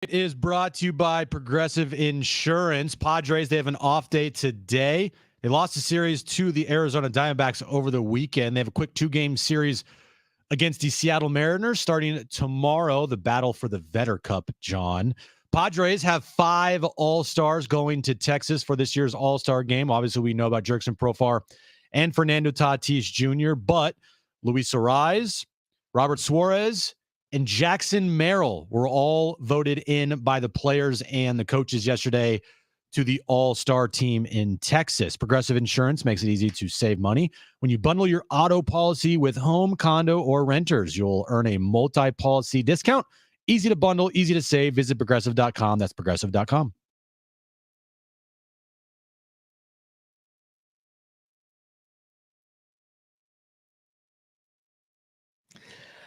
It is brought to you by Progressive Insurance. Padres, they have an off day today. They lost the series to the Arizona Diamondbacks over the weekend. They have a quick 2-game series against the Seattle Mariners starting tomorrow, the battle for the Vetter Cup, John. Padres have 5 All-Stars going to Texas for this year's All-Star game. Obviously, we know about Jurickson Profar and Fernando Tatis Jr., but Luis Arraez, Robert Suarez, and Jackson Merrill were all voted in by the players and the coaches yesterday to the All-Star team in Texas. Progressive Insurance makes it easy to save money. When you bundle your auto policy with home, condo, or renters, you'll earn a multi-policy discount. Easy to bundle, easy to save. Visit Progressive.com. That's Progressive.com.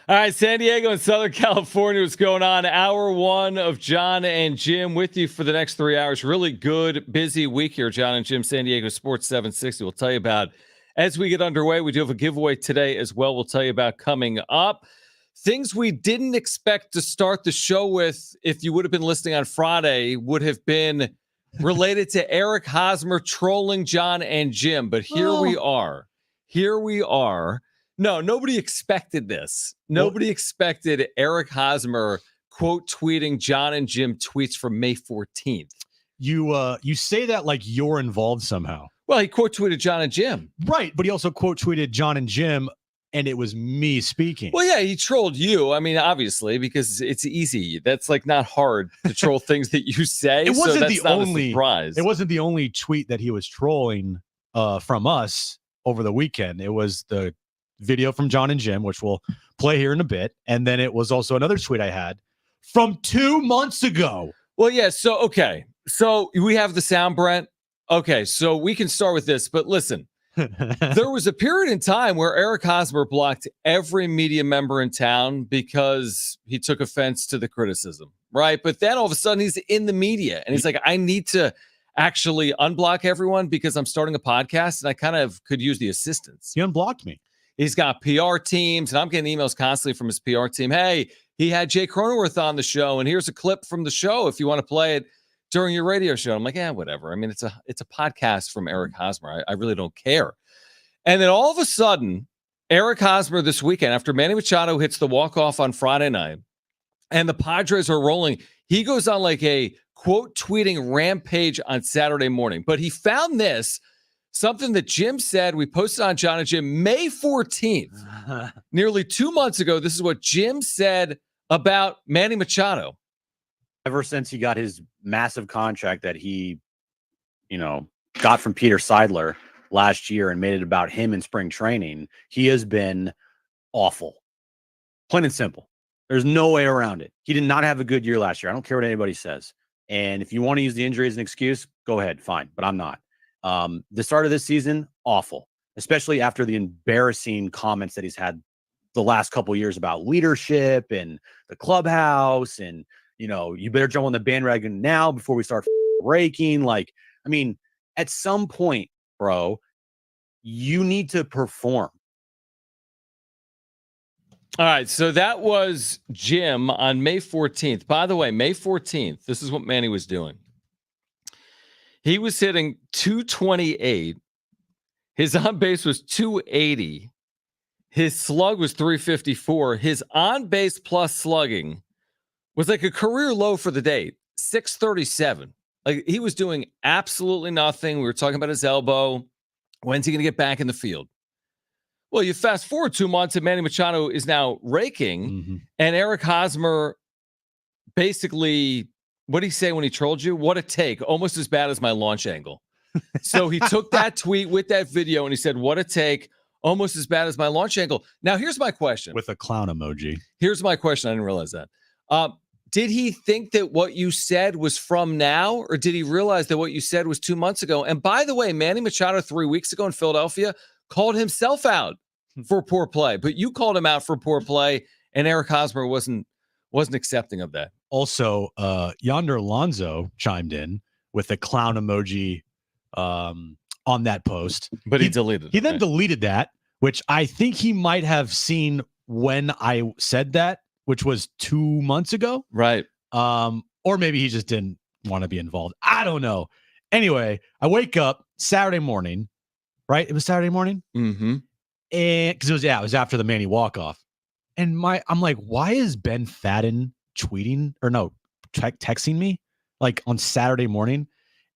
All right, San Diego and Southern California, what's going on? Hour 1 of Jon and Jim with you for the next 3 hours. Really good, busy week here, Jon and Jim, San Diego Sports 760. We'll tell you about as we get underway. We do have a giveaway today as well. We'll tell you about coming up. Things we didn't expect to start the show with, if you would have been listening on Friday, would have been related to Eric Hosmer trolling Jon and Jim. But here we are. Here we are. No, nobody expected this. Nobody expected Eric Hosmer quote tweeting Jon and Jim tweets from May 14th. You say that like you're involved somehow. Well, he quote tweeted Jon and Jim. Right, but he also quote tweeted Jon and Jim, and it was me speaking. Well, yeah, he trolled you. I mean, obviously, because it's easy. That's like not hard to troll things that you say. It wasn't the only surprise. It wasn't the only tweet that he was trolling from us over the weekend. It was the video from Jon and Jim, which we'll play here in a bit. And then it was also another tweet I had from 2 months ago. Well, yeah. So, okay. So we have the sound, Brent. Okay. So we can start with this, but listen, there was a period in time where Eric Hosmer blocked every media member in town because he took offense to the criticism. Right. But then all of a sudden he's in the media and he's like, I need to actually unblock everyone because I'm starting a podcast and I kind of could use the assistance. He unblocked me. He's got PR teams, and I'm getting emails constantly from his PR team. Hey, he had Jay Cronenworth on the show, and here's a clip from the show if you want to play it during your radio show. I'm like, yeah, whatever. I mean, it's a podcast from Eric Hosmer. I really don't care. And then all of a sudden, Eric Hosmer this weekend, after Manny Machado hits the walk-off on Friday night, and the Padres are rolling, he goes on like a quote tweeting rampage on Saturday morning. But he found this. Something that Jim said, we posted on Jon and Jim May 14th, nearly 2 months ago. This is what Jim said about Manny Machado. Ever since he got his massive contract that he, got from Peter Seidler last year and made it about him in spring training, he has been awful. Plain and simple. There's no way around it. He did not have a good year last year. I don't care what anybody says. And if you want to use the injury as an excuse, go ahead, fine. But I'm not. The start of this season, awful, especially after the embarrassing comments that he's had the last couple of years about leadership and the clubhouse. And, you better jump on the bandwagon now before we start breaking. Like, I mean, at some point, bro, you need to perform. All right. So that was Jim on May 14th. By the way, May 14th, this is what Manny was doing. He was hitting 228. His on base was 280. His slug was 354. His on base plus slugging was like a career low for the day, 637. Like he was doing absolutely nothing. We were talking about his elbow. When's he going to get back in the field? Well, you fast forward 2 months and Manny Machado is now raking, and Eric Hosmer basically. What did he say when he trolled you? What a take. Almost as bad as my launch angle. So he took that tweet with that video and he said, what a take. Almost as bad as my launch angle. Now, here's my question. With a clown emoji. Here's my question. I didn't realize that. Did he think that what you said was from now, or did he realize that what you said was 2 months ago? And by the way, Manny Machado 3 weeks ago in Philadelphia called himself out for poor play. But you called him out for poor play, and Eric Hosmer wasn't accepting of that. Also, Yonder Alonso chimed in with a clown emoji on that post. But he deleted it. He then deleted that, which I think he might have seen when I said that, which was 2 months ago. Right. Or maybe he just didn't want to be involved. I don't know. Anyway, I wake up Saturday morning, right? It was Saturday morning. Mm-hmm. And because it was after the Manny walk-off. And I'm like, why is Ben Fadden tweeting or no, texting me like on Saturday morning?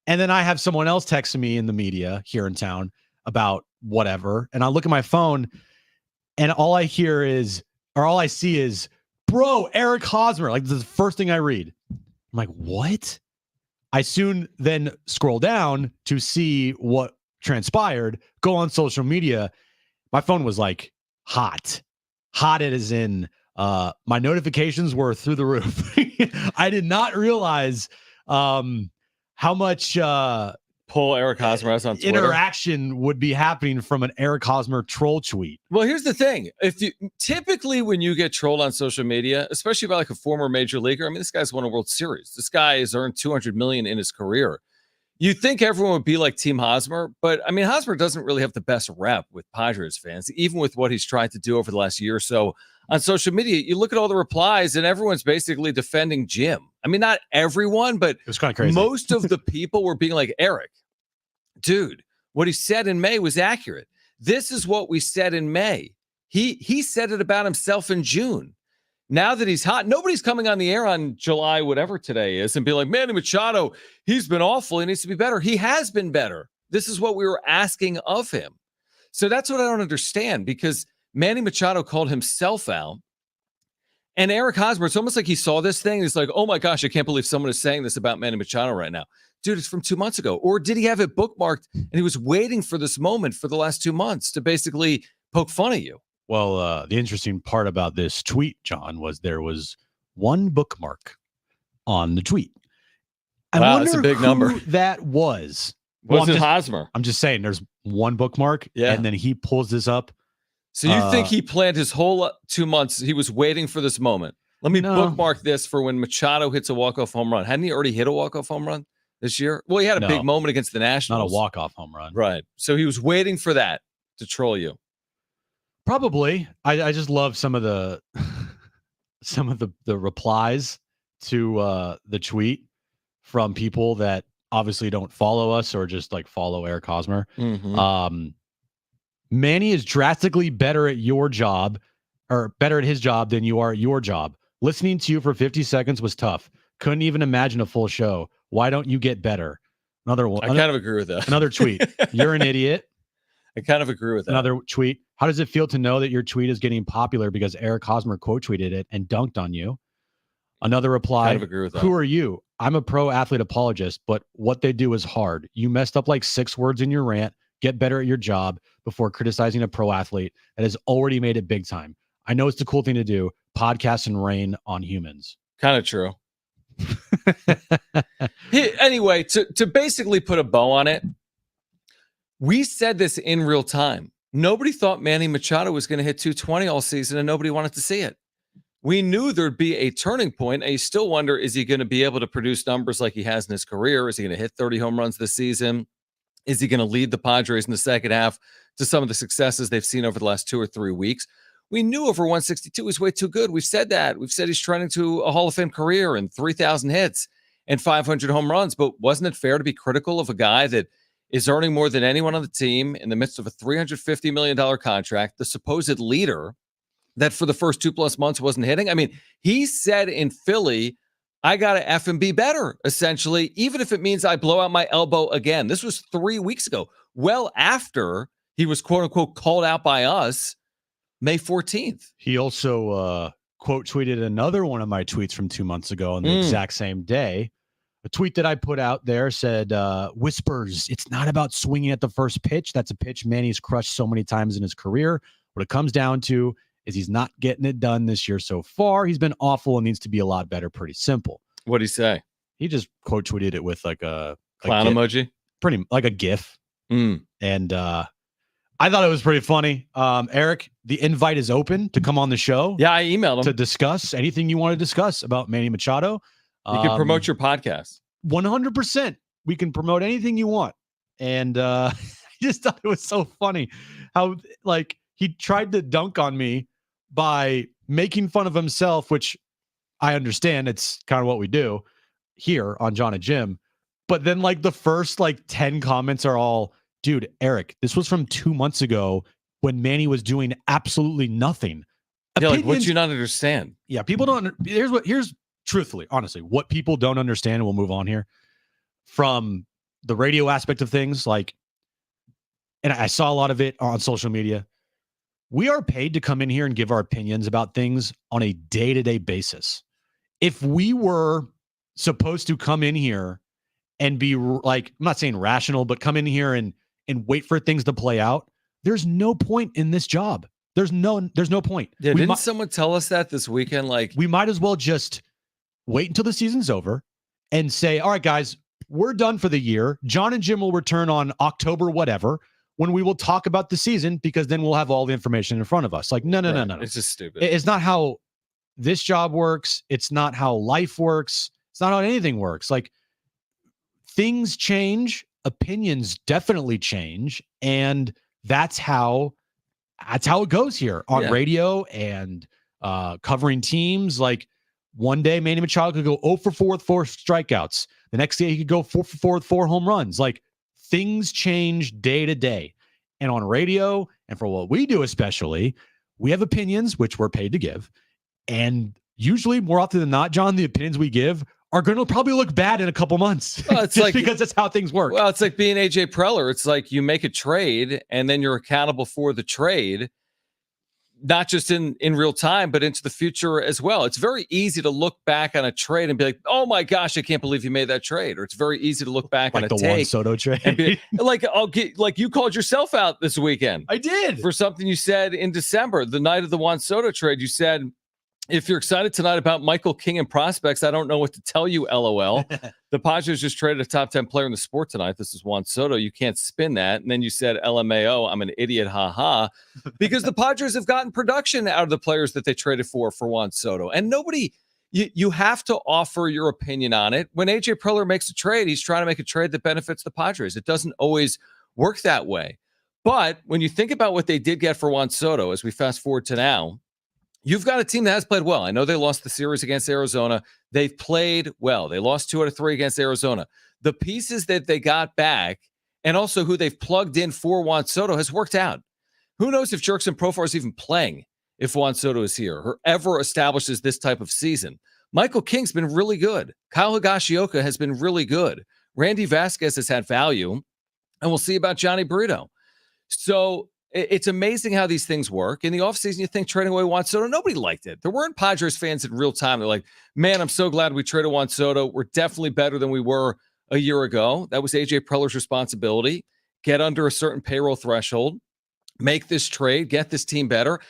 And then I have someone else texting me in the media here in town about whatever. And I look at my phone and all I see is, bro, Eric Hosmer. Like, this is the first thing I read. I'm like, what? I soon then scroll down to see what transpired, go on social media. My phone was like hot. Hot it is in. My notifications were through the roof. I did not realize how much pull Eric Hosmer has on Twitter. Interaction would be happening from an Eric Hosmer troll tweet. Well, here's the thing. Typically when you get trolled on social media, especially by like a former major leaguer, I mean, this guy's won a World Series. This guy has earned $200 million in his career. You'd think everyone would be like Team Hosmer, but I mean, Hosmer doesn't really have the best rep with Padres fans, even with what he's tried to do over the last year or so on social media. You look at all the replies and everyone's basically defending Jim. I mean, not everyone, but it was kind of crazy. Most of the people were being like, Eric, dude, what he said in May was accurate. This is what we said in May. He said it about himself in June. Now that he's hot, nobody's coming on the air on July, whatever today is, and be like, Manny Machado, he's been awful. He needs to be better. He has been better. This is what we were asking of him. So that's what I don't understand, because Manny Machado called himself out. And Eric Hosmer, it's almost like he saw this thing. And he's like, oh my gosh, I can't believe someone is saying this about Manny Machado right now. Dude, it's from 2 months ago. Or did he have it bookmarked and he was waiting for this moment for the last 2 months to basically poke fun at you? Well, the interesting part about this tweet, John, was there was one bookmark on the tweet. Wow, that's a big number. That was. Was it Hosmer? I'm just saying there's one bookmark, and then he pulls this up. So you think he planned his whole 2 months, he was waiting for this moment. Let me bookmark this for when Machado hits a walk-off home run. Hadn't he already hit a walk-off home run this year? Well, he had a big moment against the Nationals. Not a walk-off home run. Right. So he was waiting for that to troll you. Probably. I just love some of the replies to the tweet from people that obviously don't follow us or just like follow Eric Hosmer. Mm-hmm. Manny is drastically better at your job, or better at his job than you are at your job. Listening to you for 50 seconds was tough. Couldn't even imagine a full show. Why don't you get better? Another one. I kind of agree with that. Another tweet. You're an idiot. I kind of agree with that. Another tweet. How does it feel to know that your tweet is getting popular because Eric Hosmer quote tweeted it and dunked on you? Another reply. Kind of agree with that. Who are you? I'm a pro athlete apologist, but what they do is hard. You messed up like 6 words in your rant. Get better at your job before criticizing a pro athlete that has already made it big time. I know it's the cool thing to do. Podcast and rain on humans. Kind of true. Anyway, to basically put a bow on it, we said this in real time. Nobody thought Manny Machado was going to hit 220 all season, and nobody wanted to see it. We knew there'd be a turning point, and you still wonder, is he going to be able to produce numbers like he has in his career? Is he going to hit 30 home runs this season? Is he going to lead the Padres in the second half to some of the successes they've seen over the last 2 or 3 weeks? We knew over 162 was way too good. We've said that. We've said he's trending to a Hall of Fame career and 3,000 hits and 500 home runs. But wasn't it fair to be critical of a guy that is earning more than anyone on the team in the midst of a $350 million contract, the supposed leader that for the first 2+ months wasn't hitting? I mean, he said in Philly, I got to F and be better, essentially, even if it means I blow out my elbow again. This was 3 weeks ago, well after he was, quote unquote, called out by us May 14th. He also quote tweeted another one of my tweets from 2 months ago on the exact same day. A tweet that I put out there said, whispers, it's not about swinging at the first pitch. That's a pitch Manny's crushed so many times in his career. What it comes down to is he's not getting it done this year so far. He's been awful and needs to be a lot better. Pretty simple. What'd he say? He just quote tweeted it with like a clown emoji. Pretty like a GIF. And I thought it was pretty funny. Eric, the invite is open to come on the show. Yeah, I emailed him to discuss anything you want to discuss about Manny Machado. You can promote your podcast. 100%. We can promote anything you want. And I just thought it was so funny how like he tried to dunk on me by making fun of himself, which I understand. It's kind of what we do. here on Jon and Jim. But then like the first like 10 comments are all, dude, Eric, this was from 2 months ago when Manny was doing absolutely nothing. Yeah, like what you not understand? Yeah, people don't. Here's truthfully, honestly, what people don't understand. And we'll move on here from the radio aspect of things. Like, and I saw a lot of it on social media. We are paid to come in here and give our opinions about things on a day-to-day basis. If we were supposed to come in here and be like, I'm not saying rational, but come in here and wait for things to play out, there's no point in this job. There's no point. Yeah, didn't someone tell us that this weekend? Like, we might as well just wait until the season's over and say, all right, guys, we're done for the year. Jon and Jim will return on October, whatever, when we will talk about the season, because then we'll have all the information in front of us. Like, no. It's just stupid. It's not how this job works. It's not how life works. It's not how anything works. Like, things change, opinions definitely change, and that's how it goes here on radio and covering teams. Like, one day Manny Machado could go 0 for 4 with 4 strikeouts. The next day he could go 4 for 4 with 4 home runs. Like, things change day to day. And on radio, and for what we do especially, we have opinions, which we're paid to give. And usually, more often than not, Jon, the opinions we give are going to probably look bad in a couple months. Well, it's just like, because that's how things work. Well, it's like being AJ Preller. It's like you make a trade and then you're accountable for the trade, not just in real time, but into the future as well. It's very easy to look back on a trade and be like, oh my gosh, I can't believe you made that trade. Or it's very easy to look back like on a the Juan Soto trade. And be like you called yourself out this weekend. I did. For something you said in December, the night of the Juan Soto trade. You said, if you're excited tonight about Michael King and prospects, I don't know what to tell you, LOL. The Padres just traded a top 10 player in the sport tonight. This is Juan Soto. You can't spin that. And then you said, LMAO, I'm an idiot, haha. Because the Padres have gotten production out of the players that they traded for Juan Soto. And nobody, you have to offer your opinion on it. When AJ Preller makes a trade, he's trying to make a trade that benefits the Padres. It doesn't always work that way. But when you think about what they did get for Juan Soto, as we fast forward to now, you've got a team that has played well. I know they lost the series against Arizona. They've played well. They lost 2 out of 3 against Arizona. The pieces that they got back and also who they've plugged in for Juan Soto has worked out. Who knows if Jerkson Profar is even playing if Juan Soto is here or ever establishes this type of season. Michael King's been really good. Kyle Higashioka has been really good. Randy Vasquez has had value. And we'll see about Johnny Brito. So it's amazing how these things work. In the offseason, you think trading away Juan Soto, nobody liked it. There weren't Padres fans in real time. They're like, man, I'm so glad we traded Juan Soto. We're definitely better than we were a year ago. That was AJ Preller's responsibility. Get under a certain payroll threshold, make this trade, get this team better.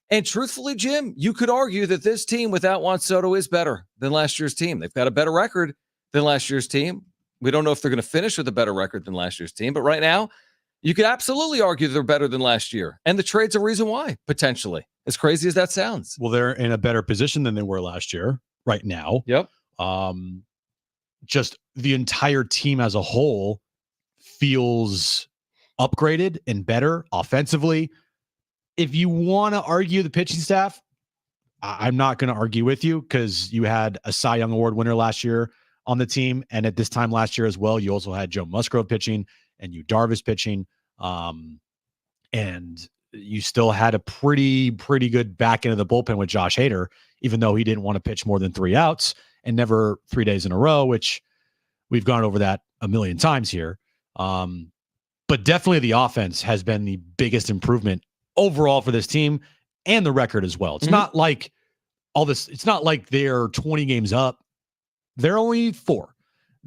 And truthfully, Jim, you could argue that this team without Juan Soto is better than last year's team. They've got a better record than last year's team. We don't know if they're going to finish with a better record than last year's team, but right now, you could absolutely argue they're better than last year. And the trade's a reason why, potentially. As crazy as that sounds. Well, they're in a better position than they were last year right now. Yep. Just the entire team as a whole feels upgraded and better offensively. If you want to argue the pitching staff, I'm not going to argue with you because you had a Cy Young Award winner last year on the team. And at this time last year as well, you also had Joe Musgrove pitching and you Darvish pitching. And you still had a pretty good back end of the bullpen with Josh Hader, even though he didn't want to pitch more than 3 outs and never 3 days in a row, which we've gone over that a million times here. But definitely the offense has been the biggest improvement overall for this team and the record as well. It's not like all this. It's not like they're 20 games up. They're only 4.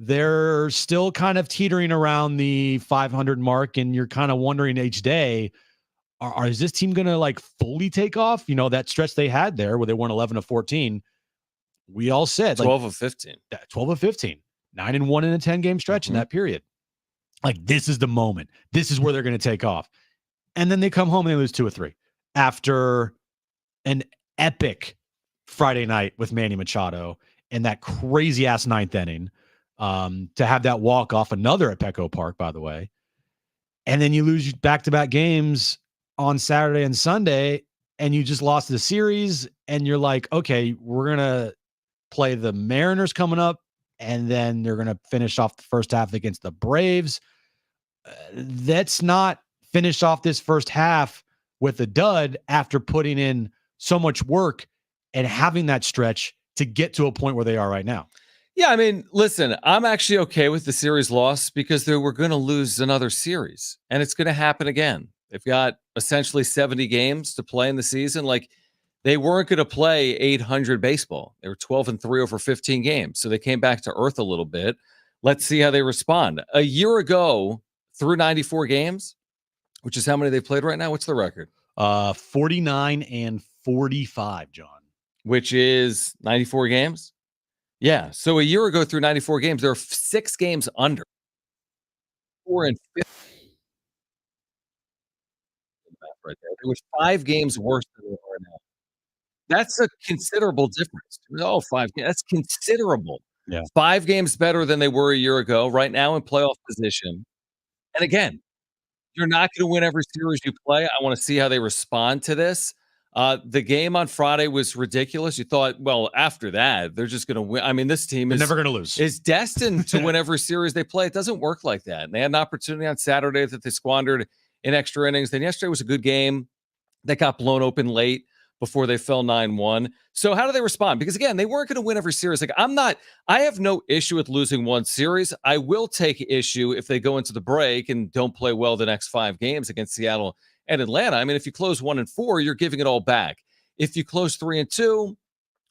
They're still kind of teetering around the 500 mark. And you're kind of wondering each day, is this team going to like fully take off? You know, that stretch they had there where they won 11 of 14. We all said 12 of 15, 12 of 15, 9-1 in a 10-game stretch in that period. Like, this is the moment. This is where they're going to take off. And then they come home and they lose 2 or 3 after an epic Friday night with Manny Machado and that crazy ass 9th inning. To have that walk off, another at Petco Park, by the way. And then you lose back-to-back games on Saturday and Sunday, and you just lost the series, and you're like, okay, we're going to play the Mariners coming up and then they're going to finish off the first half against the Braves. Let's not finish off this first half with a dud after putting in so much work and having that stretch to get to a point where they are right now. Yeah, I mean, listen, I'm actually okay with the series loss because they were going to lose another series, and it's going to happen again. They've got essentially 70 games to play in the season. Like, they weren't going to play 800 baseball. They were 12-3 over 15 games, so they came back to earth a little bit. Let's see how they respond. A year ago, through 94 games, which is how many they played right now. What's the record? 49-45, John. Which is 94 games? Yeah. So a year ago through 94 games, there are 6 games under. 4 and 5. Right there. There was 5 games worse than they are now. That's a considerable difference. Oh, 5 games. That's considerable. Yeah. 5 games better than they were a year ago, right now in playoff position. And again, you're not going to win every series you play. I want to see how they respond to this. The game on Friday was ridiculous. You thought, well, after that, they're just going to win. I mean, this team They're never going to lose. Is destined to win every series they play. It doesn't work like that. And they had an opportunity on Saturday that they squandered in extra innings. Then yesterday was a good game that got blown open late before they fell 9-1. So how do they respond? Because again, they weren't going to win every series. Like, I have no issue with losing one series. I will take issue if they go into the break and don't play well the next 5 games against Seattle and Atlanta. I mean, if you close 1-4, you're giving it all back. If you close 3-2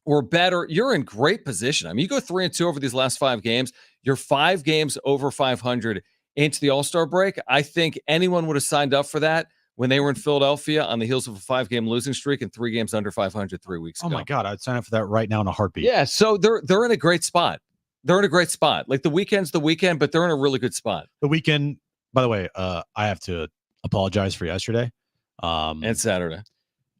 or better, you're in great position. I mean, you go 3-2 over these last 5 games, you're 5 games over 500 into the All-Star break. I think anyone would have signed up for that when they were in Philadelphia on the heels of a 5-game losing streak and 3 games under 500 3 weeks ago. Oh my God, I'd sign up for that right now in a heartbeat. Yeah, so they're in a great spot. They're in a great spot. Like, the weekend's the weekend, but they're in a really good spot. The weekend, by the way, I have to apologize for yesterday. And Saturday.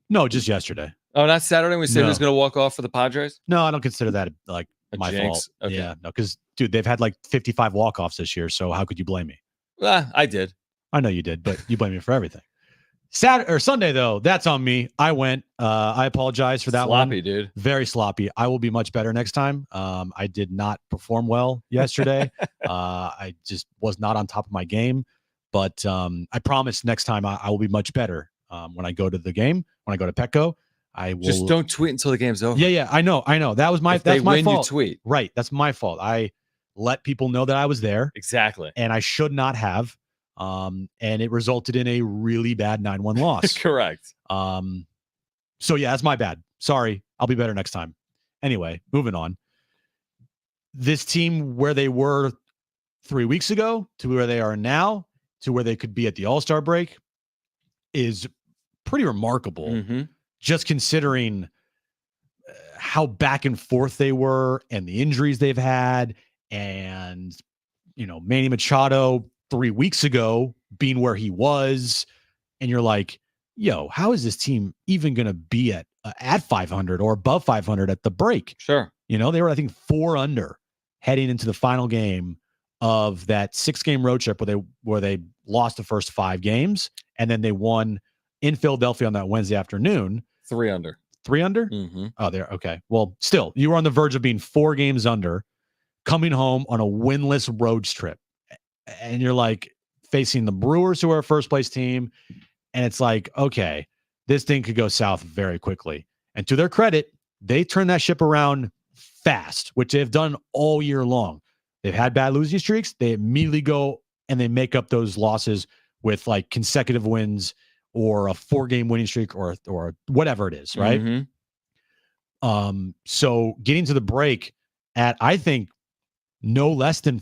No, just yesterday. Oh, not Saturday? We said No. who's going to walk off for the Padres? No, I don't consider that like my jinx? fault. Okay. Yeah, no, because dude, they've had like 55 walk-offs this year. So how could you blame me? I did. I know you did, but you blame me for everything. Saturday or Sunday though, that's on me. I went. I apologize for that Sloppy, one. dude. Very sloppy. I will be much better next time. I did not perform well yesterday. I just was not on top of my game. But I promise next time I will be much better. When I go to the game, when I go to Petco, I will Just don't tweet until the game's over. Yeah, I know. That was If they my win, fault. you tweet. Right, that's my fault. I let people know that I was there, Exactly. and I should not have. And it resulted in a really bad 9-1 loss. Correct. So yeah, that's my bad. Sorry. I'll be better next time. Anyway, moving on. This team, where they were 3 weeks ago to where they are now to where they could be at the All-Star break, is pretty remarkable. Mm-hmm. Just considering how back and forth they were and the injuries they've had, and Manny Machado 3 weeks ago being where he was, and you're like, yo, how is this team even going to be at 500 or above 500 at the break? Sure. They were, I think, 4 under heading into the final game of that 6-game road trip where they lost the first 5 games, and then they won in Philadelphia on that Wednesday afternoon. 3 under. 3 under? Mm-hmm. Oh, there. Okay. Well, still, you were on the verge of being 4 games under, coming home on a winless road trip. And you're like facing the Brewers, who are a first place team. And it's like, okay, this thing could go south very quickly. And to their credit, they turned that ship around fast, which they've done all year long. They've had bad losing streaks. They immediately go and they make up those losses with like consecutive wins or a 4-game winning streak or whatever it is, right? Mm-hmm. So getting to the break at, I think, no less than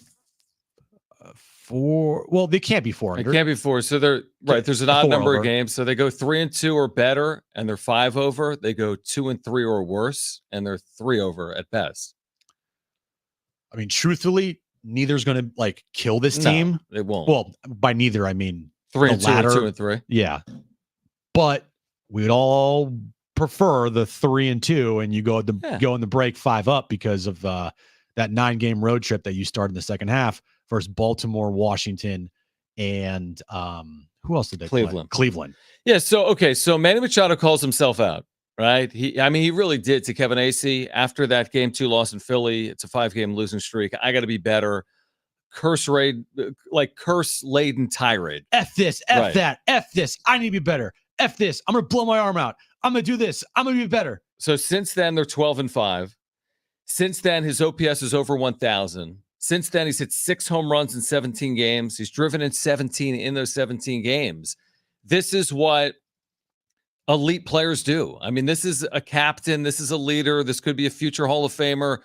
4. Well, they can't be 4 It under. can't be 4. So they're right. There's an odd 4 number over. of games. So they go 3-2 or better, and they're 5 over. They go 2-3 or worse, and they're 3 over at best. I mean, truthfully, neither's going to like kill this No, team. they won't. Well, by neither, I mean 3-2 latter. or 2-3. Yeah. But we'd all prefer the 3-2, and you go in the break 5 up because of that 9-game road trip that you start in the second half versus Baltimore, Washington, and who else did they play? Cleveland. Cleveland. Yeah. So okay. So Manny Machado calls himself out. right? He really did to Kevin Acee after that game 2 loss in Philly. It's a 5-game losing streak. I got to be better. Curse laden tirade. F this, F Right. that, F this. I need to be better. F this. I'm going to blow my arm out. I'm going to do this. I'm going to be better. So since then, they're 12-5. Since then, his OPS is over 1,000. Since then, he's hit 6 home runs in 17 games. He's driven in 17 in those 17 games. This is what elite players do. I mean, this is a captain. This is a leader. This could be a future Hall of Famer.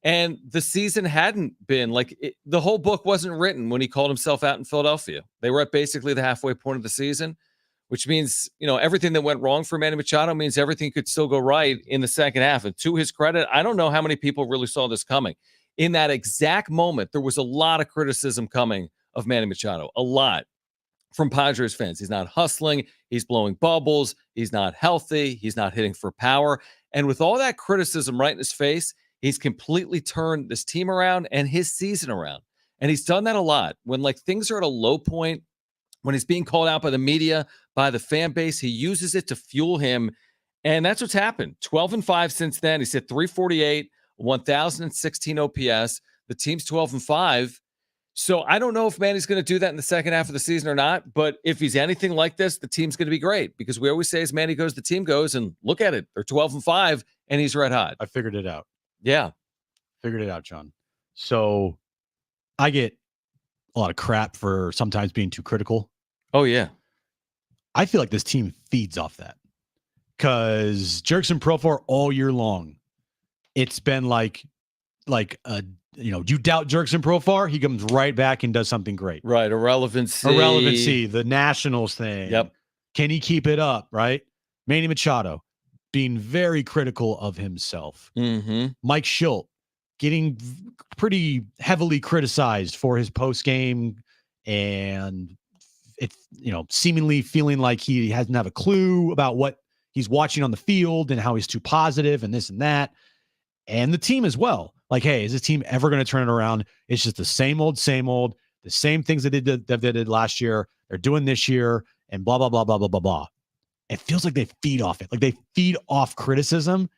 And the season hadn't been the whole book wasn't written when he called himself out in Philadelphia. They were at basically the halfway point of the season, which means, everything that went wrong for Manny Machado means everything could still go right in the second half. And to his credit, I don't know how many people really saw this coming. In that exact moment, there was a lot of criticism coming of Manny Machado, a lot from Padres fans. He's not hustling. He's blowing bubbles. He's not healthy. He's not hitting for power. And with all that criticism right in his face, he's completely turned this team around and his season around. And he's done that a lot. When things are at a low point, when he's being called out by the media, by the fan base, he uses it to fuel him. And that's what's happened. 12-5 since then. He's hit 348, 1,016 OPS. The team's 12-5. So I don't know if Manny's going to do that in the second half of the season or not. But if he's anything like this, the team's going to be great, because we always say as Manny goes, the team goes. And look at it. They're 12-5 and he's red hot. I figured it out. Yeah. Figured it out, John. So I get a lot of crap for sometimes being too critical. Oh, yeah. I feel like this team feeds off that, because Jurickson Profar all year long, it's been you doubt Jurickson Profar, he comes right back and does something great. Right. Irrelevancy. The Nationals thing. Yep. Can he keep it up? Right. Manny Machado being very critical of himself. Mm-hmm. Mike Schilt getting pretty heavily criticized for his post game, and it's seemingly feeling like he doesn't have a clue about what he's watching on the field and how he's too positive and this and that. And the team as well. Hey, is this team ever going to turn it around? It's just the same old, the same things they did last year. They're doing this year, and blah, blah, blah, blah, blah, blah, blah. It feels like they feed off it. They feed off criticism,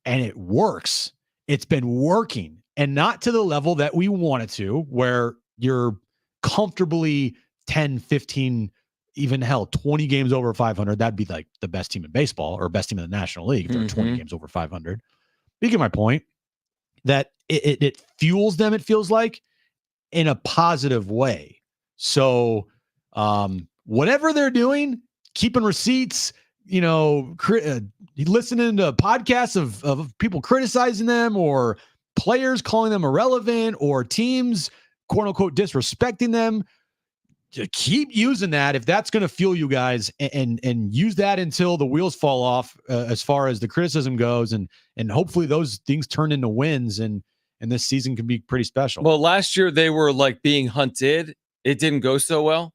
and it works. It's been working, and not to the level that we want it to, where you're comfortably 10, 15, even hell, 20 games over 500. That'd be the best team in baseball, or best team in the National League if they're 20 games over 500. You get my point, that it fuels them, it feels like, in a positive way. So whatever they're doing, keeping receipts, listening to podcasts of people criticizing them, or players calling them irrelevant, or teams, quote unquote, disrespecting them, to keep using that if that's going to fuel you guys, and use that until the wheels fall off, as far as the criticism goes, and hopefully those things turn into wins, and this season can be pretty special. Well, last year they were being hunted. It didn't go so well.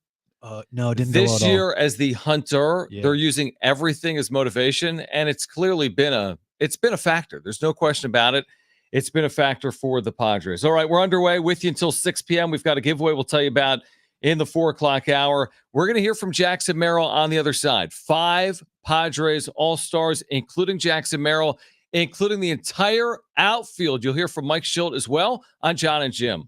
No, it didn't. This go year, as the hunter, they're using everything as motivation, and it's clearly been a factor. There's no question about it. It's been a factor for the Padres. All right, we're underway with you until 6 p.m. We've got a giveaway we'll tell you about in the 4 o'clock hour. We're going to hear from Jackson Merrill on the other side. 5 Padres All-Stars, including Jackson Merrill, including the entire outfield. You'll hear from Mike Schilt as well on Jon and Jim.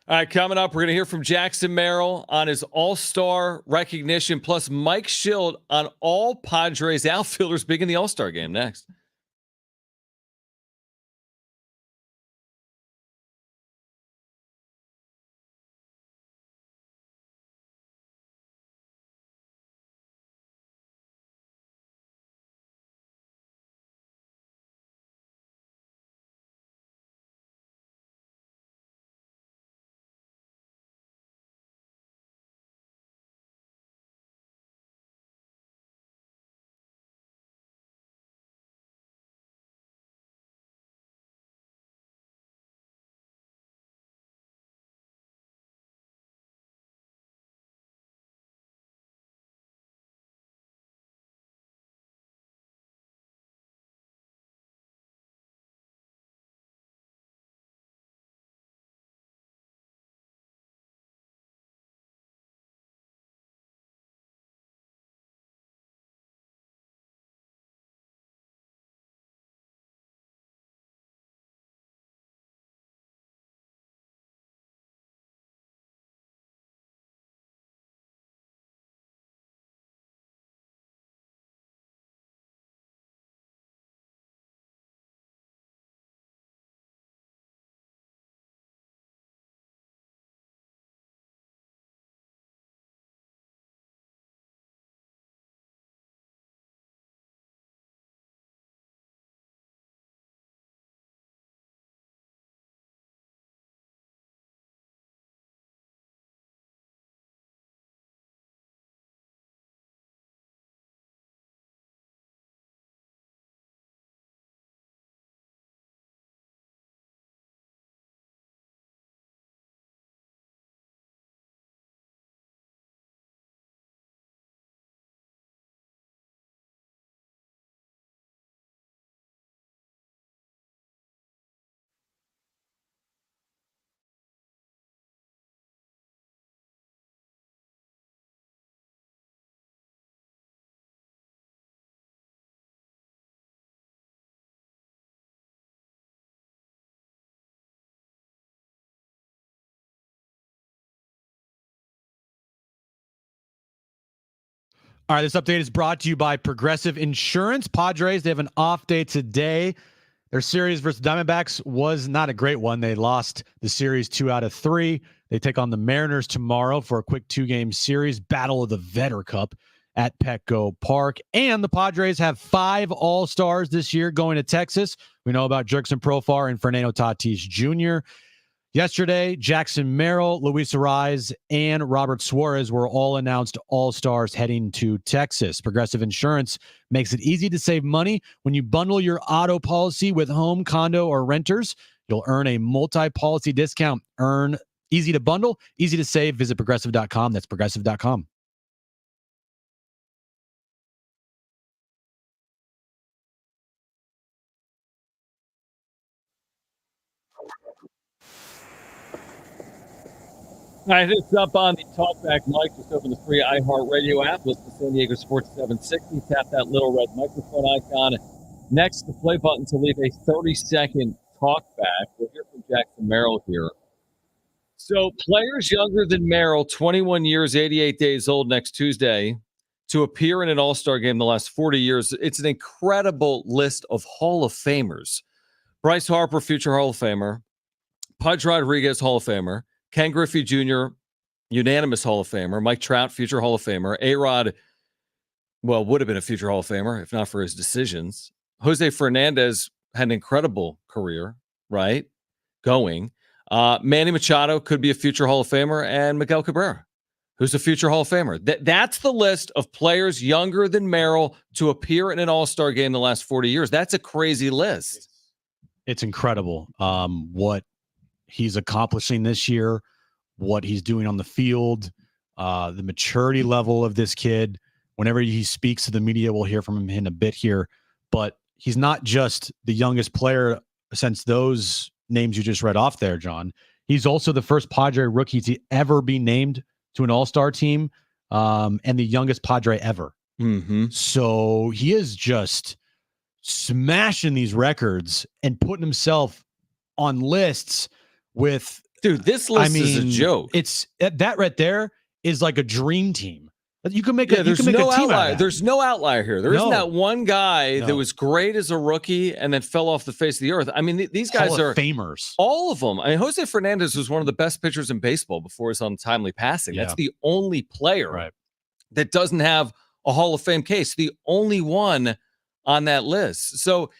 All right, coming up, we're going to hear from Jackson Merrill on his All-Star recognition, plus Mike Schild on all Padres outfielders big in the All-Star game next. All right, this update is brought to you by Progressive Insurance. Padres, they have an off day today. Their series versus Diamondbacks was not a great one. They lost the series 2 out of 3. They take on the Mariners tomorrow for a quick 2-game series, Battle of the Vetter Cup at Petco Park. And the Padres have 5 All-Stars this year going to Texas. We know about Jurickson Profar and Fernando Tatis Jr. Yesterday, Jackson Merrill, Luis Arraez, and Robert Suarez were all announced All-Stars heading to Texas. Progressive Insurance makes it easy to save money. When you bundle your auto policy with home, condo, or renters, you'll earn a multi-policy discount. Earn easy to bundle, easy to save. Visit progressive.com. That's progressive.com. All right, it's up on the talkback mic. Just open the free iHeartRadio app. Listen to San Diego Sports 760. Tap that little red microphone icon next to the play button to leave a 30-second talkback. We'll hear from Jackson Merrill here. So players younger than Merrill, 21 years, 88 days old next Tuesday, to appear in an All-Star game in the last 40 years. It's an incredible list of Hall of Famers. Bryce Harper, future Hall of Famer. Pudge Rodriguez, Hall of Famer. Ken Griffey Jr., unanimous Hall of Famer. Mike Trout, future Hall of Famer. A-Rod, well, would have been a future Hall of Famer if not for his decisions. Jose Fernandez had an incredible career, right? Going. Manny Machado could be a future Hall of Famer, and Miguel Cabrera, who's a future Hall of Famer. That's the list of players younger than Merrill to appear in an All-Star game in the last 40 years. That's a crazy list. It's incredible what he's accomplishing this year, what he's doing on the field, the maturity level of this kid. Whenever he speaks to the media, we'll hear from him in a bit here. But he's not just the youngest player since those names you just read off there, John. He's also the first Padre rookie to ever be named to an All-Star team, and the youngest Padre ever. Mm-hmm. So he is just smashing these records and putting himself on lists with Dude, this list is a joke. It's that right there is like a dream team. You can make there's a team no out of outlier. that. There's no outlier here. There isn't that one guy that No. was great as a rookie and then fell off the face of the earth. I mean, these guys Hall are of famers. All of them. I mean, Jose Fernandez was one of the best pitchers in baseball before his untimely passing. That's the only player that doesn't have a Hall of Fame case. The only one on that list. So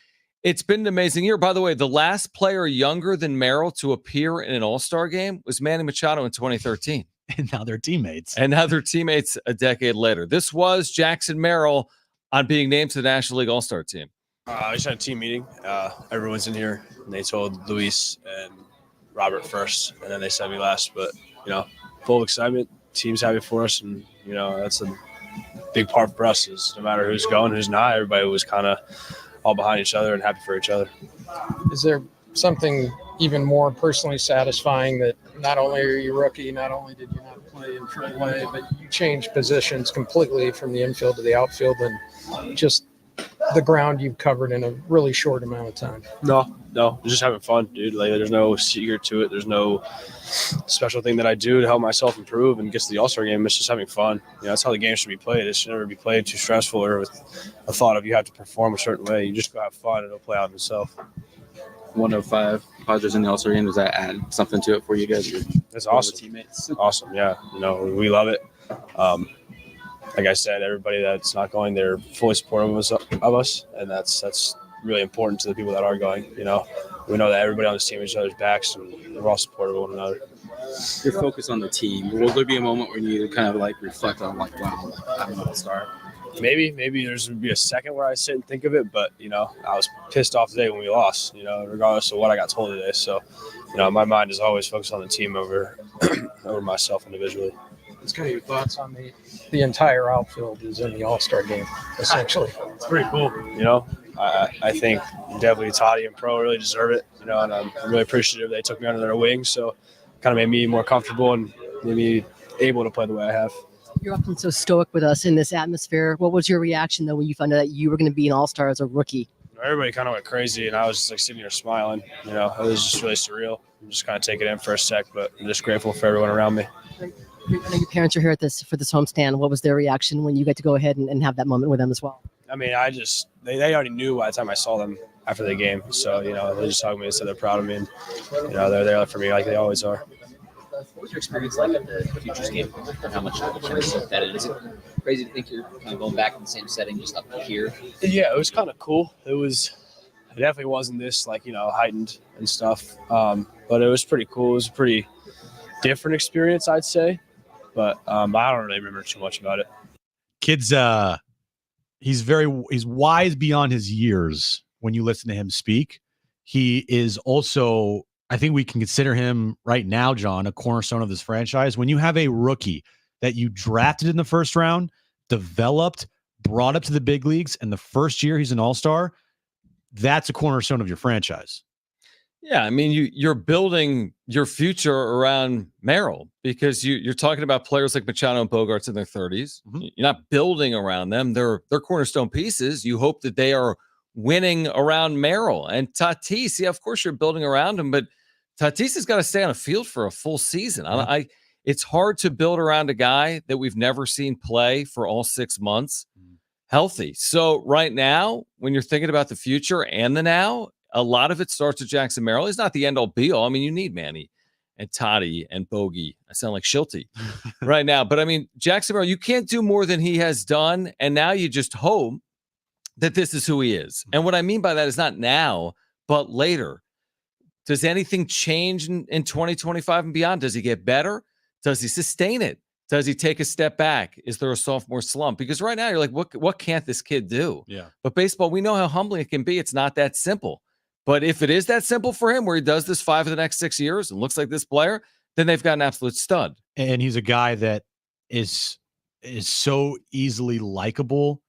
it's been an amazing year. By the way, the last player younger than Merrill to appear in an All-Star game was Manny Machado in 2013. And now they're teammates. A decade later. This was Jackson Merrill on being named to the National League All-Star team. I just had a team meeting. Everyone's in here, and they told Luis and Robert first, and then they said me last. But, full of excitement. Team's happy for us, and, that's a big part for us is no matter who's going, who's not, everybody was kind of all behind each other and happy for each other. Is there something even more personally satisfying that not only are you rookie, not only did you not play in AAA, but you changed positions completely from the infield to the outfield and just the ground you've covered in a really short amount of time? No, just having fun, dude. Like, there's no secret to it. There's no special thing that I do to help myself improve and get to the All-Star game. It's just having fun. That's how the game should be played. It should never be played too stressful or with a thought of you have to perform a certain way. You just go have fun and it'll play out itself. 105 Padres in the All-Star game. Does that add something to it for you guys? That's awesome. Teammates. Awesome, yeah. We love it. Like I said, everybody that's not going, they're fully supportive of us, and that's really important to the people that are going. We know that everybody on this team has each other's backs, and we're all supportive of one another. Your focus on the team. Will there be a moment when you kind of like reflect on like, wow, I'm an All-Star? Maybe there's going to be a second where I sit and think of it, but, I was pissed off today when we lost, regardless of what I got told today. So, my mind is always focused on the team over myself individually. It's kind of your thoughts on the entire outfield is in the All-Star game, essentially. It's pretty cool, I think definitely Toddy and Pro really deserve it, and I'm really appreciative they took me under their wing, so kind of made me more comfortable and made me able to play the way I have. You're often so stoic with us in this atmosphere. What was your reaction, though, when you found out that you were going to be an All-Star as a rookie? Everybody kind of went crazy, and I was just like sitting here smiling. It was just really surreal. I'm just kind of taking it in for a sec, but I'm just grateful for everyone around me. I know your parents are here for this homestand. What was their reaction when you got to go ahead and have that moment with them as well? I mean, they already knew by the time I saw them after the game. So, they just hugged me and said they're proud of me, and, they're there for me like they always are. What was your experience like at the Futures game? How much of a chance that it is? It crazy to think you're kind of going back in the same setting, just up here? Yeah, it was kind of cool. It definitely wasn't this heightened and stuff, but it was pretty cool. It was a pretty different experience, I'd say, but I don't really remember too much about it. Kid's he's wise beyond his years. When you listen to him speak, he is also, I think we can consider him right now, John, a cornerstone of this franchise. When you have a rookie that you drafted in the first round, developed, brought up to the big leagues, and the first year he's an All-Star, that's a cornerstone of your franchise. Yeah, I mean, you're building your future around Merrill because you're talking about players like Machado and Bogarts in their 30s. Mm-hmm. You're not building around them. They're cornerstone pieces. You hope that they are winning around Merrill. And Tatis, yeah, of course you're building around him, but Tatis has got to stay on a field for a full season. It's hard to build around a guy that we've never seen play for all 6 months healthy. So right now, when you're thinking about the future and the now, a lot of it starts with Jackson Merrill. He's not the end all be all. I mean, you need Manny and Toddy and Bogey. I sound like Shilty right now. But I mean, Jackson Merrill, you can't do more than he has done. And now you just hope that this is who he is. And what I mean by that is not now, but later. Does anything change in 2025 and beyond? Does he get better? Does he sustain it? Does he take a step back? Is there a sophomore slump? Because right now you're like, what can't this kid do? Yeah. But baseball, we know how humbling it can be. It's not that simple. But if it is that simple for him, where he does this 5 of the next 6 years and looks like this player, then they've got an absolute stud. And he's a guy that is so easily likable.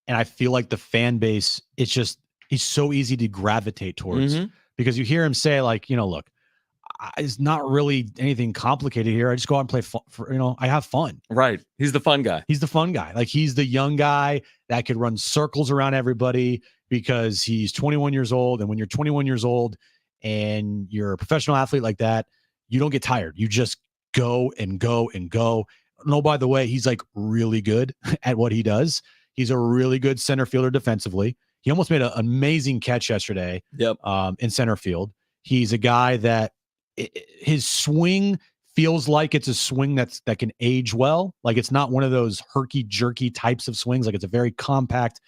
And I feel like the fan base, he's so easy to gravitate towards because you hear him say like, look, it's not really anything complicated here. I just go out and play I have fun. Right. He's the fun guy. He's the fun guy. Like he's the young guy that could run circles around everybody because he's 21 years old. And when you're 21 years old and you're a professional athlete like that, you don't get tired. You just go and go and go. No, by the way, he's like really good at what he does. He's a really good center fielder defensively. He almost made an amazing catch yesterday. Yep. In center field. He's a guy that his swing feels like it's a swing that can age well. Like it's not one of those herky jerky types of swings. Like it's a very compact,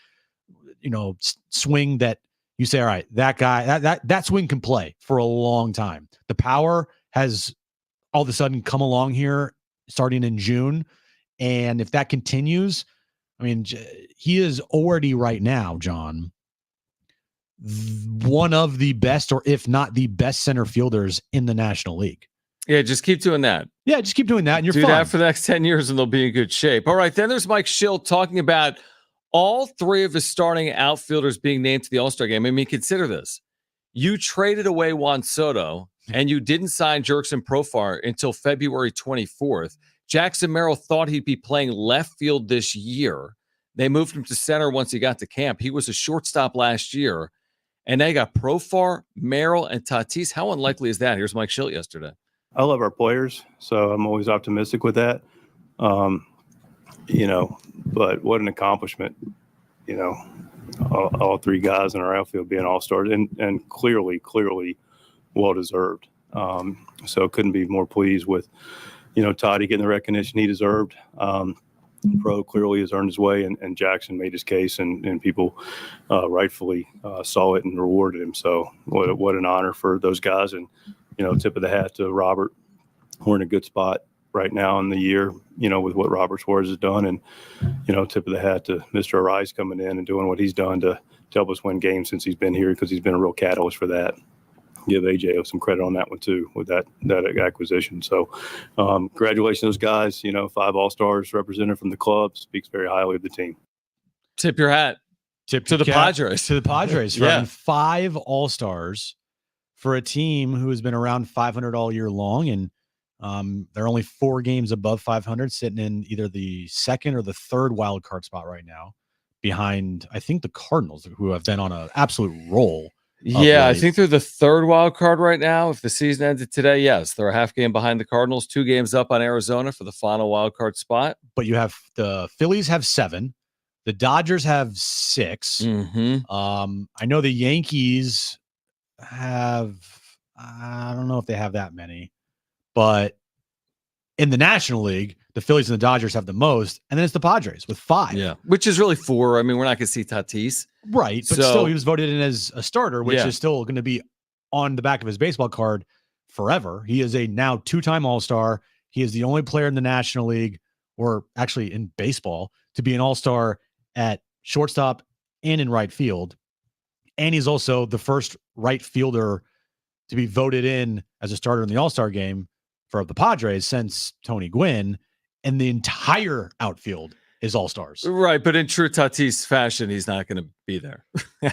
swing that you say, all right, that guy, that swing can play for a long time. The power has all of a sudden come along here starting in June. And if that continues, I mean, he is already right now, John, one of the best, or if not the best center fielders in the National League. Yeah, just keep doing that. Yeah, just keep doing that, and you're Do fine. that for the next 10 years, and they'll be in good shape. All right, then there's Mike Schill talking about all three of his starting outfielders being named to the All-Star game. I mean, consider this. You traded away Juan Soto, and you didn't sign Jurickson Profar until February 24th. Jackson Merrill thought he'd be playing left field this year. They moved him to center once he got to camp. He was a shortstop last year. And they got Profar, Merrill, and Tatis. How unlikely is that? Here's Mike Schill yesterday. I love our players, so I'm always optimistic with that. But what an accomplishment, all three guys in our outfield being all-stars and clearly well-deserved. So couldn't be more pleased with, Toddy getting the recognition he deserved. Pro clearly has earned his way, and Jackson made his case, and people rightfully saw it and rewarded him. So what an honor for those guys, and tip of the hat to Robert. We're in a good spot right now in the year, with what Robert Suarez has done, and tip of the hat to Mr. Arise coming in and doing what he's done to help us win games since he's been here, because he's been a real catalyst for that. Give AJ some credit on that one too, with that acquisition. So congratulations to those guys. 5 All-Stars represented from the club, speaks very highly of the team. Tip your hat. Tip to the Padres. To the Padres for Yeah. having 5 All-Stars for a team who has been around 500 all year long. And they're only 4 games above 500, sitting in either the second or the third wild card spot right now, behind, I think, the Cardinals, who have been on an absolute roll. Yeah, I think they're the third wild card right now. If the season ended today, yes, they're a half game behind the Cardinals, 2 games up on Arizona for the final wild card spot. But you have the Phillies have 7, the Dodgers have 6. Mm-hmm. I know the Yankees have, I don't know if they have that many, but in the National League, the Phillies and the Dodgers have the most, and then it's the Padres with 5. Yeah, which is really 4. I mean, we're not going to see Tatis. Right, but still, he was voted in as a starter, which Yeah. is still going to be on the back of his baseball card forever. He is a now 2-time All-Star. He is the only player in the National League, or actually in baseball, to be an All-Star at shortstop and in right field. And he's also the first right fielder to be voted in as a starter in the All-Star game for the Padres since Tony Gwynn, and the entire outfield is All-Stars. Right, but in true Tatis fashion, he's not going to be there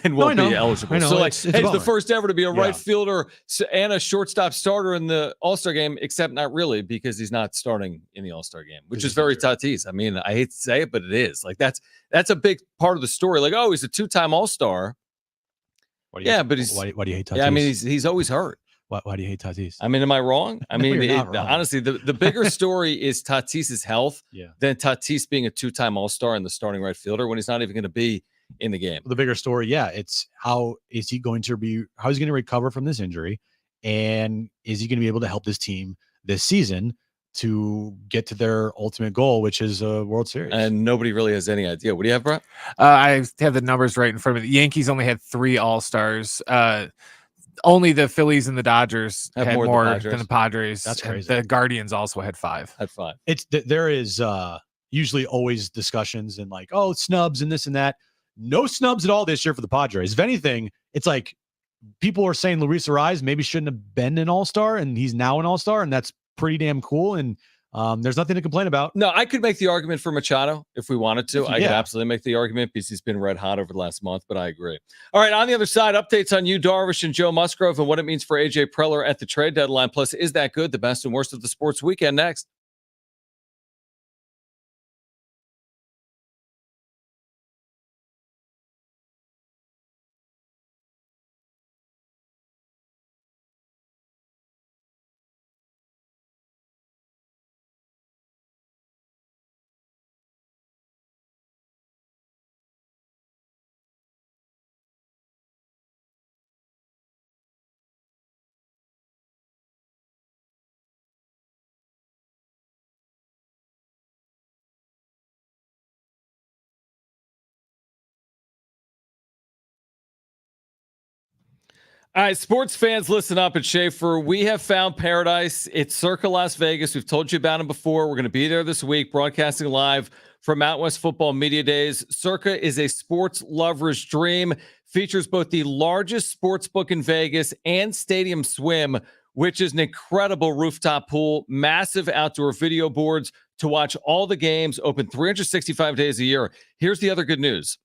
and won't No, I be know. eligible. I know. So, It's he's a the bummer. first ever to be a right Yeah. fielder and a shortstop starter in the All-Star game, except not really, because he's not starting in the All-Star game, which This is is very true. Tatis. I mean, I hate to say it, but it is. Like, that's a big part of the story. Like, oh, he's a 2-time All-Star. Why do you Yeah, hate, but he's why do you hate Tatis? yeah. I mean, he's always hurt. Why do you hate Tatis? I mean, am I wrong? I No, mean, you're not wrong. honestly, the bigger story is Tatis's health Yeah. than Tatis being a 2-time All-Star and the starting right fielder when he's not even going to be in the game. The bigger story, yeah, it's how is he going to recover from this injury, and is he going to be able to help this team this season to get to their ultimate goal, which is a World Series? And nobody really has any idea. What do you have, Brett? I have the numbers right in front of me. The Yankees only had 3 All-Stars. Only the Phillies and the Dodgers Have had more more than the than the Padres. That's and crazy. The Guardians also had 5. At 5. There is usually always discussions and like, oh, snubs and this and that. No snubs at all this year for the Padres. If anything, it's like people are saying Luis Ariz maybe shouldn't have been an All-Star, and he's now an All-Star, and that's pretty damn cool. And there's nothing to complain about. No, I could make the argument for Machado if we wanted to. I could Yeah. absolutely make the argument because he's been red hot over the last month, but I agree. All right, on the other side, updates on Yu Darvish and Joe Musgrove and what it means for AJ Preller at the trade deadline. Plus, is that good? The best and worst of the sports weekend next. All right, sports fans, listen up at Schaefer. We have found paradise. It's Circa Las Vegas. We've told you about it before. We're going to be there this week, broadcasting live from Out West Football Media Days. Circa is a sports lover's dream. Features both the largest sports book in Vegas and Stadium Swim, which is an incredible rooftop pool, massive outdoor video boards to watch all the games, open 365 days a year. Here's the other good news.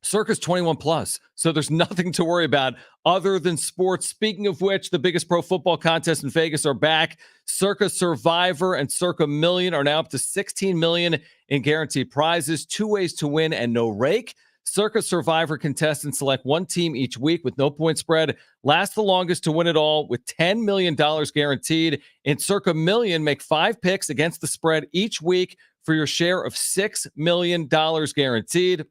Circa's 21 plus, so there's nothing to worry about other than sports. Speaking of which, the biggest pro football contests in Vegas are back. Circa Survivor and Circa Million are now up to 16 million in guaranteed prizes, 2 ways to win and no rake. Circa Survivor contestants select one team each week with no point spread. Last the longest to win it all with $10 million guaranteed. In Circa Million, make 5 picks against the spread each week for your share of $6 million guaranteed.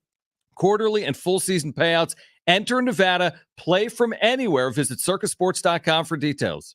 Quarterly and full season payouts. Enter Nevada. Play from anywhere. Visit circasports.com for details.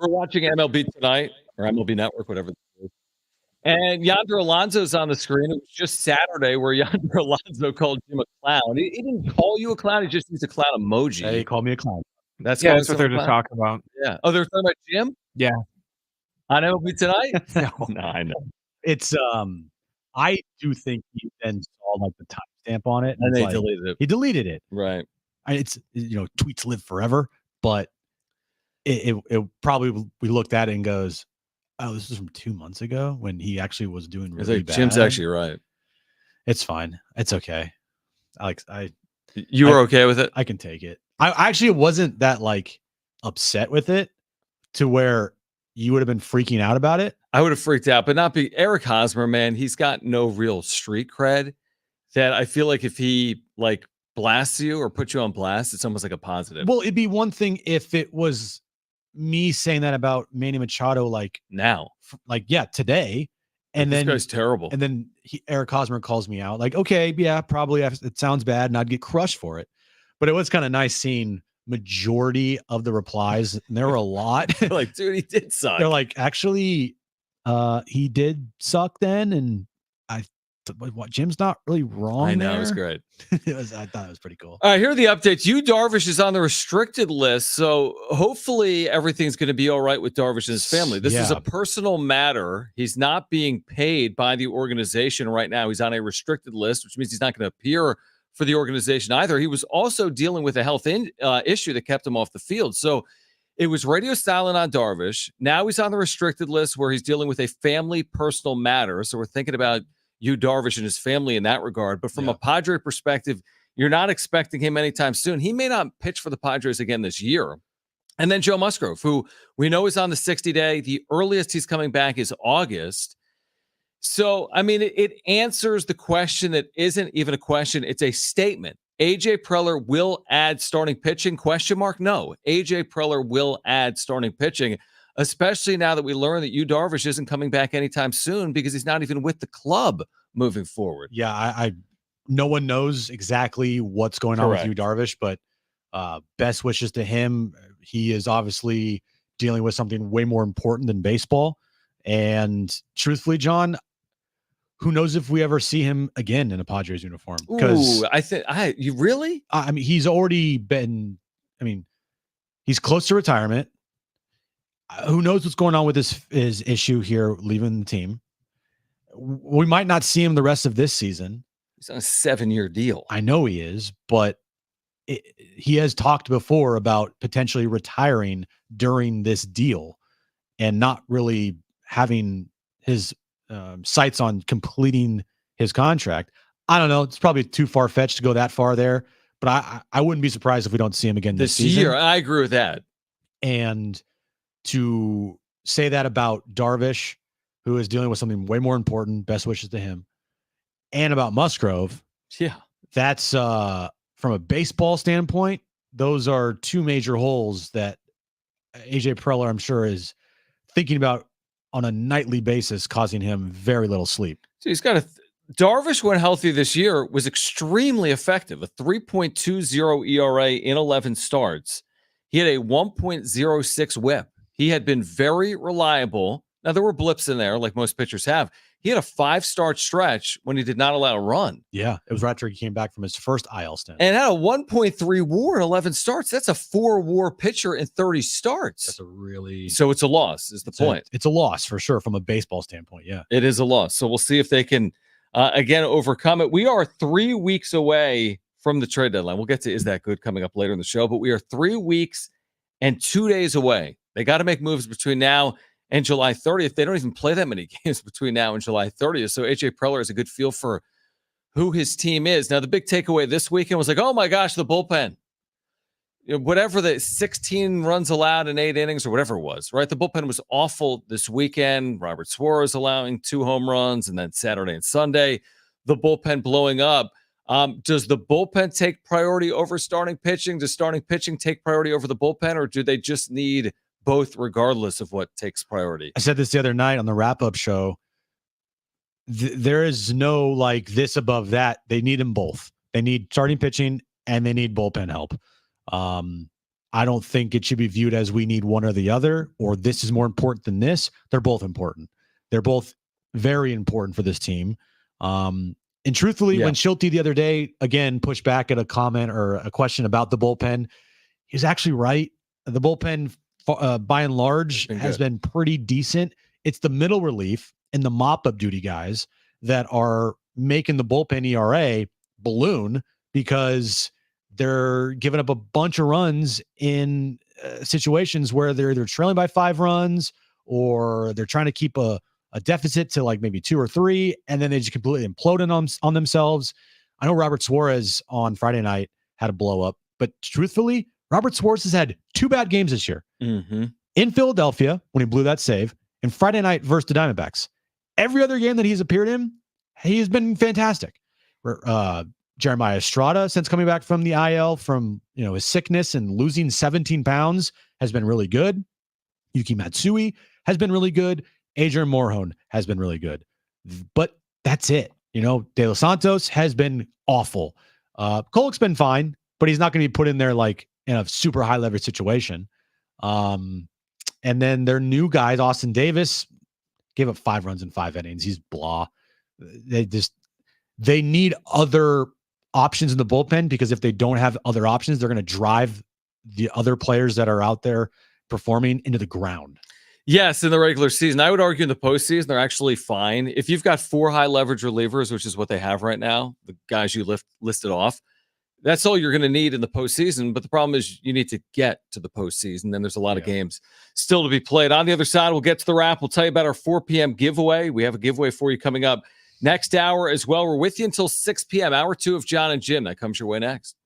we're watching MLB Tonight or MLB Network, whatever it is. And Yonder Alonso's on the screen. It was just Saturday where Yonder Alonso called Jim a clown. He didn't call you a clown. He just used a clown emoji. Hey, call me a clown. That's That's what they're just talking about. Yeah. Oh, they're talking about Jim? Yeah. On MLB Tonight? No. No, I know. It's I do think he then saw like the timestamp on it, And they it's like, deleted it. He deleted it. Right. It's tweets live forever, but it probably we looked at it and goes, oh, this is from 2 months ago when he actually was doing It's really like, bad. Jim's actually right. It's fine. It's okay. You were okay with it? I can take it. I actually wasn't that like upset with it to where you would have been freaking out about it. I would have freaked out, but not be Eric Hosmer, man. He's got no real street cred that I feel like if he like blasts you or puts you on blast, it's almost like a positive. Well, it'd be one thing if it was me saying that about Manny Machado, like now, today, and this then guy's terrible. And then Eric Hosmer calls me out, like, okay, yeah, probably it sounds bad, and I'd get crushed for it. But it was kind of nice seeing majority of the replies, and there were a lot. Like, dude, he did suck. They're like, actually, he did suck then, and what Jim's not really wrong. I know, there. it was great. I thought it was pretty cool. All right, here are the updates. Yu Darvish is on the restricted list, so hopefully everything's going to be all right with Darvish and his family. This is a personal matter. He's not being paid by the organization right now. He's on a restricted list, which means he's not going to appear for the organization either. He was also dealing with a health issue that kept him off the field. So it was radio silent on Darvish. Now he's on the restricted list where he's dealing with a family personal matter. So we're thinking about Yu Darvish and his family in that regard. But from a Padre perspective, you're not expecting him anytime soon. He may not pitch for the Padres again this year. And then Joe Musgrove, who we know is on the 60-day. The earliest he's coming back is August. So, I mean, it answers the question that isn't even a question. It's a statement. AJ Preller will add starting pitching? ? No. AJ Preller will add starting pitching, especially now that we learn that Yu Darvish isn't coming back anytime soon because he's not even with the club moving forward. Yeah, I no one knows exactly what's going on with Yu Darvish, but best wishes to him. He is obviously dealing with something way more important than baseball. And truthfully, John, who knows if we ever see him again in a Padres uniform? Because you really? I mean, he's already been. I mean, he's close to retirement. Who knows what's going on with his issue here, leaving the team? We might not see him the rest of this season. He's on a 7-year deal. I know he is, but he has talked before about potentially retiring during this deal and not really having his sights on completing his contract. I don't know. It's probably too far-fetched to go that far there, but I wouldn't be surprised if we don't see him again this season. Year. I agree with that. And to say that about Darvish, who is dealing with something way more important, best wishes to him, and about Musgrove. Yeah. That's from a baseball standpoint, those are two major holes that AJ Preller, I'm sure, is thinking about on a nightly basis, causing him very little sleep. So he's got Darvish, when healthy this year, was extremely effective, a 3.20 ERA in 11 starts. He had a 1.06 whip. He had been very reliable. Now, there were blips in there, like most pitchers have. He had a 5-start stretch when he did not allow a run. Yeah, it was right after he came back from his first IL stint. And had a 1.3 WAR in 11 starts. That's a 4 WAR pitcher in 30 starts. That's a really... So it's a loss, is the point. It's a loss, for sure, from a baseball standpoint, yeah. It is a loss. So we'll see if they can, again, overcome it. We are 3 weeks away from the trade deadline. We'll get to Is That Good coming up later in the show, but we are 3 weeks and 2 days away. They got to make moves between now and July 30th. They don't even play that many games between now and July 30th. So AJ Preller has a good feel for who his team is. Now, the big takeaway this weekend was like, oh my gosh, the bullpen. Whatever the 16 runs allowed in 8 innings or whatever it was, right? The bullpen was awful this weekend. Robert Suarez allowing 2 home runs, and then Saturday and Sunday, the bullpen blowing up. Does the bullpen take priority over starting pitching? Does starting pitching take priority over the bullpen, or do they just need both regardless of what takes priority? I said this the other night on the wrap-up show. There is no like this above that. They need them both. They need starting pitching and they need bullpen help. I I don't think it should be viewed as we need one or the other, or this is more important than this. They're both important. They're both very important for this team. And truthfully, when Schulte the other day, again, pushed back at a comment or a question about the bullpen, he was actually right. The bullpen, by and large, has been pretty decent. It's the middle relief and the mop-up duty guys that are making the bullpen ERA balloon because they're giving up a bunch of runs in situations where they're either trailing by 5 runs or they're trying to keep a deficit to like maybe 2 or 3, and then they just completely implode on themselves. I know Robert Suarez on Friday night had a blow up, but truthfully, Robert Suarez has had 2 bad games this year. In Philadelphia, when he blew that save, and Friday night versus the Diamondbacks. Every other game that he's appeared in, he has been fantastic. Jeremiah Estrada, since coming back from the IL from his sickness and losing 17 pounds, has been really good. Yuki Matsui has been really good. Adrian Morejon has been really good. But that's it. De Los Santos has been awful. Kolek's been fine, but he's not going to be put in there like in a super high leverage situation. And then their new guys, Austin Davis, gave up 5 runs in 5 innings. He's blah. They need other options in the bullpen, because if they don't have other options, they're going to drive the other players that are out there performing into the ground. Yes, in the regular season. I would argue in the postseason, they're actually fine. If you've got 4 high leverage relievers, which is what they have right now, the guys you listed off, that's all you're going to need in the postseason. But the problem is you need to get to the postseason. Then there's a lot of games still to be played. On the other side, we'll get to the wrap. We'll tell you about our 4 p.m. giveaway. We have a giveaway for you coming up next hour as well. We're with you until 6 p.m. Hour 2 of Jon and Jim. That comes your way next.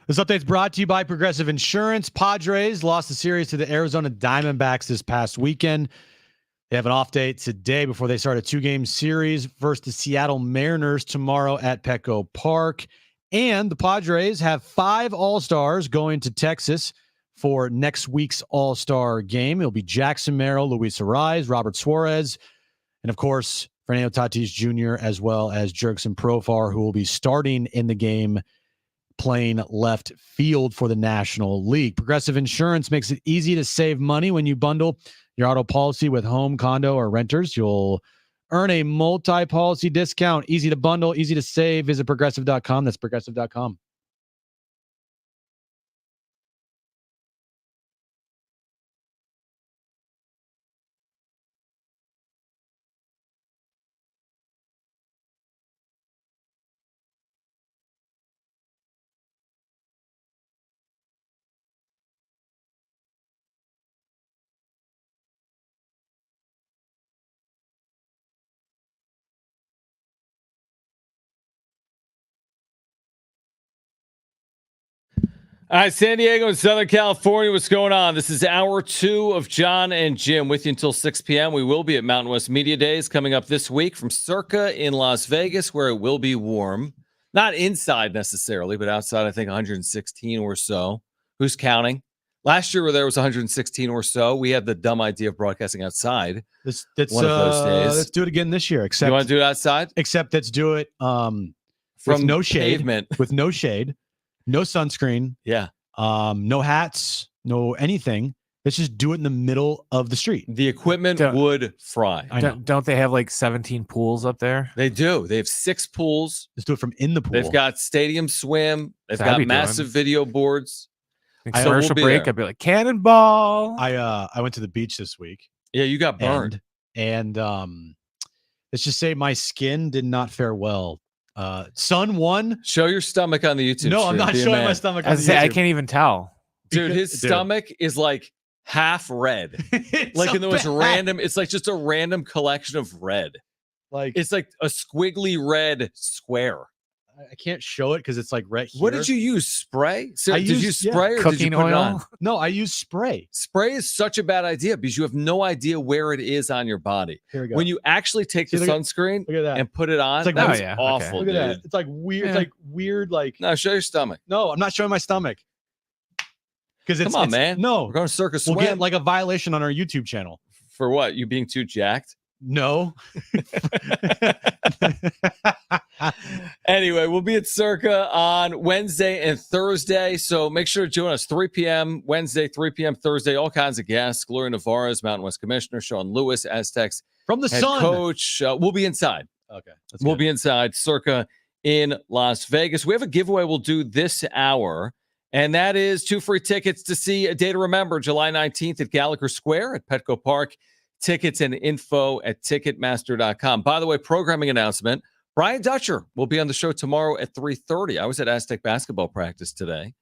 This update's brought to you by Progressive Insurance. Padres lost the series to the Arizona Diamondbacks this past weekend. They have an off date today before they start a 2-game series versus the Seattle Mariners tomorrow at Petco Park. And the Padres have 5 All-Stars going to Texas for next week's All-Star game. It'll be Jackson Merrill, Luis Arraez, Robert Suarez, and of course, Fernando Tatis Jr., as well as Jurickson Profar, who will be starting in the game playing left field for the National League. Progressive Insurance makes it easy to save money when you bundle your auto policy with home, condo, or renters. You'll earn a multi-policy discount. Easy to bundle, easy to save. Visit progressive.com. That's progressive.com. All right, San Diego and Southern California, what's going on? This is hour 2 of Jon and Jim with you until 6 p.m. We will be at Mountain West Media Days coming up this week from Circa in Las Vegas, where it will be warm. Not inside necessarily, but outside, I think 116 or so. Who's counting? Last year, where there was 116 or so, we had the dumb idea of broadcasting outside. That's one of those days. Let's do it again this year. Except You want to do it outside? Except let's do it From with no shade. pavement. With no shade, no sunscreen, Yeah. no hats, no anything. Let's just do it in the middle of the street. The equipment would fry. I know. Don't they have like 17 pools up there? They do. They have 6 pools. Let's do it from in the pool. They've got stadium swim. They've That'd got be massive video boards. Like So we'll commercial be break, there. I'd be like, cannonball. I went to the beach this week. Yeah, you got burned. And let's just say my skin did not fare well. Sun won. Show your stomach on the YouTube. No, stream. I'm not Be a showing man. my stomach. I, On was gonna say, I YouTube. can't even tell. Dude, his Dude. stomach is like half red. It's Like so in the most bad. random, it's like just a random collection of red. Like It's like a squiggly red square. I can't show it because it's like right here. What did you use? Spray? So I did you used- yeah. spray or did you Cooking put it on? oil. No, I use spray. Spray is such a bad idea because you have no idea where it is on your body. Here we go. When you actually take See, the look at- sunscreen Look at that. and put it on, It's like, that oh, was yeah, okay. awful, Look at dude. that. It's like weird. Yeah. It's like weird. Like No, show your stomach. no, I'm not showing my stomach. Because it's Come on, it's- man. No, We're going to Circus Swim. we'll get like a violation on our YouTube channel. For what? You being too jacked? No. Anyway, we'll be at Circa on Wednesday and Thursday. So make sure to join us 3 p.m. Wednesday, 3 p.m. Thursday. All kinds of guests. Gloria Navarez, Mountain West Commissioner, Sean Lewis, Aztecs From the head sun. coach. We'll be inside. Okay. That's We'll good. be inside Circa in Las Vegas. We have a giveaway we'll do this hour, and that is 2 free tickets to see A Day to Remember, July 19th at Gallagher Square at Petco Park. Tickets and info at Ticketmaster.com. By the way, programming announcement, Brian Dutcher will be on the show tomorrow at 3:30. I was at Aztec basketball practice today.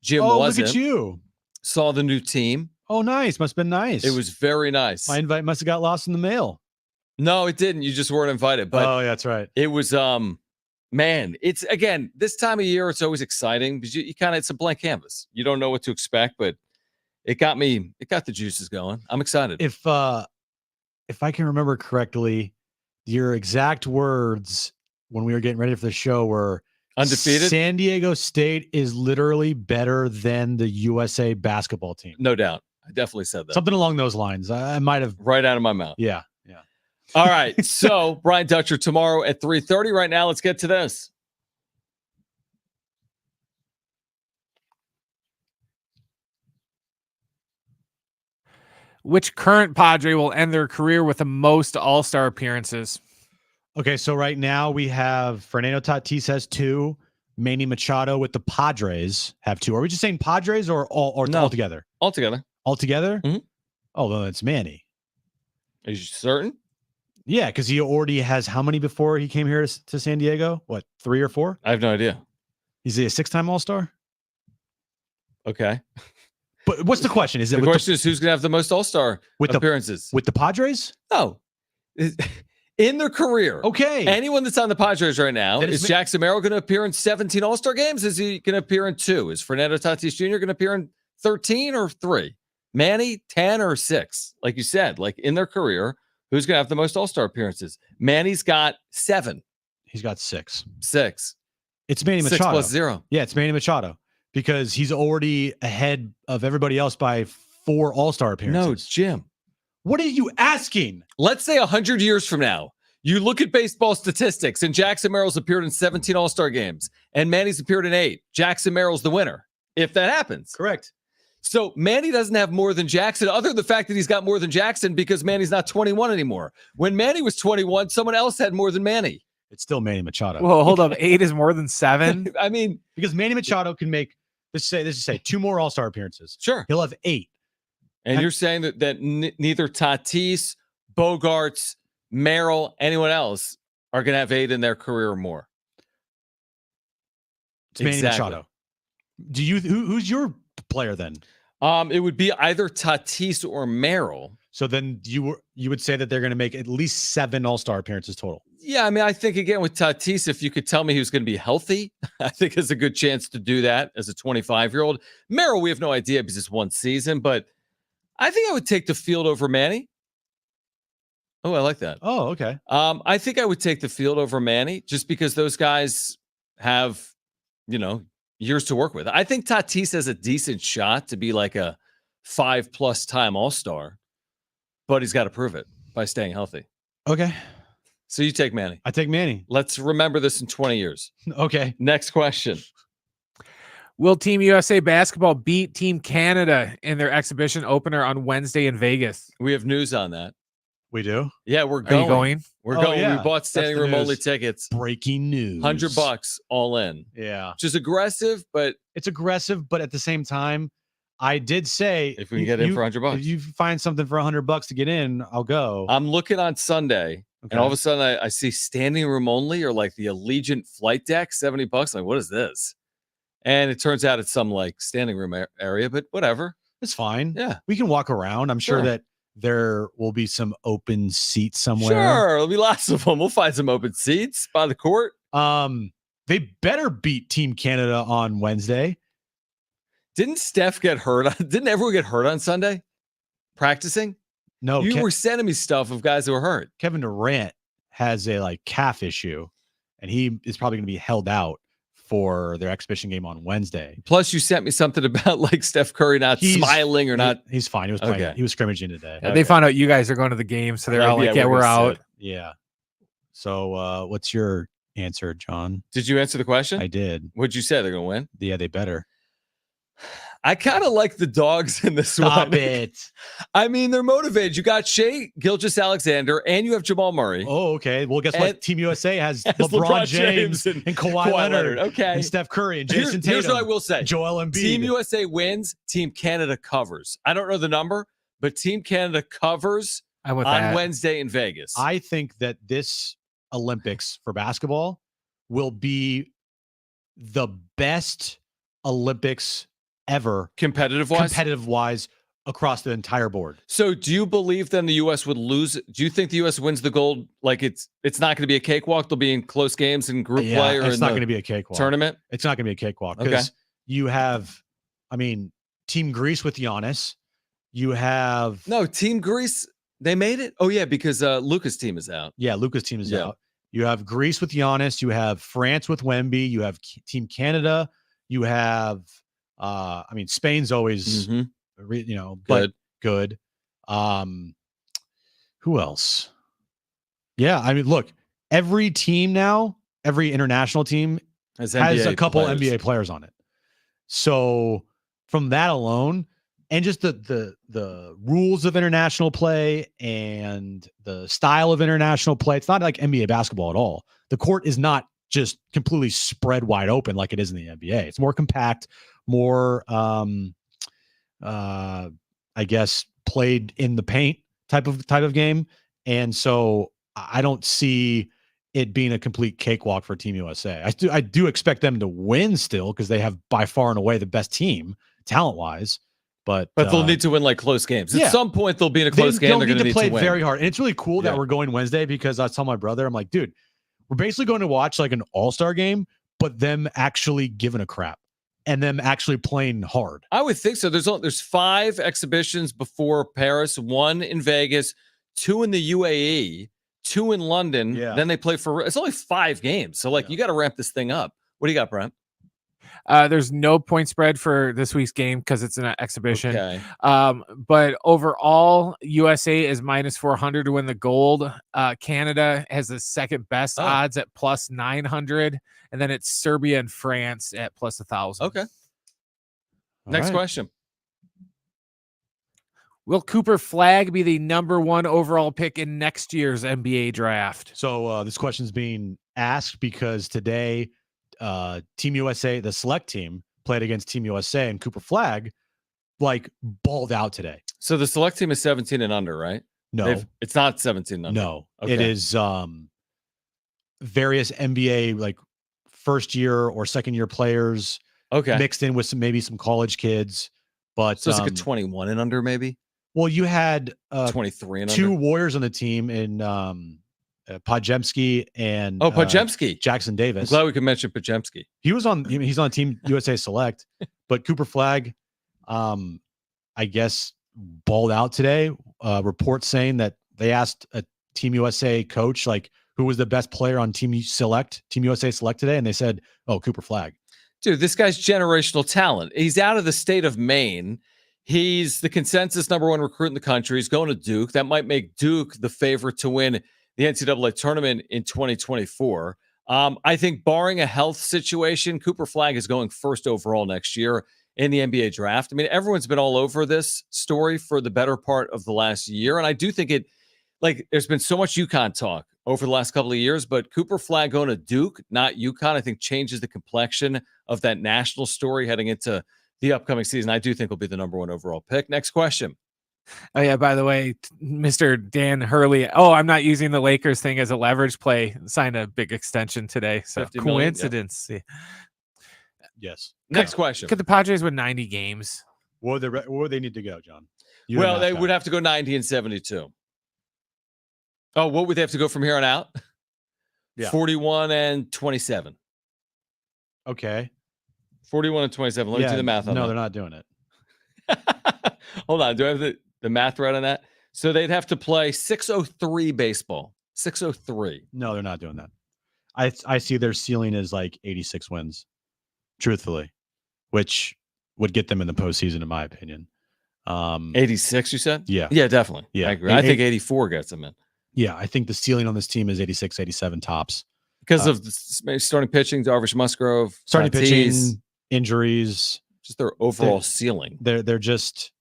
Jim Oh, wasn't. look at you. Saw the new team. Oh, nice. Must have been nice. It was very nice. My invite must have got lost in the mail. No, it didn't. You just weren't invited. But oh, yeah, that's right. it was man, it's again this time of year, it's always exciting because you kind of it's a blank canvas. You don't know what to expect, but it got the juices going. I'm excited. If I can remember correctly, your exact words when we were getting ready for the show were Undefeated? San Diego State is literally better than the USA basketball team. No doubt. I definitely said that. Something along those lines. I might have. Right out of my mouth. Yeah. All right. So Brian Dutcher tomorrow at 3:30. Right now, let's get to this. Which current Padre will end their career with the most All-Star appearances? Okay, so right now we have Fernando Tatis has 2. Manny Machado with the Padres have 2. Are we just saying Padres or No. all together? All together. All together? Mhm. Oh, well, it's Manny. Are you certain? Yeah, because he already has how many before he came here to San Diego? What, 3 or 4? I have no idea. Is he a 6-time All-Star? Okay. But what's the question? Is it The with question is who's going to have the most All-Star with the- appearances? with the Padres? No. In their career. Okay. Anyone that's on the Padres right now, That is is Jackson Merrill going to appear in 17 All-Star games? Is he going to appear in 2? Is Fernando Tatis Jr. going to appear in 13 or 3? Manny, 10 or 6? Like you said, like in their career, who's going to have the most All-Star appearances? Manny's got 7. He's got 6. 6. It's Manny 6 Machado. plus 0. Yeah, it's Manny Machado because he's already ahead of everybody else by 4 All-Star appearances. No, Jim. What are you asking? Let's say 100 years from now, you look at baseball statistics and Jackson Merrill's appeared in 17 All-Star games and Manny's appeared in 8. Jackson Merrill's the winner, if that happens. Correct. So Manny doesn't have more than Jackson, other than the fact that he's got more than Jackson because Manny's not 21 anymore. When Manny was 21, someone else had more than Manny. It's still Manny Machado. Well, hold up. 8 is more than 7. I mean, because Manny Machado can make let's just say 2 more All-Star appearances. Sure. He'll have 8. And you're saying that neither Tatis, Bogarts, Merrill, anyone else are going to have 8 in their career or more. It's Manny Machado. Do you who's your player then? It would be either Tatis or Merrill. So then you would say that they're going to make at least 7 All-Star appearances total. Yeah, I mean, I think again with Tatis, if you could tell me he was going to be healthy, I think there's a good chance to do that as a 25-year-old. Merrill, we have no idea because it's 1 season, but I think I would take the field over Manny. Oh, I like that. Oh, okay. I think I would take the field over Manny just because those guys have, years to work with. I think Tatis has a decent shot to be like a 5+ time All-Star, but he's got to prove it by staying healthy. Okay. So you take Manny. I take Manny. Let's remember this in 20 years. Okay. Next question. Will Team USA basketball beat Team Canada in their exhibition opener on Wednesday in Vegas? We have news on that. We do? Yeah, we're Are going. you going? We're Oh, going. yeah. We bought That's standing the room only news. tickets. Breaking news. $100 all in. Yeah. Which is aggressive, but It's aggressive, but at the same time, I did say if we can get in for $100, if you find something for $100 to get in, I'll go. I'm looking on Sunday, Okay. and all of a sudden I see standing room only or like the Allegiant flight deck, $70. I'm like, what is this? And it turns out it's some like standing room area, but whatever. It's fine. Yeah. We can walk around. I'm sure Sure. that there will be some open seats somewhere. Sure, there'll be lots of them. We'll find some open seats by the court. They better beat Team Canada on Wednesday. Didn't Steph get hurt? Didn't everyone get hurt on Sunday? Practicing? No, You were sending me stuff of guys who were hurt. Kevin Durant has a calf issue, and he is probably going to be held out for their exhibition game on Wednesday. Plus, you sent me something about like Steph Curry not smiling or not. He's fine. He was playing. Okay. He was scrimmaging today. Yeah, they found out you guys are going to the game, so they're all like, Yeah, "Yeah, we're gonna out." sit. Yeah. So, what's your answer, John? Did you answer the question? I did. What'd you say? They're going to win? Yeah, they better. I kind of like the dogs in this Stop one. it. I mean, they're motivated. You got Shea Gilgeous-Alexander, and you have Jamal Murray. Oh, okay. Well, guess And- what? Team USA has Has LeBron James and Kawhi Leonard. Okay. And Steph Curry and Jason Tatum. Here's what I will say. Joel Embiid. Team USA wins. Team Canada covers. I don't know the number, but Team Canada covers I'm with on that. Wednesday in Vegas. I think that this Olympics for basketball will be the best Olympics ever, competitive-wise. across the entire board. So do you believe then the U.S. would lose? Do you think the U.S. wins the gold? Like it's not going to be a cakewalk. They'll be in close games and group play, or it's in not the going to be a cakewalk. tournament. It's not going to be a cakewalk Okay. because you have, Team Greece with Giannis. You have No, Team Greece, they made it. Oh yeah, because Luca's team is out. Yeah, Luca's team is Yeah. out. You have Greece with Giannis. You have France with Wemby. You have Team Canada. You have, Spain's always, Mhm. but good. Who else? Yeah, look, every team now, every international team Has has a NBA couple players. NBA players on it. So from that alone, and just the rules of international play and the style of international play, it's not like NBA basketball at all. The court is not just completely spread wide open like it is in the NBA. It's more compact, more I guess played in the paint type of game. And so I don't see it being a complete cakewalk for Team USA. I do expect them to win still because they have by far and away the best team talent wise. But they'll need to win like close games. At some point, they'll be in a close game. They'll They're going to need play to win. very hard. And it's really cool that Yeah. we're going Wednesday because I tell my brother, I'm like, dude, we're basically going to watch like an all-star game, but them actually giving a crap and them actually playing hard. I would think so. There's 5 exhibitions before Paris, 1 in Vegas, 2 in the UAE, 2 in London. Yeah. Then they play it's only 5 games. So you got to ramp this thing up. What do you got, Brent? There's no point spread for this week's game because it's an exhibition. Okay. But overall, USA is -400 to win the gold. Canada has the second best odds at +900, and then it's Serbia and France at +1,000. Okay. Next question. Will Cooper Flagg be the #1 overall pick in next year's NBA draft? So this question is being asked because today Team USA, the select team, played against Team USA, and Cooper Flagg balled out today. So the select team is 17 and under, right? No, it's not 17 and under. No, Okay. it is various NBA first year or second year players. Okay. Mixed in with maybe some college kids, but So it's like a 21 and under, maybe. Well, you had 23 and 2 under. Warriors on the team in Podziemski and Podziemski, Jackson Davis. I'm glad we could mention Podziemski. He's on Team USA Select, but Cooper Flagg, I guess, balled out today. Reports saying that they asked a Team USA coach who was the best player on Team USA Select today, and they said, "Oh, Cooper Flagg." Dude, this guy's generational talent. He's out of the state of Maine. He's the consensus #1 recruit in the country. He's going to Duke. That might make Duke the favorite to win the NCAA tournament in 2024. I think barring a health situation, Cooper Flagg is going first overall next year in the NBA draft. I mean, everyone's been all over this story for the better part of the last year. And I do think there's been so much UConn talk over the last couple of years, but Cooper Flagg going to Duke, not UConn, I think changes the complexion of that national story heading into the upcoming season. I do think will be the #1 overall pick. Next question. Oh, yeah. By the way, Mr. Dan Hurley. Oh, I'm not using the Lakers thing as a leverage play. Signed a big extension today. So 50 million, coincidence. Yeah. Yes. Next question. Could the Padres win 90 games? Where would they need to go, John? Well, they would have to go 90 and 72. Oh, what would they have to go from here on out? Yeah. 41 and 27. Okay. 41 and 27. Let me do the math on that. No, they're not doing it. Hold on. Do I have the math right on that? So they'd have to play 603 baseball. 603. No, they're not doing that. I see their ceiling is 86 wins, truthfully, which would get them in the postseason, in my opinion. 86, you said? Yeah. Yeah, definitely. Yeah. I agree. I think 84 gets them in. Yeah, I think the ceiling on this team is 86, 87 tops. Because of the starting pitching, Darvish Musgrove, Starting Tatis, pitching, injuries. just their overall ceiling. They're just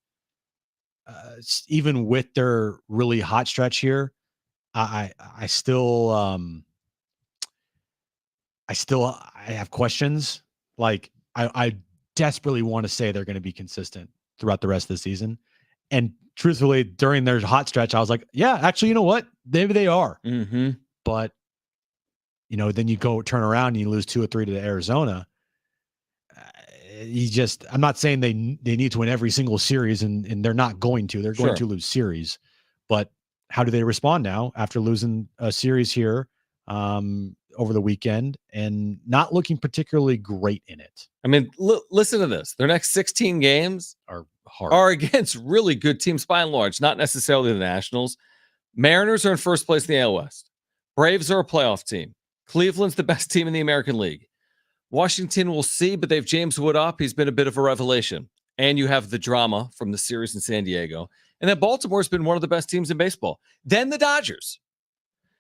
even with their really hot stretch here, I still have questions. I desperately want to say they're going to be consistent throughout the rest of the season. And truthfully, during their hot stretch, I was like, yeah, actually, you know what? Maybe they are. Mm-hmm. But then you go turn around and you lose 2 or 3 to Arizona. I'm not saying they need to win every single series, and they're not going to. They're going to lose series. But how do they respond now after losing a series here over the weekend and not looking particularly great in it? I mean, listen to this. Their next 16 games are hard. Are against really good teams by and large, not necessarily the Nationals. Mariners are in first place in the AL West. Braves are a playoff team. Cleveland's the best team in the American League. Washington will see, but they have James Wood up. He's been a bit of a revelation. And you have the drama from the series in San Diego. And then Baltimore's been one of the best teams in baseball. Then the Dodgers.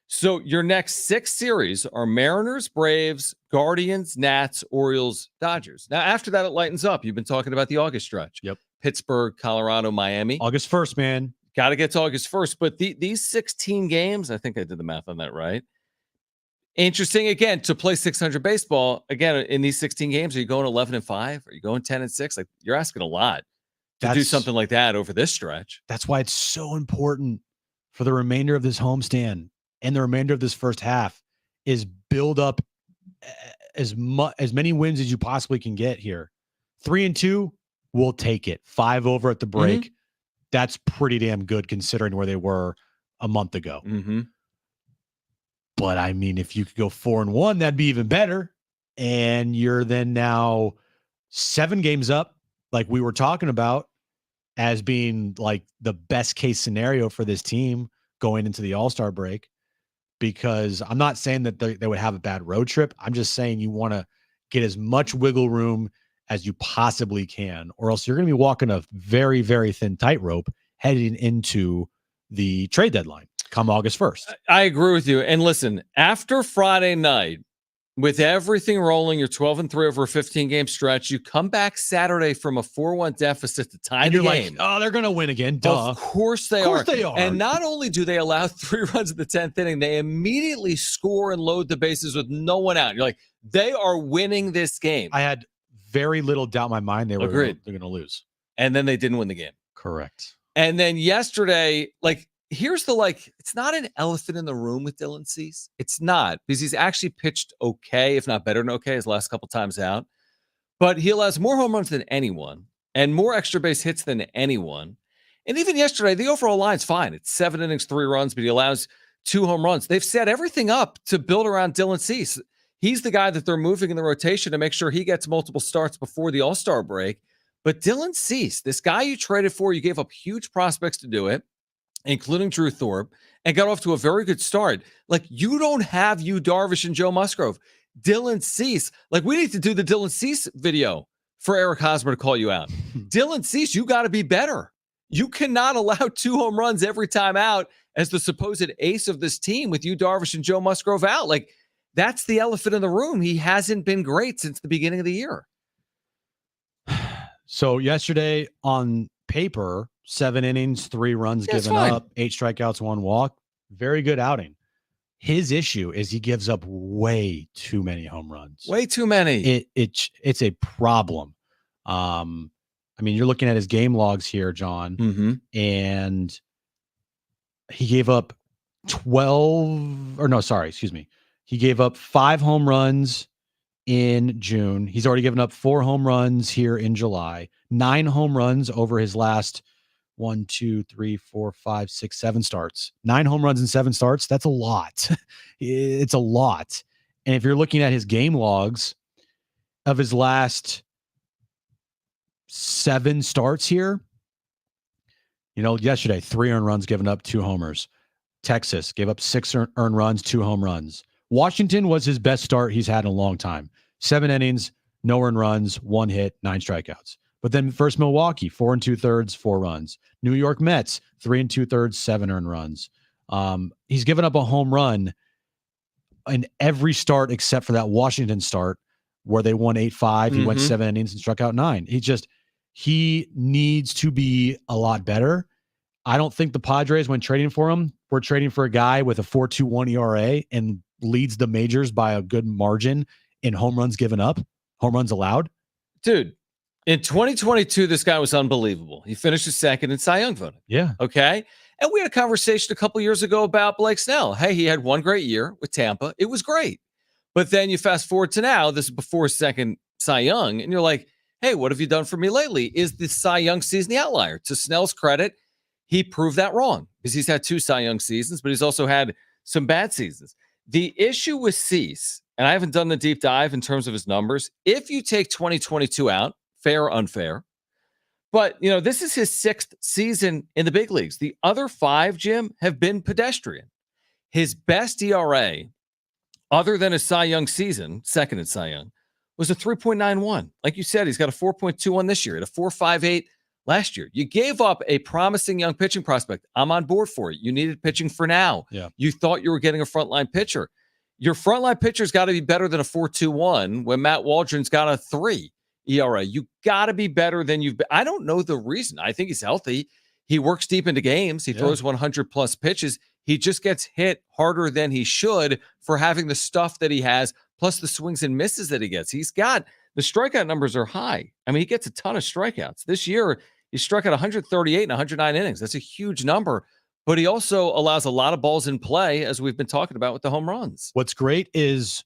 So your next 6 series are Mariners, Braves, Guardians, Nats, Orioles, Dodgers. Now, after that, it lightens up. You've been talking about the August stretch. Yep. Pittsburgh, Colorado, Miami. August 1st, man. Got to get to August 1st. But these 16 games, I think I did the math on that right. Interesting, again, to play 600 baseball. Again, in these 16 games, are you going 11-5? Are you going 10-6? You're asking a lot to do something like that over this stretch. That's why it's so important for the remainder of this homestand and the remainder of this first half is build up as many wins as you possibly can get here. 3-2, we'll take it. 5 over at the break. That's pretty damn good considering where they were a month ago. But I mean, if you could go 4-1, that'd be even better. And you're then now 7 games up, like we were talking about, as being like the best case scenario for this team going into the All-Star break. Because I'm not saying that they would have a bad road trip. I'm just saying you want to get as much wiggle room as you possibly can, or else you're going to be walking a very, very thin tightrope heading into the trade deadline come August 1st. I agree with you. And listen, after Friday night, with everything rolling, you're 12-3 over a 15-game stretch. You come back Saturday from a 4-1 deficit to tie the game. Like, oh, they're going to win again. Duh. Of course they are. And not only do they allow 3 runs in the 10th inning, they immediately score and load the bases with no one out. You're like, they are winning this game. I had very little doubt in my mind they're going to lose. And then they didn't win the game. Correct. And then yesterday, like, here's the, like, it's not an elephant in the room with Dylan Cease. It's not, because he's actually pitched okay, if not better than okay, his last couple times out. But he allows more home runs than anyone and more extra base hits than anyone. And even yesterday, the overall line's fine. It's 7 innings, 3 runs, but he allows 2 home runs. They've set everything up to build around Dylan Cease. He's the guy that they're moving in the rotation to make sure he gets multiple starts before the All-Star break. But Dylan Cease, this guy you traded for, you gave up huge prospects to do it, including Drew Thorpe, and got off to a very good start. Like, you don't have Yu Darvish and Joe Musgrove. Dylan Cease, like, we need to do the Dylan Cease video for Eric Hosmer to call you out. Dylan Cease, you got to be better. You cannot allow 2 home runs every time out as the supposed ace of this team with Yu Darvish and Joe Musgrove out. Like, that's the elephant in the room. He hasn't been great since the beginning of the year. So yesterday on paper, 7 innings, 3 runs given up, 8 strikeouts, 1 walk. Very good outing. His issue is he gives up way too many home runs. Way too many. It's a problem. I mean, you're looking at his game logs here, John, and he gave up He gave up 5 home runs in June. He's already given up 4 home runs here in July, 9 home runs over his last 1, 2, 3, 4, 5, 6, 7 starts. 9 home runs in 7 starts. That's a lot. It's a lot. And if you're looking at his game logs of his last 7 starts here, you know, yesterday, 3 earned runs given up, 2 homers. Texas gave up 6 earned runs, 2 home runs. Washington was his best start he's had in a long time. 7 innings, no earned runs, 1 hit, 9 strikeouts. But then first Milwaukee, 4 2/3, 4 runs. New York Mets, 3 2/3, 7 earned runs. He's given up a home run in every start except for that Washington start where they won 8-5. He went 7 innings and struck out 9. He needs to be a lot better. I don't think the Padres, when trading for him, were trading for a guy with a 4.21 ERA and leads the majors by a good margin in home runs given up, home runs allowed. Dude, in 2022, this guy was unbelievable. He finished second in Cy Young voting. Yeah. Okay. And we had a conversation a couple years ago about Blake Snell. Hey, he had 1 great year with Tampa. It was great. But then you fast forward to now, this is before his second Cy Young, and you're like, hey, what have you done for me lately? Is the Cy Young season the outlier? To Snell's credit, he proved that wrong because he's had 2 Cy Young seasons, but he's also had some bad seasons. The issue with Cease, and I haven't done the deep dive in terms of his numbers, if you take 2022 out, fair or unfair, but, you know, this is his 6th season in the big leagues. The other 5, Jim, have been pedestrian. His best ERA, other than his Cy Young season, second in Cy Young, was a 3.91. Like you said, he's got a 4.21 this year, at a 4.58 last year. You gave up a promising young pitching prospect. I'm on board for it. You needed pitching for now. Yeah. You thought you were getting a frontline pitcher. Your frontline pitcher's got to be better than a 4.21 when Matt Waldron's got a 3 ERA. You got to be better than you've been. I don't know the reason. I think he's healthy. He works deep into games. He throws 100 plus pitches. He just gets hit harder than he should for having the stuff that he has, plus the swings and misses that he gets. He's got the strikeout numbers are high. I mean, he gets a ton of strikeouts. This year, he struck out 138 in 109 innings. That's a huge number. But he also allows a lot of balls in play, as we've been talking about with the home runs. What's great is,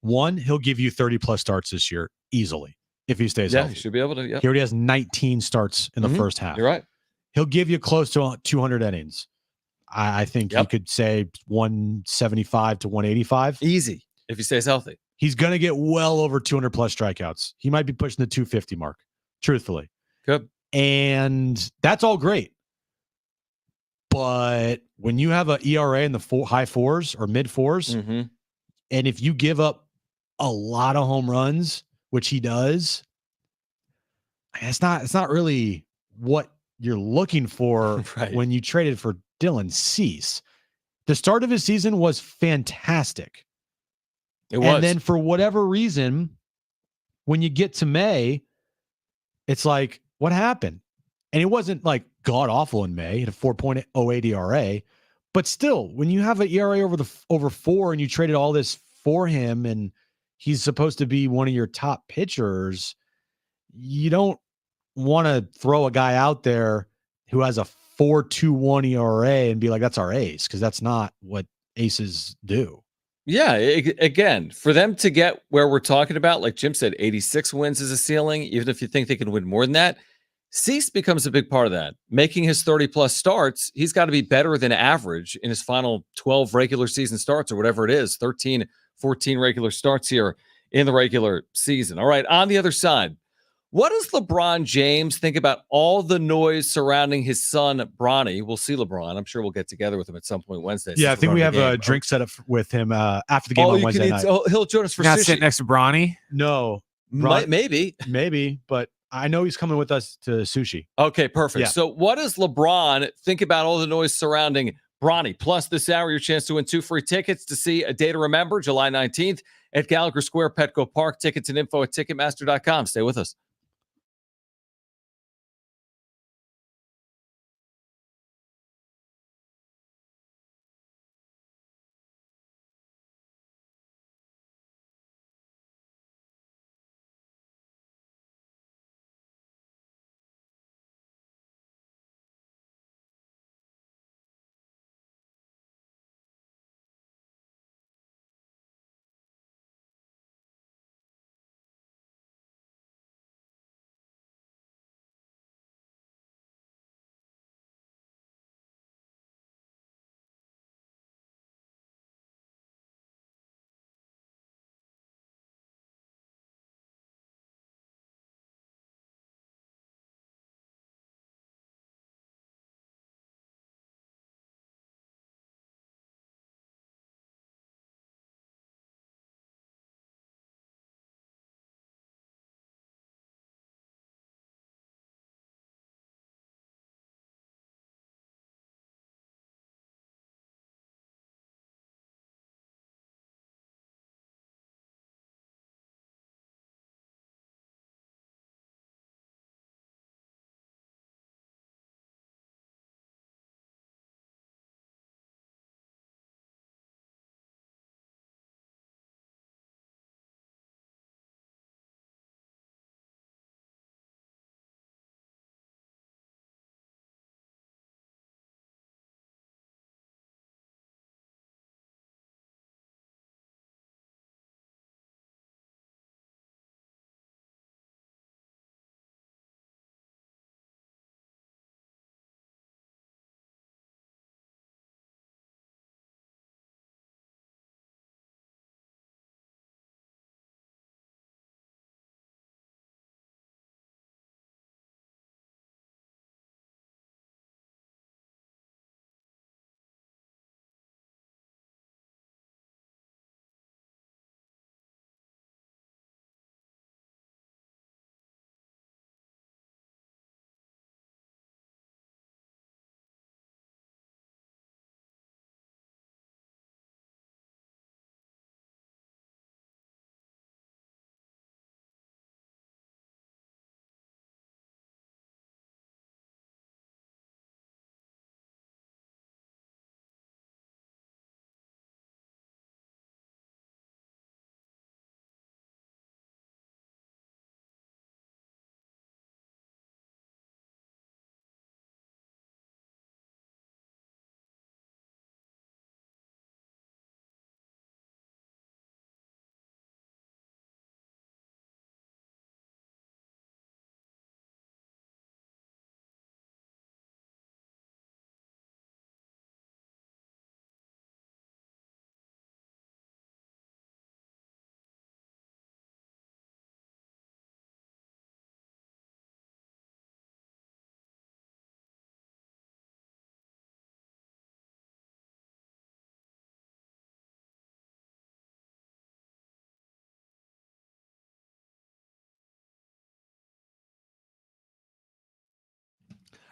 1, he'll give you 30 plus starts this year easily. if he stays Yeah, healthy. he should be able to. Yeah, He already has 19 starts in the first half. you're right. He'll give you close to 200 innings. I think you could say 175 to 185. Easy if he stays healthy. He's going to get well over 200 plus strikeouts. He might be pushing the 250 mark, truthfully. Good. And that's all great. But when you have an ERA in the high fours or mid fours, and if you give up a lot of home runs, which he does, it's not really what you're looking for when you traded for Dylan Cease. The start of his season was fantastic. It was. And then for whatever reason, when you get to May, it's like, what happened? And it wasn't like god awful in May. He had a 4.08 ERA, but still, when you have an ERA over 4 and you traded all this for him, and he's supposed to be one of your top pitchers, you don't want to throw a guy out there who has a 4.21 ERA and be like, that's our ace, because that's not what aces do. Yeah, again, for them to get where we're talking about, like Jim said, 86 wins is a ceiling, even if you think they can win more than that. Cease becomes a big part of that. Making his 30-plus starts, he's got to be better than average in his final 12 regular season starts or whatever it is, 13, 14 regular starts here in the regular season. All right, on the other side, what does LeBron James think about all the noise surrounding his son, Bronny? We'll see LeBron. I'm sure we'll get together with him at some point Wednesday. Yeah, I think we have a drink set up with him after the game on Wednesday night. He'll join us for Not sushi. sitting next to Bronny. No, Maybe, but I know he's coming with us to sushi. Okay, perfect. Yeah. So what does LeBron think about all the noise surrounding Bronny? Plus, this hour, your chance to win 2 free tickets to see A Day to Remember, July 19th at Gallagher Square, Petco Park. Tickets and info at Ticketmaster.com. Stay with us.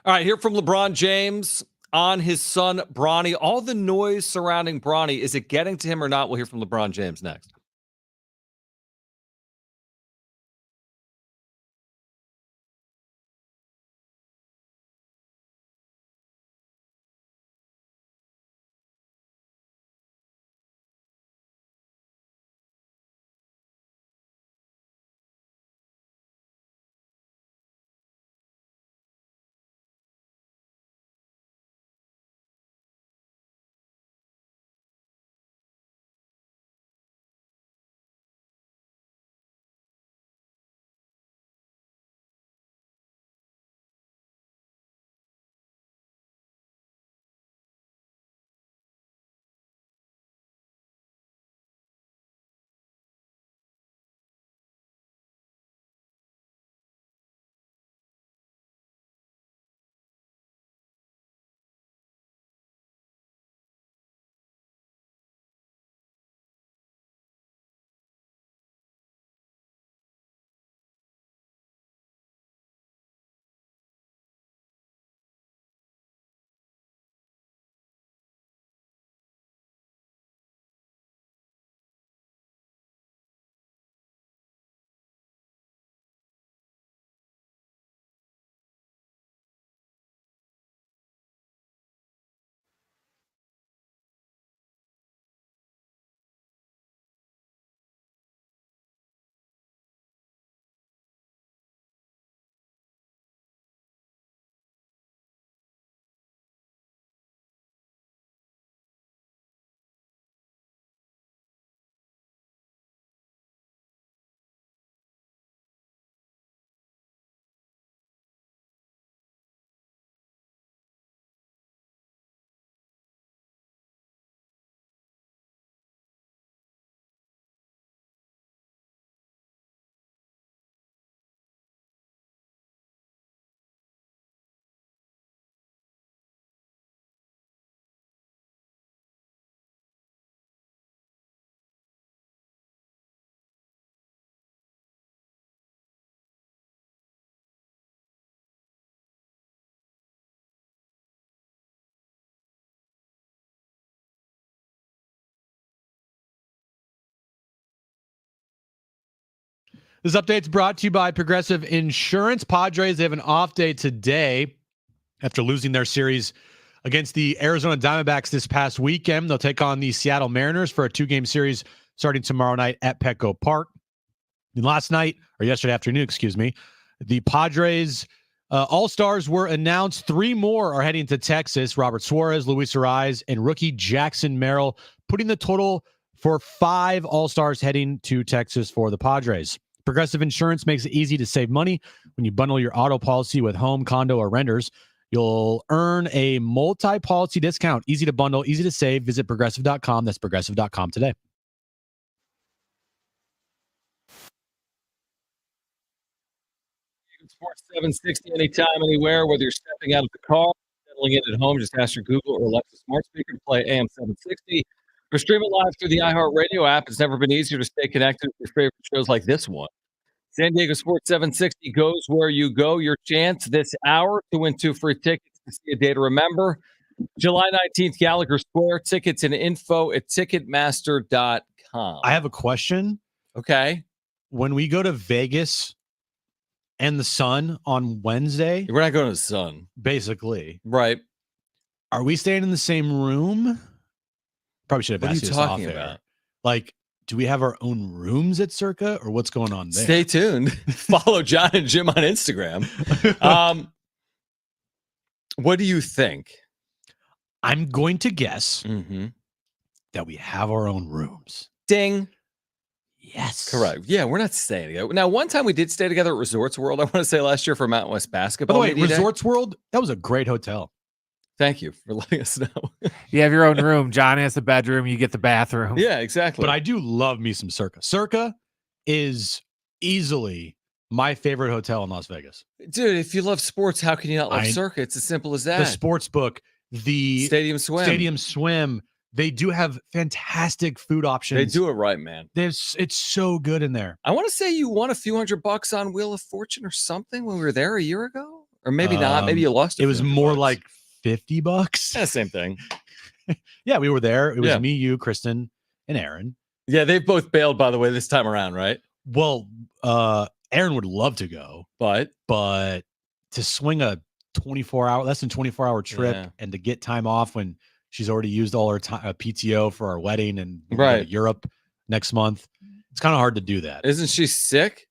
All right, here from LeBron James on his son, Bronny. All the noise surrounding Bronny, is it getting to him or not? We'll hear from LeBron James next. This update's brought to you by Progressive Insurance. Padres, they have an off day today after losing their series against the Arizona Diamondbacks this past weekend. They'll take on the Seattle Mariners for a 2-game series starting tomorrow night at Petco Park. And yesterday afternoon, excuse me, the Padres All-Stars were announced. 3 more are heading to Texas. Robert Suarez, Luis Ariz, and rookie Jackson Merrill, putting the total for 5 All-Stars heading to Texas for the Padres. Progressive Insurance makes it easy to save money. When you bundle your auto policy with home, condo, or renters, you'll earn a multi-policy discount. Easy to bundle, easy to save. Visit Progressive.com. That's Progressive.com today. Sports 760 anytime, anywhere, whether you're stepping out of the car, settling in at home, just ask your Google or Alexa smart speaker to play AM 760 or stream it live through the iHeartRadio app. It's never been easier to stay connected with your favorite shows like this one. San Diego Sports 760 goes where you go. Your chance this hour to win 2 free tickets to see a day to remember. July 19th, Gallagher Square. Tickets and info at Ticketmaster.com. I have a question. Okay. When we go to Vegas and the Sun on Wednesday, We're not going to the Sun. basically, Right. are we staying in the same room? Probably should have What are asked you you this off talking air. about? Like, do we have our own rooms at Circa, or what's going on there? Stay tuned. Follow Jon and Jim on Instagram. What do you think? I'm going to guess Mm-hmm. that we have our own rooms. Ding. Yes. Correct. Yeah, we're not staying together. Now, one time we did stay together at Resorts World, I want to say last year for Mountain West By Basketball. the way, Media Day. Resorts World, that was a great hotel. Thank you for letting us know. You have your own room. John has the bedroom. You get the bathroom. Yeah, exactly. But I do love me some Circa. Circa is easily my favorite hotel in Las Vegas. Dude, if you love sports, how can you not love Circa? It's as simple as that. The sports book, the Stadium Swim. They do have fantastic food options. They do it right, man. It's so good in there. I want to say you won a few $100 on Wheel of Fortune or something when we were there a year ago Or maybe not. Maybe you lost. It was more like $50. Yeah, same thing. Yeah, we were there. It was Yeah. me, you, Kristen, and Aaron. Yeah, they've both bailed, by the way, this time around, right? Well, Aaron would love to go, but to swing a less than 24-hour trip Yeah. and to get time off when she's already used all her time PTO for our wedding and we're Right. going to Europe next month, it's kind of hard to do that. Isn't she sick?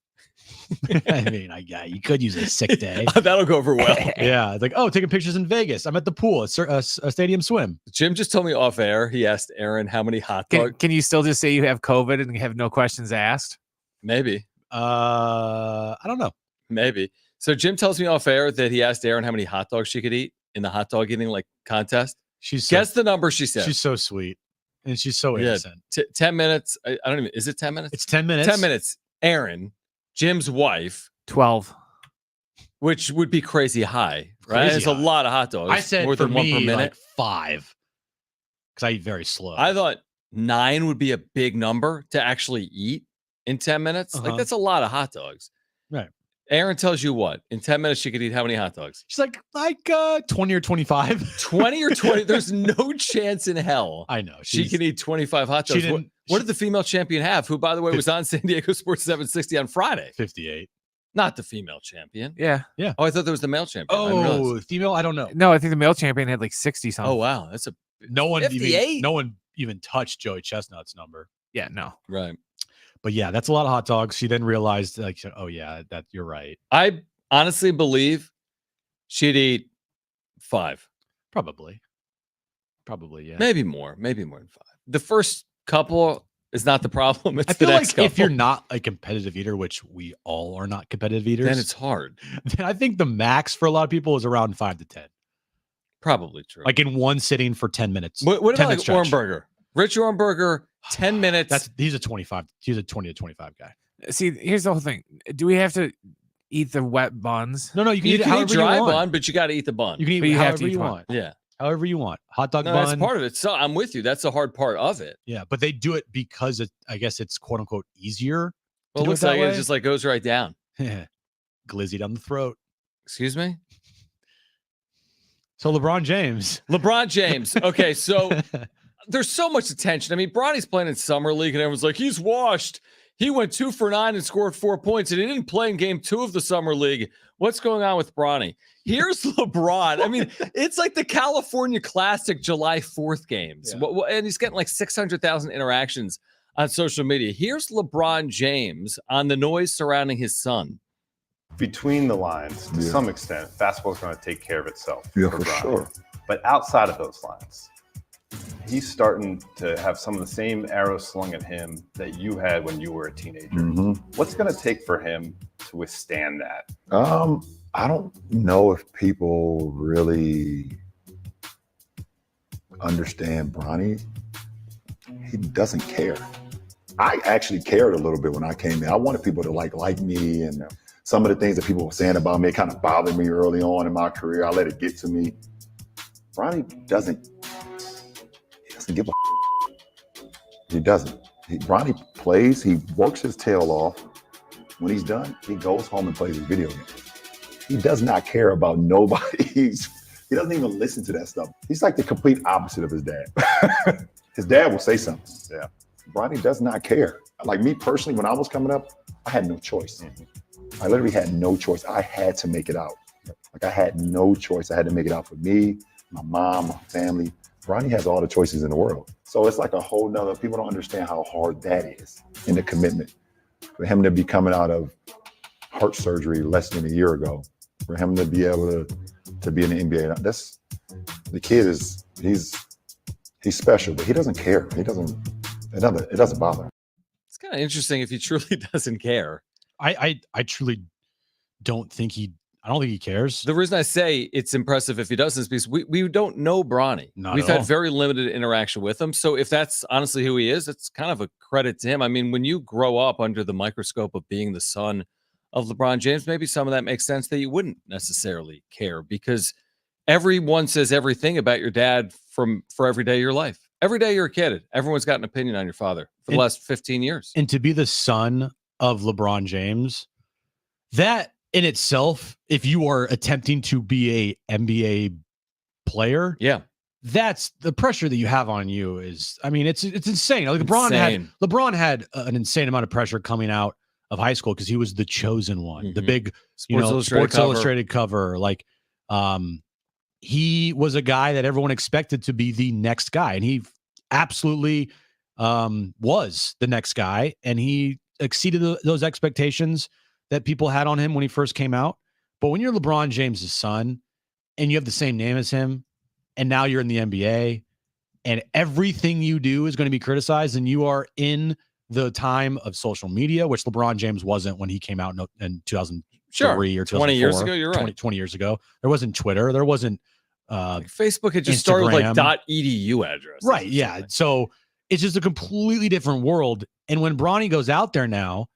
I mean, you could use a sick day. That'll go over well. Yeah, it's like, oh, taking pictures in Vegas. I'm at the pool. It's a stadium swim. Jim just told me off air. He asked Aaron how many hot dogs. Can you still just say you have COVID and you have no questions asked? Maybe. I don't know. Maybe. So Jim tells me off air that he asked Aaron how many hot dogs she could eat in the hot dog eating contest. Guess the number she said. She's so sweet and she's so innocent. 10 minutes. I don't even. Is it 10 minutes? It's 10 minutes. 10 minutes. Aaron, Jim's wife, 12, which would be crazy high, right? Crazy It's high. a lot of hot dogs. I said more for than one me, per minute. like 5, because I eat very slow. I thought 9 would be a big number to actually eat in 10 minutes. Like that's a lot of hot dogs. Right. Aaron tells you what? In 10 minutes, she could eat how many hot dogs? She's like 20 or 25. 20 or 20. There's no chance in hell. I know. She can eat 25 hot dogs. What did the female champion have, who, by the way, was on San Diego Sports 760 on Friday? 58. Not the female champion. Yeah. Oh, I thought there was the male champion. I didn't realize. Oh, female? I don't know. No, I think the male champion had like 60 something. Oh, wow. That's No one 58? even touched Joey Chestnut's number. Yeah, no. Right. But yeah, that's a lot of hot dogs. She then realized, oh yeah, that you're right. I honestly believe she'd eat 5. Probably, yeah. Maybe more than 5. The first couple is not the problem. It's I feel the like next couple. if you're not a competitive eater, which we all are not competitive eaters, then it's hard. then I think the max for a lot of people is around 5 to 10. Probably true. Like in one sitting for 10 minutes. What 10 about minute stretch. Ornberger? Rich Ornberger, 10 minutes. He's a 25. He's a 20 to 25 guy. See, here's the whole thing. Do we have to eat the wet buns? No, you can You eat it can eat however dry you want. bun, but you got to eat the bun. You can eat But you have to however eat you one. want. Yeah. However you want. Hot dog No, bun. that's part of it. So I'm with you. That's the hard part of it. Yeah, but they do it because I guess it's quote unquote easier. Well, it do looks that like way. it just goes right down. Glizzy down the throat. Excuse me? So LeBron James. Okay, so there's so much attention. I mean, Bronny's playing in Summer League, and everyone's like, he's washed. He went 2 for 9 and scored 4 points, and he didn't play in game 2 of the Summer League. What's going on with Bronny? Here's LeBron. I mean, it's like the California Classic July 4th games. Yeah. And he's getting 600,000 interactions on social media. Here's LeBron James on the noise surrounding his son. Between the lines, to some extent, basketball's going to take care of itself. Yeah, for for Bronny. sure. But outside of those lines, he's starting to have some of the same arrows slung at him that you had when you were a teenager. Mm-hmm. What's going to take for him to withstand that? I don't know if people really understand Bronny. He doesn't care. I actually cared a little bit when I came in. I wanted people to like me, and some of the things that people were saying about me kind of bothered me early on in my career. I let it get to me. Bronny doesn't give a He doesn't. Bronny plays, he works his tail off. When he's done, he goes home and plays his video game. He does not care about nobody. He doesn't even listen to that stuff. He's like the complete opposite of his dad. His dad will say something. Yeah. Bronny does not care. Like me personally, when I was coming up, I had no choice. I literally had no choice. I had to make it out. Like I had no choice. I had to make it out for me, my mom, my family. Bronny has all the choices in the world. So it's like a whole nother, people don't understand how hard that is in the commitment. For him to be coming out of heart surgery less than a year ago, for him to be able to be in the NBA, the kid he's special, but he doesn't care. It doesn't bother him. It's kind of interesting if he truly doesn't care. I truly don't think he cares. The reason I say it's impressive if he doesn't is because we don't know Bronny. We've had very limited interaction with him. So if that's honestly who he is, it's kind of a credit to him. I mean, when you grow up under the microscope of being the son of LeBron James, maybe some of that makes sense that you wouldn't necessarily care because everyone says everything about your dad for every day of your life. Every day you're a kid, everyone's got an opinion on your father for the last 15 years. And to be the son of LeBron James, that in itself, if you are attempting to be a NBA player, Yeah. that's the pressure that you have on you is, I mean, it's insane. Like Insane. LeBron had an insane amount of pressure coming out of high school because he was the chosen one, the big Sports Illustrated cover. Like, he was a guy that everyone expected to be the next guy, and he absolutely was the next guy, and he exceeded those expectations that people had on him when he first came out. But when you're LeBron James' son and you have the same name as him, and now you're in the NBA, and everything you do is going to be criticized, and you are in the time of social media, which LeBron James wasn't when he came out in 2003 or 20 years ago. You're right. 20 years ago. There wasn't Twitter. There wasn't Facebook had just started like .edu address. Right. Yeah. So it's just a completely different world. And when Bronny goes out there now,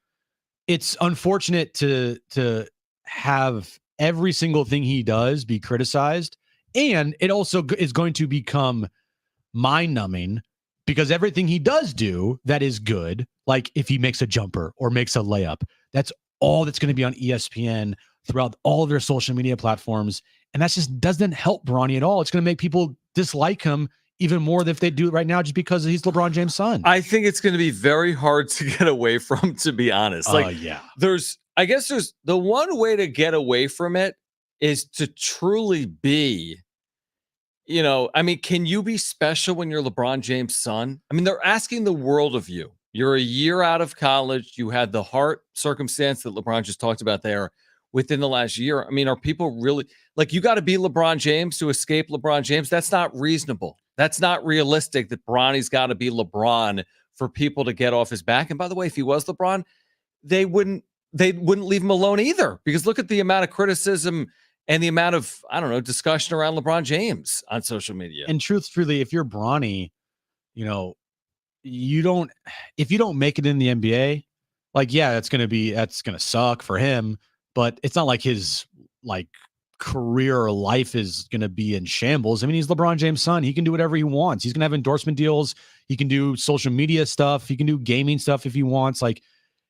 it's unfortunate to have every single thing he does be criticized. And it also is going to become mind-numbing because everything he does do that is good, like if he makes a jumper or makes a layup, that's all that's going to be on ESPN throughout all of their social media platforms. And that just doesn't help Bronny at all. It's going to make people dislike him even more than if they do it right now just because he's LeBron James' son. I think it's going to be very hard to get away from, to be honest. Yeah. I guess there's the one way to get away from it is to truly be, I mean, can you be special when you're LeBron James' son? I mean, they're asking the world of you. You're a year out of college. You had the heart circumstance that LeBron just talked about there within the last year. I mean, are people really like, you got to be LeBron James to escape LeBron James? That's not reasonable. That's not realistic that Bronny's got to be LeBron for people to get off his back. And by the way, if he was LeBron, they wouldn't leave him alone either, because look at the amount of criticism and the amount of, discussion around LeBron James on social media. And truthfully, if you're Bronny, if you don't make it in the NBA, like, yeah, that's going to suck for him, but it's not like his career or life is going to be in shambles. I mean, he's LeBron James' son. He can do whatever he wants. He's going to have endorsement deals. He can do social media stuff. He can do gaming stuff if he wants. Like,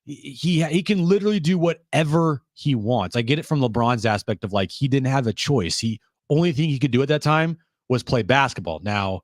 he can literally do whatever he wants. I get it from LeBron's aspect of he didn't have a choice. Only thing he could do at that time was play basketball. Now,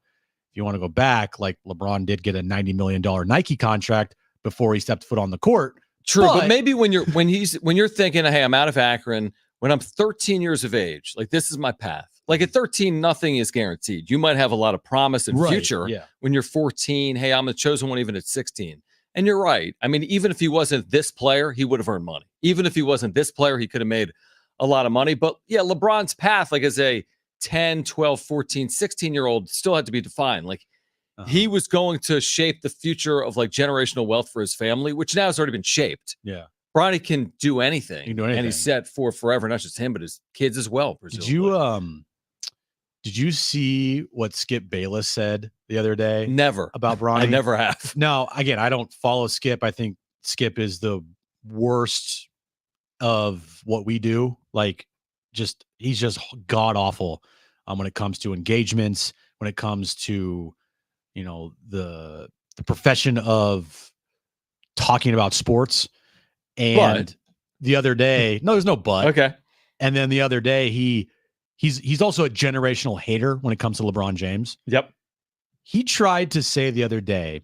if you want to go back, LeBron did get a $90 million Nike contract before he stepped foot on the court. True, but maybe when you're thinking, hey, I'm out of Akron, when I'm 13 years of age, this is my path. At 13, nothing is guaranteed. You might have a lot of promise in future. Yeah. When you're 14, hey, I'm the chosen one even at 16. And you're right. I mean, even if he wasn't this player, he would have earned money. Even if he wasn't this player, he could have made a lot of money. But yeah, LeBron's path, as a 10, 12, 14, 16-year-old still had to be defined. He was going to shape the future of generational wealth for his family, which now has already been shaped. Yeah. Bronny can do anything. He can do anything. And he's set for forever, not just him, but his kids as well. Presumably. Did you see what Skip Bayless said the other day? Never. About Bronny? I never have. No, again, I don't follow Skip. I think Skip is the worst of what we do. He's just god awful when it comes to engagements, when it comes to, the profession of talking about sports. And the other day, no, there's no but. Okay. And then the other day, he's also a generational hater when it comes to LeBron James. Yep. He tried to say the other day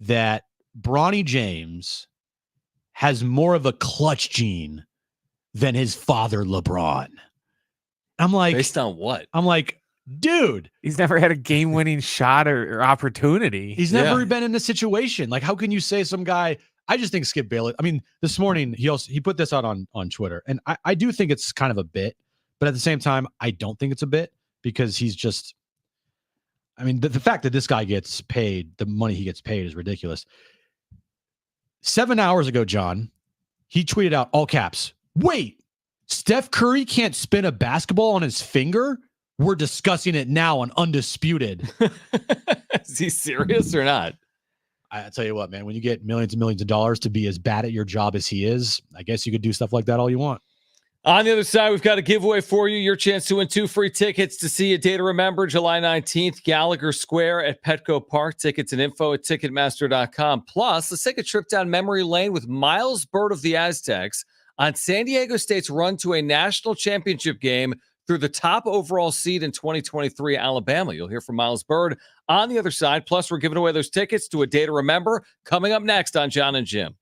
that Bronny James has more of a clutch gene than his father, LeBron. I'm like, based on what? I'm like, dude, he's never had a game-winning shot or opportunity. He's never been in a situation. How can you say some guy? I just think Skip Bayless. I mean, this morning he put this out on Twitter, and I do think it's kind of a bit, but at the same time, I don't think it's a bit because he's just. I mean, the fact that this guy gets paid, the money he gets paid is ridiculous. 7 hours ago, John, he tweeted out all caps. Wait, Steph Curry can't spin a basketball on his finger? We're discussing it now on Undisputed. Is he serious or not? I tell you what, man, when you get millions and millions of dollars to be as bad at your job as he is, I guess you could do stuff like that all you want. On the other side, we've got a giveaway for you. Your chance to win 2 free tickets to see A Day to Remember, July 19th, Gallagher Square at Petco Park. Tickets and info at Ticketmaster.com. Plus, let's take a trip down memory lane with Miles Bird of the Aztecs on San Diego State's run to a national championship game through the top overall seed in 2023 Alabama. You'll hear from Miles Bird on the other side. Plus, we're giving away those tickets to A Day to Remember coming up next on Jon and Jim.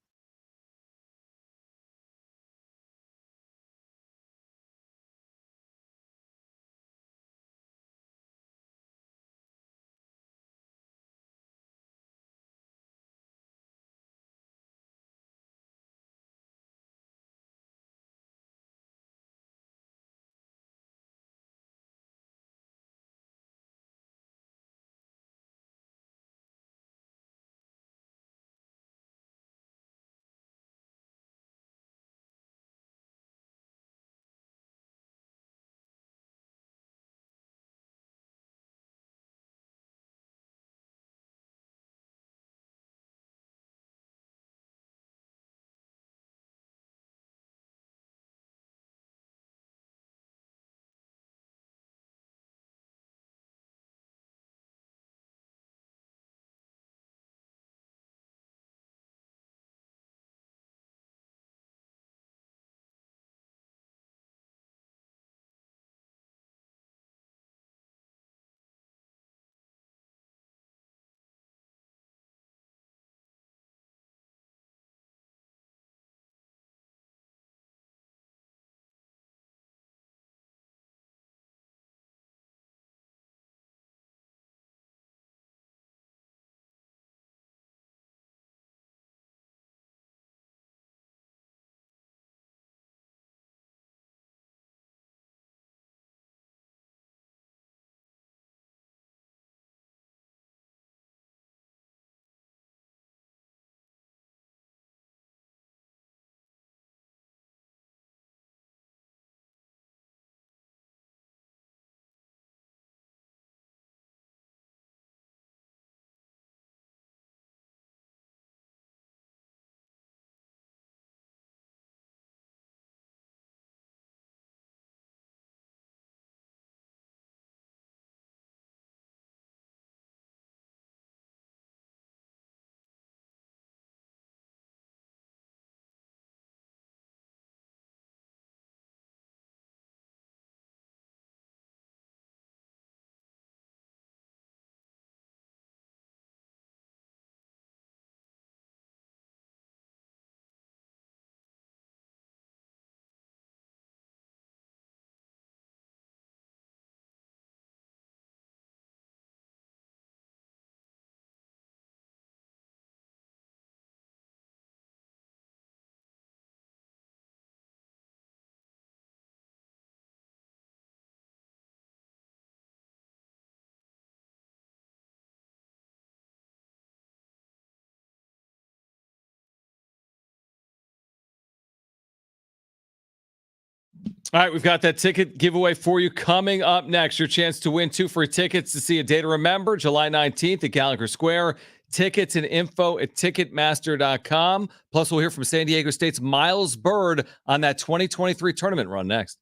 All right, we've got that ticket giveaway for you coming up next. Your chance to win 2 free tickets to see A Day to Remember, July 19th at Gallagher Square. Tickets and info at Ticketmaster.com. Plus, we'll hear from San Diego State's Miles Bird on that 2023 tournament run next.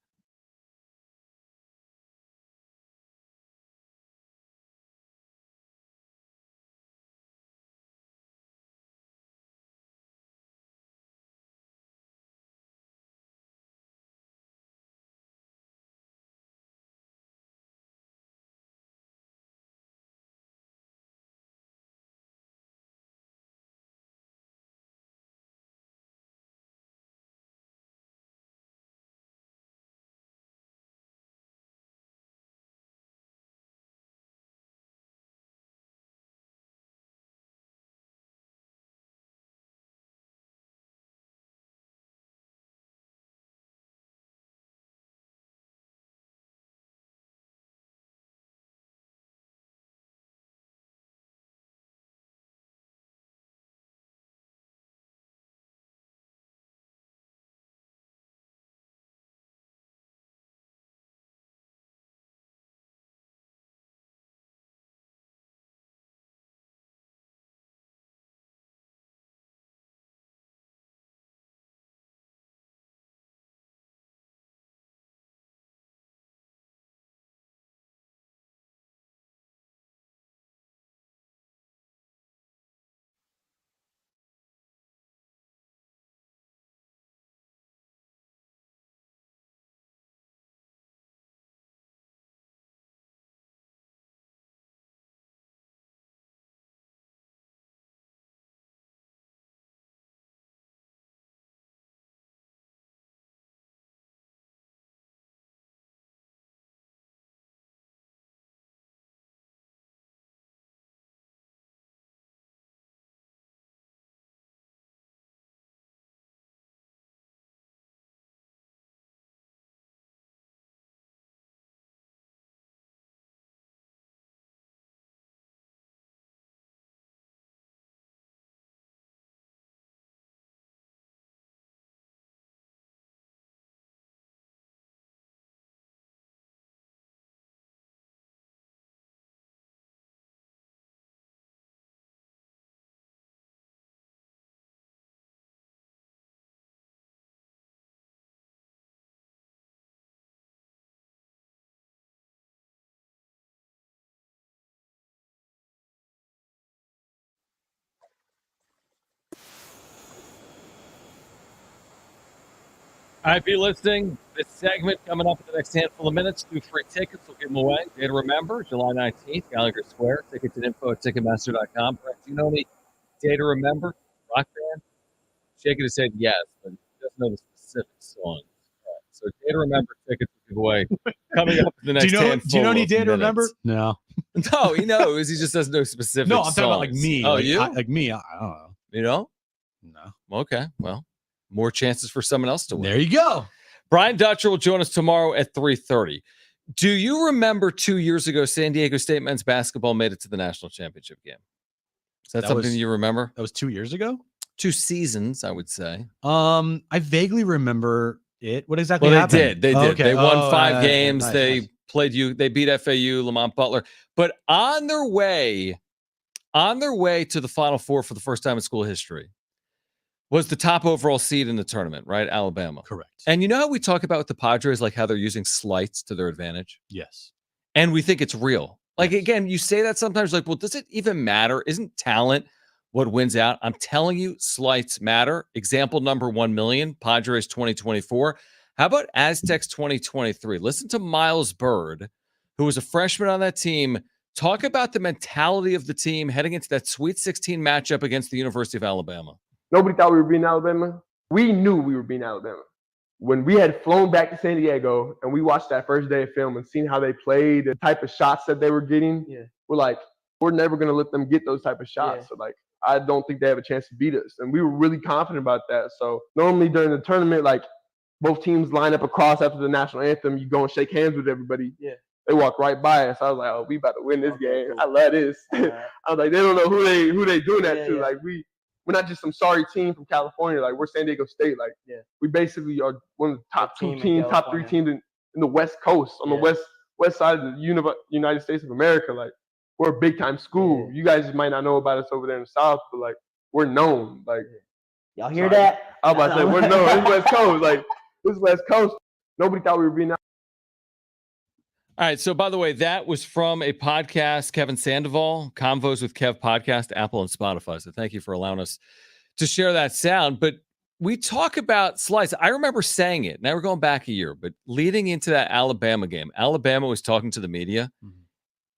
All right, if you're listening, this segment coming up in the next handful of minutes, 2 free tickets. We'll give them away. Day to remember, July 19th, Gallagher Square. Tickets at info@ticketmaster.com. Brett, do you know any Day to remember? Rock band? Shaking his head yes, but he doesn't know the specific songs. Right. So Day to remember tickets to give away coming up in the next handful Do you know any of Day to minutes. remember? No. No, he knows. He just doesn't know specific No, I'm songs. talking about like me. Oh, like, you? I don't know. You know? No. Okay, well, more chances for someone else to win. There you go. Brian Dutcher will join us tomorrow at 3:30. Do you remember 2 years ago, San Diego State men's basketball made it to the national championship game? Is that something you remember? That was 2 years ago? 2 seasons, I would say. I vaguely remember it. What exactly Well, happened? they did. Okay. They won 5 games. Nice, they nice. played you. They beat FAU, Lamont Butler. But on their way to the Final Four for the first time in school history was the top overall seed in the tournament, right? Alabama. Correct. And you know how we talk about with the Padres, like how they're using slights to their advantage? Yes. And we think it's real. Like, again, you say that sometimes, like, well, does it even matter? Isn't talent what wins out? I'm telling you, slights matter. Example number 1 million, Padres 2024. How about Aztecs 2023? Listen to Miles Bird, who was a freshman on that team, talk about the mentality of the team heading into that Sweet 16 matchup against the University of Alabama. Nobody thought we were beating Alabama. We knew we were beating Alabama. When we had flown back to San Diego and we watched that first day of film and seen how they played, the type of shots that they were getting, we're like, we're never going to let them get those type of shots. So, like, I don't think they have a chance to beat us. And we were really confident about that. So normally during the tournament, like, both teams line up across after the national anthem. You go and shake hands with everybody. They walk right by us. I was like, oh, we about to win this game. I love this. I was like, they don't know who they doing that to. Like, we're not just some sorry team from California. Like, we're San Diego State. Like, we basically are one of the top 2 teams, top 3 teams in the West Coast, on the west side of the United States of America. Like, we're a big time school. You guys might not know about us over there in the South, but like, we're known. Like, y'all hear that? I was about to say, we're known. It's West Coast. Like, this is West Coast. Nobody thought we were being out. All right. So, by the way, that was from a podcast, Kevin Sandoval, Convos with Kev podcast, Apple and Spotify. So, thank you for allowing us to share that sound. But we talk about slice. I remember saying it. Now we're going back a year, but leading into that Alabama game, Alabama was talking to the media,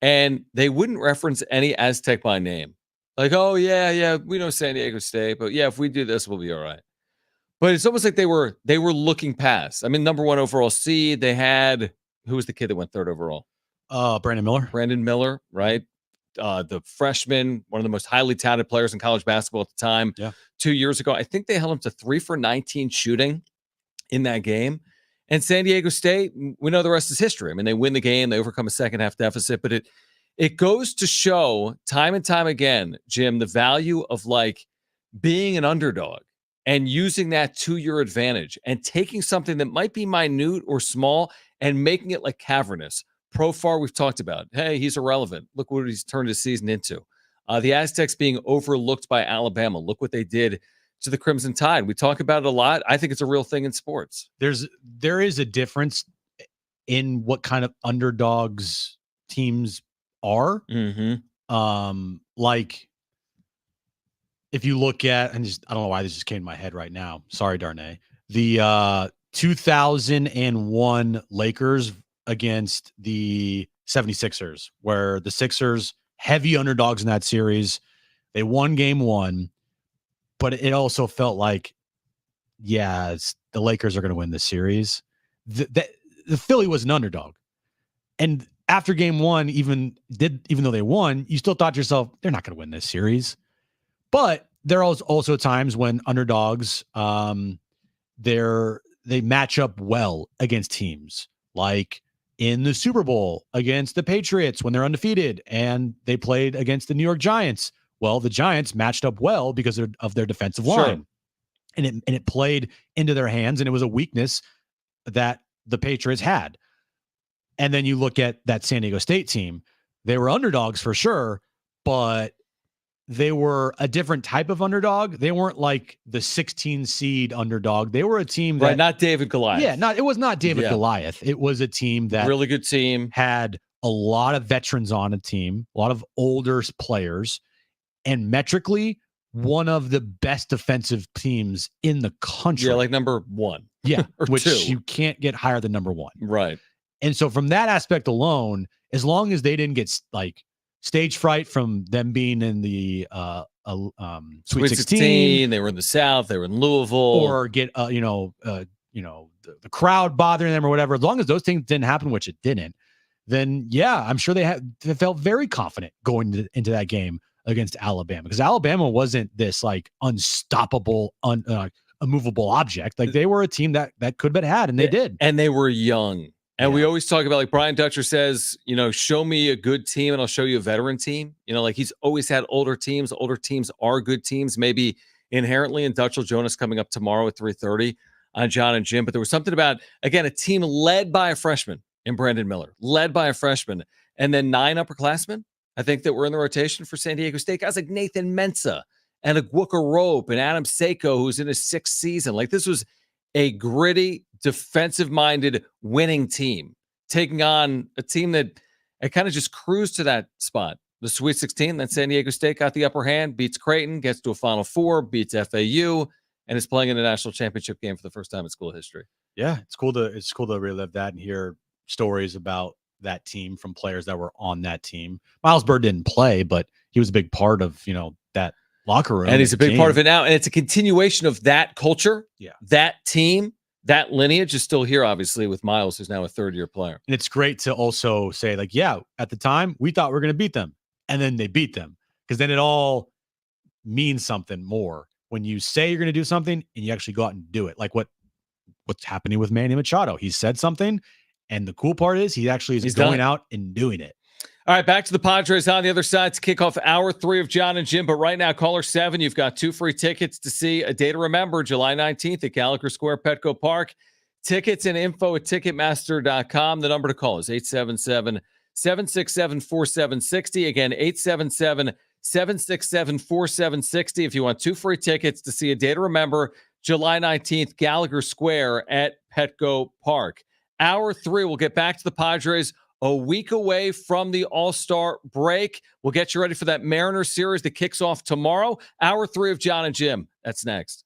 and they wouldn't reference any Aztec by name. Like, oh, yeah, we know San Diego State, but yeah, if we do this, we'll be all right. But it's almost like they were looking past. I mean, number 1 overall seed. They had, who was the kid that went 3rd overall? Brandon Miller, right? The freshman, one of the most highly touted players in college basketball at the time. 2 years ago, I think they held him to 3 for 19 shooting in that game. And San Diego State, we know the rest is history. I mean, they win the game, they overcome a second half deficit, but it goes to show time and time again, Jim, the value of like being an underdog and using that to your advantage and taking something that might be minute or small and making it like cavernous. Profar, we've talked about. Hey, he's irrelevant. Look what he's turned his season into. The Aztecs being overlooked by Alabama. Look what they did to the Crimson Tide. We talk about it a lot. I think it's a real thing in sports. There is a difference in what kind of underdogs teams are. Like, if you look at, and I don't know why this just came to my head right now. Sorry, Darnay. The 2001 Lakers against the 76ers, where the Sixers, heavy underdogs in that series, they won game 1, but it also felt like, the Lakers are going to win this series. The Philly was an underdog. And after game 1, even though they won, you still thought to yourself, they're not going to win this series. But there are also times when underdogs, they match up well against teams, like in the Super Bowl against the Patriots when they're undefeated and they played against the New York Giants. Well, the Giants matched up well because of their defensive line, and it played into their hands, and it was a weakness that the Patriots had. And then you look at that San Diego State team; they were underdogs for sure, but they were a different type of underdog. They weren't like the 16 seed underdog. They were a team that, not David Goliath. Yeah, it was not David Goliath. It was a team that really good team, had a lot of veterans on a team, a lot of older players, and metrically one of the best defensive teams in the country. Yeah, like number 1. Yeah, or which 2. you can't get higher than number 1. Right. And so from that aspect alone, as long as they didn't get like stage fright from them being in the Sweet 16, they were in the South, they were in Louisville, or get the crowd bothering them or whatever, as long as those things didn't happen, which it didn't, then yeah, I'm sure they felt very confident going into that game against Alabama, because Alabama wasn't this like unstoppable, immovable object. Like they were a team that could have had, and they did. And they were young. And we always talk about, like Brian Dutcher says, show me a good team and I'll show you a veteran team. Like he's always had older teams. Older teams are good teams, maybe inherently. And Dutch will join us coming up tomorrow at 3:30 on Jon and Jim. But there was something about, again, a team led by a freshman in Brandon Miller, led by a freshman, and then 9 upperclassmen, I think, that were in the rotation for San Diego State. Guys like Nathan Mensah and Agwuka Rope and Adam Seiko, who's in his 6th season. Like this was a gritty, defensive-minded winning team taking on a team that kind of just cruised to that spot. The Sweet 16, then San Diego State got the upper hand, beats Creighton, gets to a Final Four, beats FAU, and is playing in a national championship game for the first time in school history. Yeah, it's cool to relive that and hear stories about that team from players that were on that team. Miles Bird didn't play, but he was a big part of that locker room, and he's a big part of it now. And it's a continuation of that culture. Yeah, that team, that lineage is still here, obviously, with Miles, who's now a 3rd-year player. And it's great to also say, like, yeah, at the time we thought we were going to beat them, and then they beat them, because then it all means something more when you say you're going to do something and you actually go out and do it. Like what's happening with Manny Machado. He said something, and the cool part is he actually is going out and doing it. All right, back to the Padres on the other side to kick off hour 3 of Jon and Jim. But right now, caller 7, you've got 2 free tickets to see A Day to Remember, July 19th at Gallagher Square, Petco Park. Tickets and info at Ticketmaster.com. The number to call is 877-767-4760. Again, 877-767-4760. If you want 2 free tickets to see A Day to Remember, July 19th, Gallagher Square at Petco Park. Hour 3, we'll get back to the Padres a week away from the All-Star break. We'll get you ready for that Mariners series that kicks off tomorrow. Hour 3 of Jon and Jim. That's next.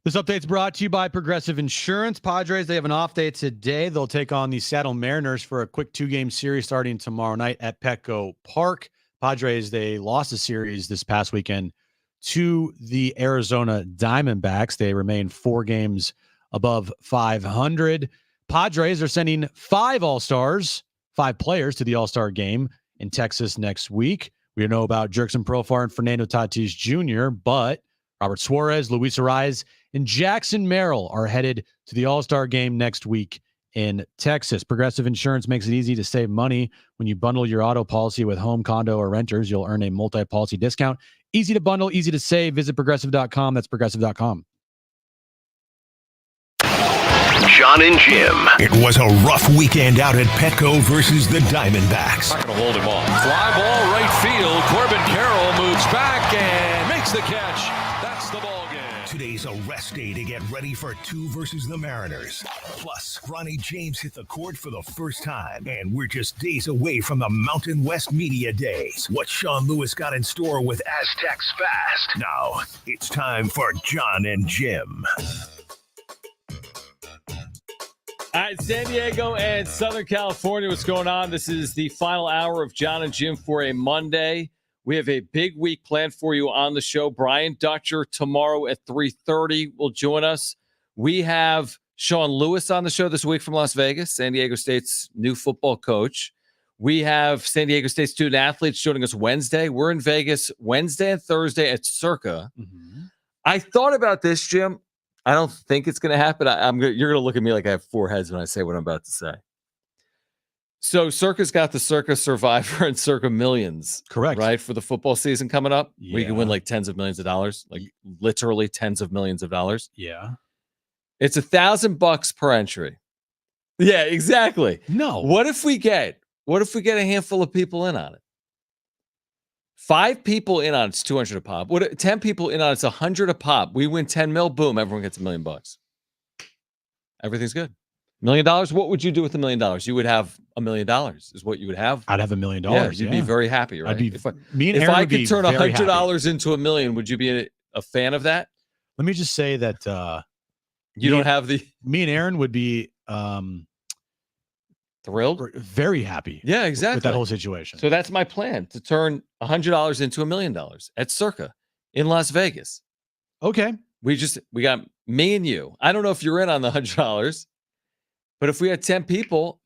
This update's brought to you by Progressive Insurance. Padres, they have an off day today. They'll take on the Seattle Mariners for a quick 2-game series starting tomorrow night at Petco Park. Padres, they lost the series this past weekend to the Arizona Diamondbacks. They remain 4 games above 500. Padres are sending 5 All-Stars, 5 players to the All-Star game in Texas next week. We know about Jerkson Profar and Fernando Tatis Jr., but Robert Suarez, Luis Ariz, and Jackson Merrill are headed to the All-Star game next week in Texas. Progressive Insurance makes it easy to save money. When you bundle your auto policy with home, condo, or renters, you'll earn a multi-policy discount. Easy to bundle, easy to save. Visit progressive.com. That's progressive.com. Jon and Jim. It was a rough weekend out at Petco versus the Diamondbacks. Not going to hold him off. Fly ball right field. Corbin Carroll moves back and makes the catch. That's the ball game. Today's a rest day to get ready for 2 versus the Mariners. Plus, Ronnie James hit the court for the first time, and we're just days away from the Mountain West Media Days. What Sean Lewis got in store with Aztecs Fast. Now, it's time for Jon and Jim. All right, San Diego and Southern California, what's going on? This is the final hour of Jon and Jim for a Monday. We have a big week planned for you on the show. Brian Dutcher tomorrow at 3:30 will join us. We have Sean Lewis on the show this week from Las Vegas, San Diego State's new football coach. We have San Diego State student athletes joining us Wednesday. We're in Vegas Wednesday and Thursday at Circa. I thought about this, Jim. I don't think it's going to happen. You're going to look at me like I have 4 heads when I say what I'm about to say. So Circa's got the Circa Survivor and Circa Millions. Correct. Right? For the football season coming up. Yeah. We can win like tens of millions of dollars, like literally tens of millions of dollars. Yeah. It's $1,000 per entry. Yeah, exactly. No. What if we get a handful of people in on it? 5 people in on it's 200 a pop. 10 people in on it's 100 a pop. We win 10 mil. Boom. Everyone gets $1 million. Everything's good. $1 million. What would you do with $1 million? You would have $1 million. Is what you would have. I'd have $1 million. Yeah, you'd be very happy, right? I'd be. If I could turn $100 into $1 million, would you be a fan of that? Let me just say that you don't have the. Me and Aaron would be thrilled, very happy. Yeah, exactly. With that whole situation. So that's my plan, to turn $100 into $1 million at Circa in Las Vegas. Okay. We got me and you. I don't know if you're in on the $100, but if we had 10 people,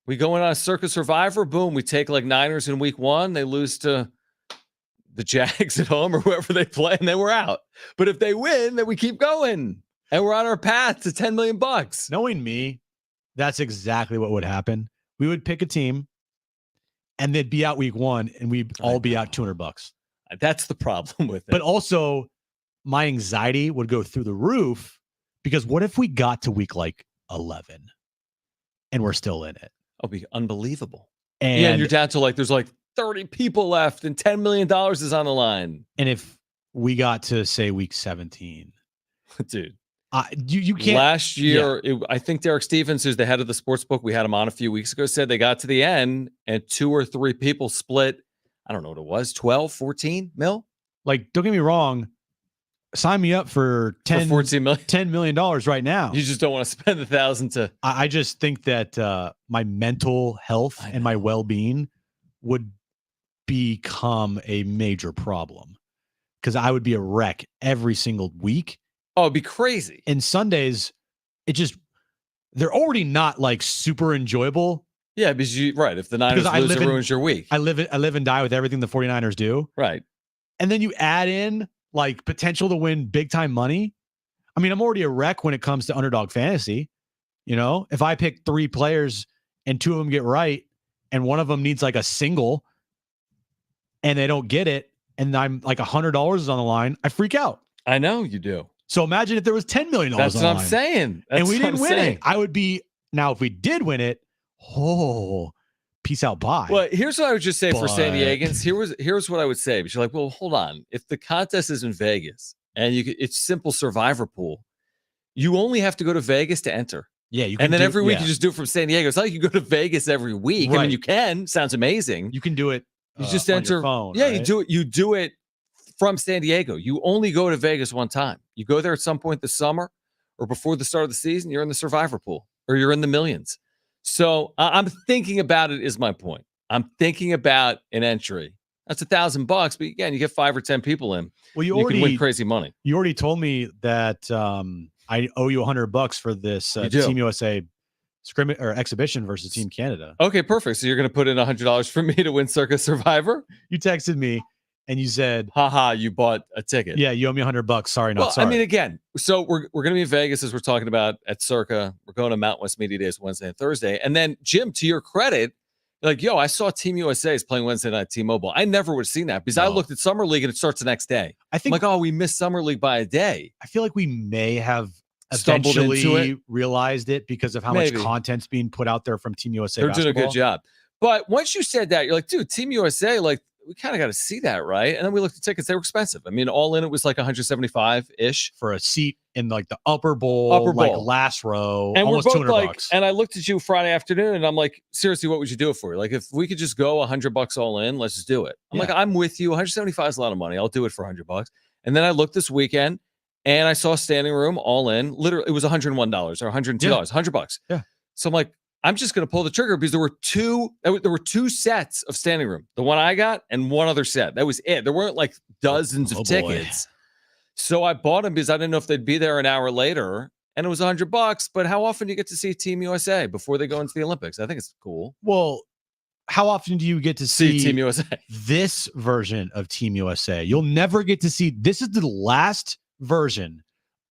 we go in on a Circa Survivor. Boom. We take like Niners in week 1. They lose to the Jags at home or whoever they play, and then we're out. But if they win, then we keep going, and we're on our path to $10 million. Knowing me, that's exactly what would happen. We would pick a team, and they'd be out week 1, and we'd all be out $200. That's the problem with it. But also, my anxiety would go through the roof, because what if we got to week like 11 and we're still in it? It'll be unbelievable. And you're down to like there's like 30 people left, and $10 million is on the line. And if we got to say week 17, dude. You can't. Last year, I think Derek Stevens, who's the head of the sports book, we had him on a few weeks ago, said they got to the end and 2 or 3 people split. I don't know what it was, 12, 14 mil. Like, don't get me wrong. Sign me up for $10 million right now. You just don't want to spend $1,000 to. I just think that my mental health and my well-being would become a major problem, because I would be a wreck every single week. Oh, it'd be crazy. And Sundays, they're already not like super enjoyable. Yeah, because if the Niners lose, it ruins your week. I live and die with everything the 49ers do. Right. And then you add in like potential to win big time money. I mean, I'm already a wreck when it comes to underdog fantasy. You know, if I pick 3 players and 2 of them get right, and one of them needs like a single and they don't get it, and I'm like $100 is on the line, I freak out. I know you do. So imagine if there was $10 million. That's what I'm saying. And we didn't win it. I would be now if we did win it. Oh, peace out. Bye. Well, here's what I would just say for San Diegans. Here's what I would say. But you're like, well, hold on. If the contest is in Vegas and it's simple survivor pool, you only have to go to Vegas to enter. Yeah, and then every week you just do it from San Diego. It's not like you go to Vegas every week. Right. I mean, you can. Sounds amazing. You can do it. You just on enter. your phone, yeah, right? You do it from San Diego. You only go to Vegas one time. You go there at some point this summer or before the start of the season, you're in the survivor pool or you're in the millions. So I'm thinking about it is my point. I'm thinking about an entry. That's $1,000, but again, you get 5 or 10 people in. Well, you can win crazy money. You already told me that I owe you $100 for this Team USA scrimmage or exhibition versus Team Canada. Okay, perfect. So you're going to put in $100 for me to win Circa Survivor? You texted me and you said, haha, you bought a ticket. Yeah, you owe me $100. Sorry, not well, sorry. I mean, again, so we're going to be in Vegas as we're talking about at Circa. We're going to Mountain West Media Days Wednesday and Thursday. And then, Jim, to your credit, like, yo, I saw Team USA is playing Wednesday night T-Mobile. I never would have seen that because I looked at Summer League and it starts the next day. I think I'm like, oh, we missed Summer League by a day. I feel like we may have Stumbled into eventually realized it because of how Maybe. much content's being put out there from Team USA. They're basketball. doing a good job. But once you said that, you're like, dude, Team USA, like, we kind of got to see that, right? And then we looked at tickets; they were expensive. I mean, all in, it was like 175 ish for a seat in like the upper bowl, like last row, and almost we're both $200. like, and I looked at you Friday afternoon, and I'm like, seriously, what would you do it for? Like, if we could just go $100 all in, let's just do it. I'm like, I'm with you. 175 is a lot of money. I'll do it for $100. And then I looked this weekend, and I saw standing room all in. Literally, it was $101 or $102, $100. Yeah. So I'm like, I'm just going to pull the trigger because there were two sets of standing room. The one I got and one other set. That was it. There weren't like dozens of tickets. So I bought them because I didn't know if they'd be there an hour later. And it was $100. But how often do you get to see Team USA before they go into the Olympics? I think it's cool. Well, how often do you get to see Team USA? This version of Team USA? You'll never get to see. This is the last version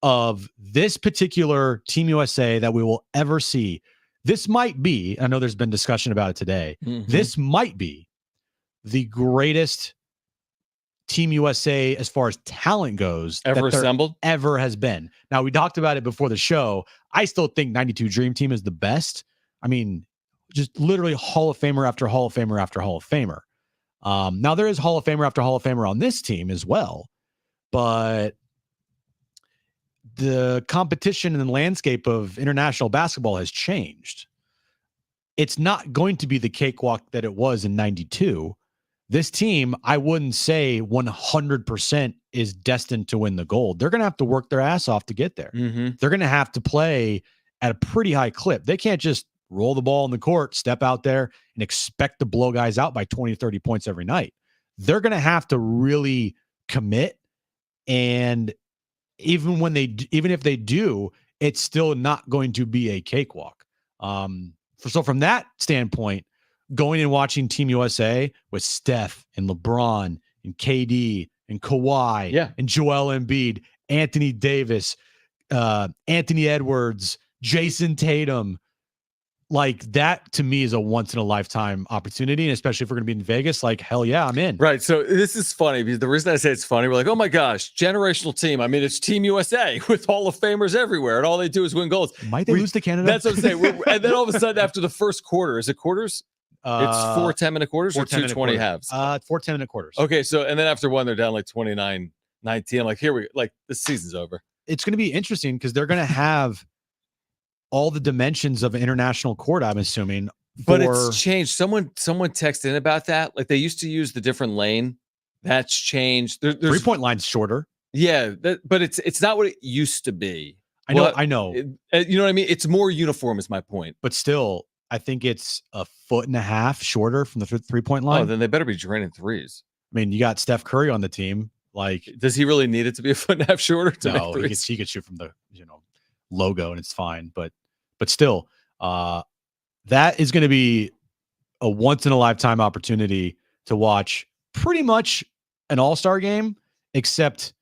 of this particular Team USA that we will ever see. This might be, I know there's been discussion about it today. Mm-hmm. This might be the greatest Team USA as far as talent goes ever that there assembled ever has been. Now, we talked about it before the show. I still think 92 Dream Team is the best. I mean, just literally Hall of Famer after Hall of Famer after Hall of Famer. Now there is Hall of Famer after Hall of Famer on this team as well, but the competition and the landscape of international basketball has changed. It's not going to be the cakewalk that it was in 92. This team, I wouldn't say 100% is destined to win the gold. They're going to have to work their ass off to get there. Mm-hmm. They're going to have to play at a pretty high clip. They can't just roll the ball in the court, step out there, and expect to blow guys out by 20, 30 points every night. They're going to have to really commit, and even if they do, it's still not going to be a cakewalk. So from that standpoint, going and watching Team USA with Steph and LeBron and KD and Kawhi and Joel Embiid, Anthony Davis, Anthony Edwards, Jason Tatum, like that to me is a once in a lifetime opportunity. And especially if we're going to be in Vegas, like, hell yeah, I'm in. Right. So this is funny because the reason I say it's funny, we're like, oh my gosh, generational team. I mean, it's Team USA with Hall of Famers everywhere. And all they do is win golds. Might they lose to Canada? That's what I'm saying. And then all of a sudden after the first quarter, is it quarters? It's 4 10-minute quarters or 2 20 halves? 4 10-minute quarters. Okay. So, and then after one, they're down like 29-19. I'm like, here we go. Like, the season's over. It's going to be interesting because they're going to have all the dimensions of an international court, I'm assuming. But it's changed. Someone texted in about that. Like, they used to use the different lane. That's changed. There's 3-point line's shorter. Yeah, but it's not what it used to be. I know. You know what I mean? It's more uniform is my point. But still, I think it's a 1.5 feet shorter from the 3-point line. Oh, then they better be draining threes. I mean, you got Steph Curry on the team. Like, does he really need it to be a 1.5 feet shorter to no, make threes? he could shoot from the logo and it's fine. But still, that is going to be a once in a lifetime opportunity to watch pretty much an all-star game, except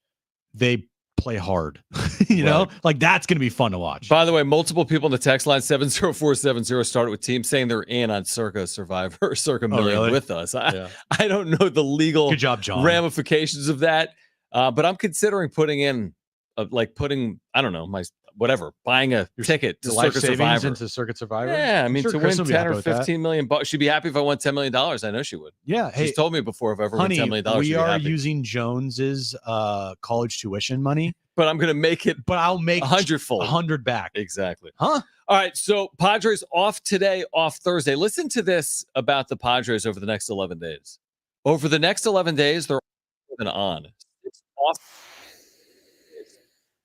they play hard. you know, like that's going to be fun to watch. By the way, multiple people in the text line 70470 started with team saying they're in on Circa Survivor or Circa Million with us. I don't know the legal good job, John. Ramifications of that, but I'm considering putting in I don't know, buying a ticket to life Circa savings Survivor. into Circuit Survivor. Yeah, I mean, sure to Chris win will be 10 happy or with that. 15 million bucks. She'd be happy if I won $10 million. I know she would. Yeah, she's told me before if I ever won $10 million. We she'd be are happy. using Jones's college tuition money, but I'm going to make it. But I'll make 100-fold, 100 back. Exactly. Huh? All right. So Padres off today, off Thursday. Listen to this about the Padres over the next 11 days. Over the next 11 days, they're on. It's off.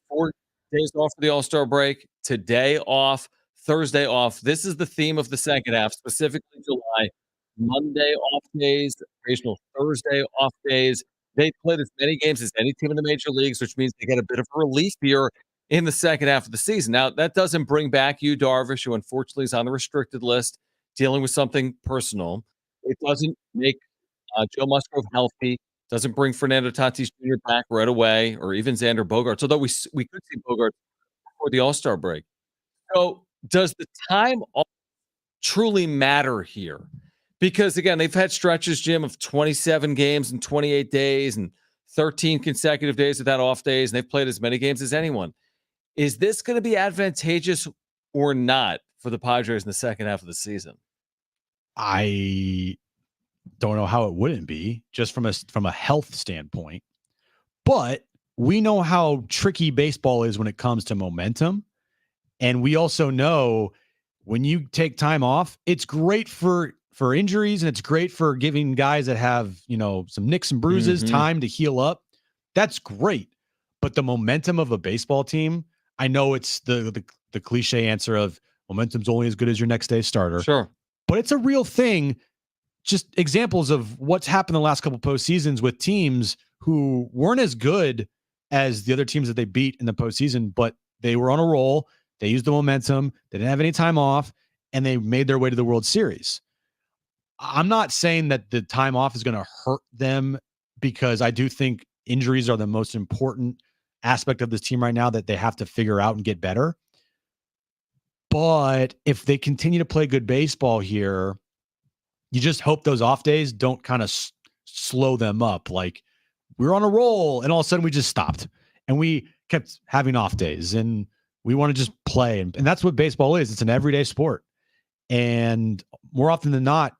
4 days off for the All-Star break, today off, Thursday off. This is the theme of the second half, specifically July. Monday off days, occasional Thursday off days. They played as many games as any team in the major leagues, which means they get a bit of a relief here in the second half of the season. Now, that doesn't bring back Yu Darvish, who unfortunately is on the restricted list, dealing with something personal. It doesn't make Joe Musgrove healthy. Doesn't bring Fernando Tatis Jr. back right away, or even Xander Bogaerts, although we could see Bogaerts before the All-Star break. So does the time off truly matter here? Because, again, they've had stretches, Jim, of 27 games in 28 days and 13 consecutive days without off days, and they've played as many games as anyone. Is this going to be advantageous or not for the Padres in the second half of the season? I don't know how it wouldn't be, just from a health standpoint. But we know how tricky baseball is when it comes to momentum. And we also know when you take time off, it's great for injuries, and it's great for giving guys that have, some nicks and bruises time to heal up. That's great. But the momentum of a baseball team, I know it's the cliche answer of momentum's only as good as your next day's starter. Sure. But it's a real thing. Just examples of what's happened the last couple postseasons with teams who weren't as good as the other teams that they beat in the postseason, but they were on a roll. They used the momentum. They didn't have any time off, and they made their way to the World Series. I'm not saying that the time off is going to hurt them, because I do think injuries are the most important aspect of this team right now that they have to figure out and get better. But if they continue to play good baseball here, you just hope those off days don't kind of slow them up. Like, we were on a roll and all of a sudden we just stopped and we kept having off days, and we want to just play. And that's what baseball is. It's an everyday sport. And more often than not,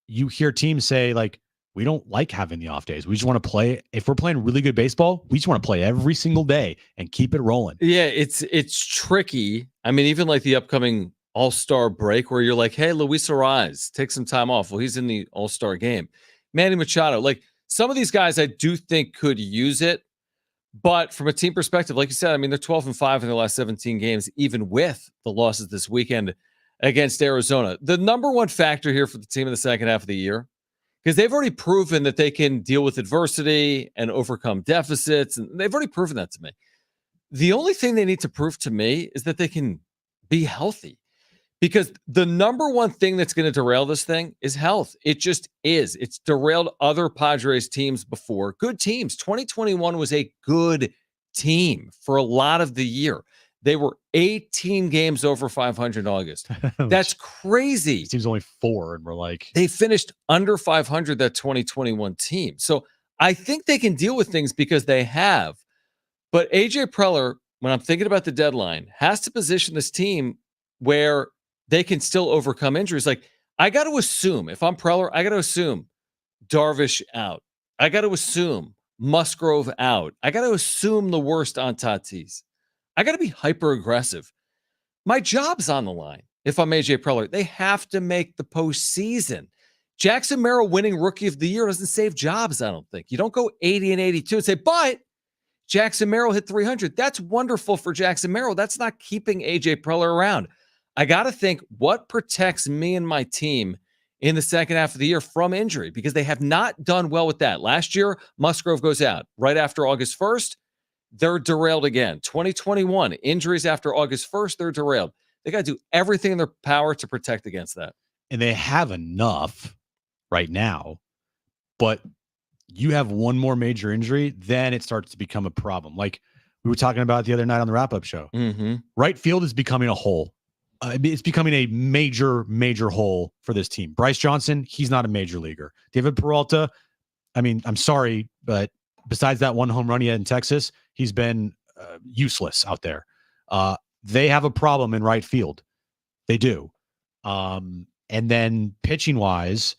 you hear teams say, like, we don't like having the off days. We just want to play. If we're playing really good baseball, we just want to play every single day and keep it rolling. Yeah, it's tricky. I mean, even like the upcoming All-Star break where you're like, hey, Luis Ariz, take some time off. Well, he's in the All-Star game. Manny Machado, like, some of these guys I do think could use it. But from a team perspective, like you said, I mean, they're 12-5 in their last 17 games, even with the losses this weekend against Arizona. The number one factor here for the team in the second half of the year, because they've already proven that they can deal with adversity and overcome deficits, and they've already proven that to me. The only thing they need to prove to me is that they can be healthy, because the number one thing that's going to derail this thing is health. It just is. It's derailed other Padres teams before. Good teams. 2021 was a good team for a lot of the year. They were 18 games over 500 in August. That's crazy. It seems only 4, and we're like, they finished under 500, that 2021 team. So I think they can deal with things because they have. But AJ Preller, when I'm thinking about the deadline, has to position this team where they can still overcome injuries. Like, I got to assume, if I'm Preller, I got to assume Darvish out. I got to assume Musgrove out. I got to assume the worst on Tatis. I got to be hyper aggressive. My job's on the line. If I'm AJ Preller, they have to make the postseason. Jackson Merrill winning Rookie of the Year doesn't save jobs, I don't think. You don't go 80 and 82 and say, but Jackson Merrill hit 300. That's wonderful for Jackson Merrill. That's not keeping AJ Preller around. I got to think, what protects me and my team in the second half of the year from injury? Because they have not done well with that. Last year, Musgrove goes out right after August 1st. They're derailed again. 2021, injuries after August 1st, they're derailed. They got to do everything in their power to protect against that. And they have enough right now, but you have one more major injury, then it starts to become a problem. Like we were talking about the other night on the wrap-up show. Right field is becoming a hole. It's becoming a major, major hole for this team. Bryce Johnson, he's not a major leaguer. David Peralta, I mean, I'm sorry, but besides that one home run he had in Texas, he's been useless out there. They have a problem in right field. They do. And then pitching wise,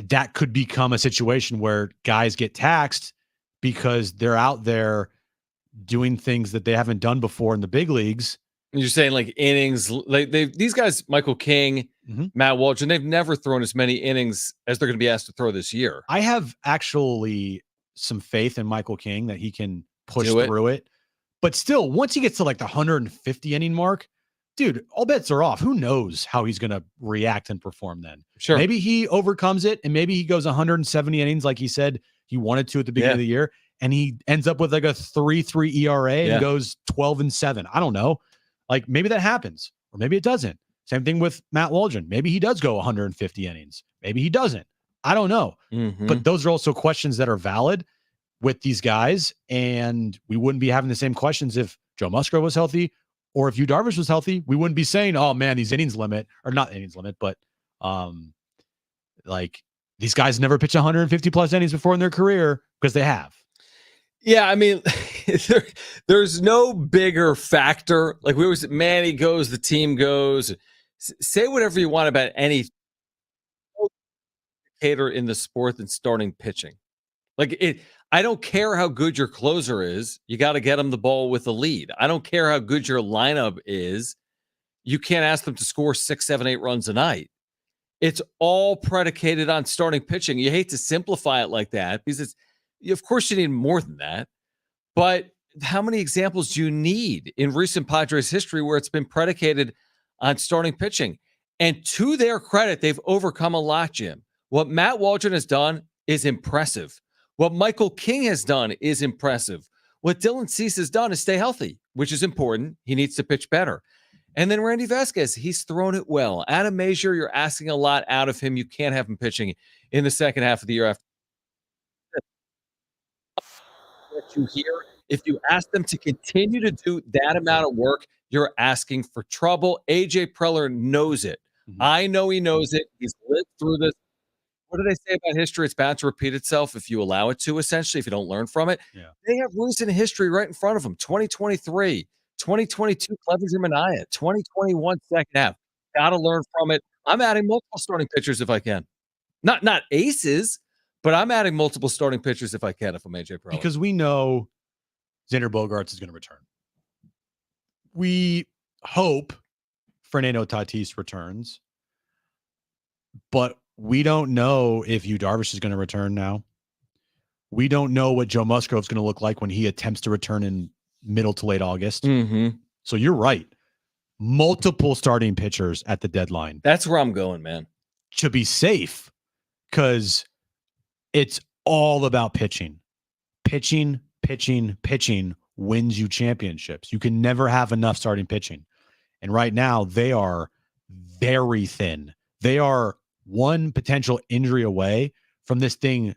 that could become a situation where guys get taxed because they're out there doing things that they haven't done before in the big leagues. You're saying like innings, like these guys, Michael King, Matt Walsh, and they've never thrown as many innings as they're going to be asked to throw this year. I have actually some faith in Michael King that he can push through it. But still, once he gets to like the 150 inning mark, dude, all bets are off. Who knows how he's going to react and perform then? Sure. Maybe he overcomes it, and maybe he goes 170 innings like he said he wanted to at the beginning of the year, and he ends up with like a 3.3 ERA and goes 12-7. I don't know. Like maybe that happens, or maybe it doesn't. Same thing with Matt Waldron. Maybe he does go 150 innings. Maybe he doesn't. I don't know. But those are also questions that are valid with these guys, and we wouldn't be having the same questions if Joe Musgrove was healthy, or if Yu Darvish was healthy. We wouldn't be saying, "Oh man, these innings limit," or not innings limit, but like these guys never pitched 150 plus innings before in their career because they have. Yeah, I mean, there's no bigger factor. Like we always, Manny goes, the team goes. Say whatever you want about any indicator in the sport than starting pitching. Like it, I don't care how good your closer is. You got to get them the ball with a lead. I don't care how good your lineup is. You can't ask them to score 6, 7, 8 runs a night. It's all predicated on starting pitching. You hate to simplify it like that because it's, of course, you need more than that. But how many examples do you need in recent Padres history where it's been predicated on starting pitching? And to their credit, they've overcome a lot, Jim. What Matt Waldron has done is impressive. What Michael King has done is impressive. What Dylan Cease has done is stay healthy, which is important. He needs to pitch better. And then Randy Vasquez, he's thrown it well. Adam Major, you're asking a lot out of him. You can't have him pitching in the second half of the year after. What you hear, if you ask them to continue to do that amount of work, you're asking for trouble. AJ Preller knows it. I know he knows it. He's lived through this. What do they say about history? It's bound to repeat itself if you allow it to, essentially, if you don't learn from it. Yeah. They have recent history right in front of them. 2023, 2022, Clevenger Mania, 2021 second half. Got to learn from it. I'm adding multiple starting pitchers if I can. Not aces, but I'm adding multiple starting pitchers if I can, if I'm AJ Preller. Because we know Xander Bogaerts is going to return. We hope Fernando Tatis returns, but we don't know if Yu Darvish is going to return now. We don't know what Joe Musgrove is going to look like when he attempts to return in middle to late August. So you're right. Multiple starting pitchers at the deadline. That's where I'm going, man. To be safe, because it's all about pitching. Pitching wins you championships. You can never have enough starting pitching. And right now, they are very thin. They are one potential injury away from this thing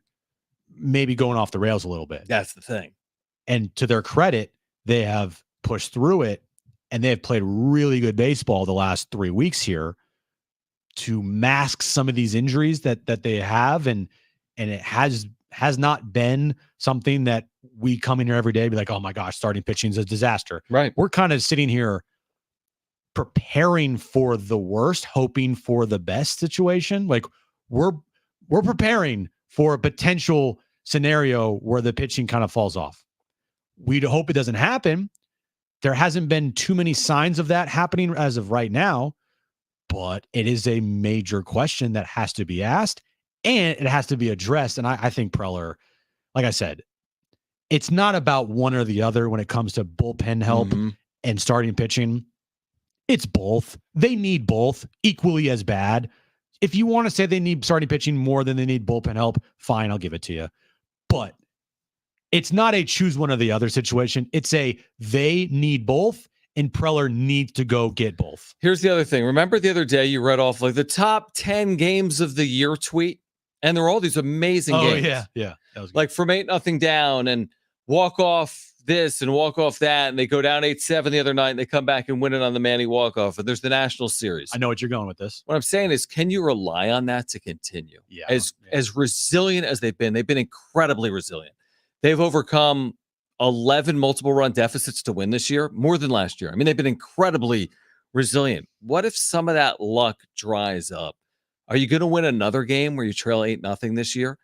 maybe going off the rails a little bit. That's the thing. And to their credit, they have pushed through it, and they have played really good baseball the last 3 weeks here to mask some of these injuries that they have. And it has not been something that we come in here every day and be like, oh my gosh, starting pitching is a disaster. Right. We're kind of sitting here preparing for the worst, hoping for the best situation. Like we're preparing for a potential scenario where the pitching kind of falls off. We'd hope it doesn't happen. There hasn't been too many signs of that happening as of right now, but it is a major question that has to be asked and it has to be addressed. And I think Preller, like I said, it's not about one or the other when it comes to bullpen help and starting pitching. It's both. They need both equally as bad. If you want to say they need starting pitching more than they need bullpen help, fine, I'll give it to you. But it's not a choose one or the other situation. It's a they need both, and Preller needs to go get both. Here's the other thing. Remember the other day you read off like the top 10 games of the year tweet? And there were all these amazing games. Yeah. That was good. Like from 8-0 down and walk off this and walk off that, and they go down 8-7 the other night, and they come back and win it on the Manny walk-off, and there's the National Series. I know what you're going with this. What I'm saying is, can you rely on that to continue? Yeah. As resilient as they've been incredibly resilient. They've overcome 11 multiple run deficits to win this year, more than last year. I mean, they've been incredibly resilient. What if some of that luck dries up? Are you going to win another game where you trail 8-0 this year?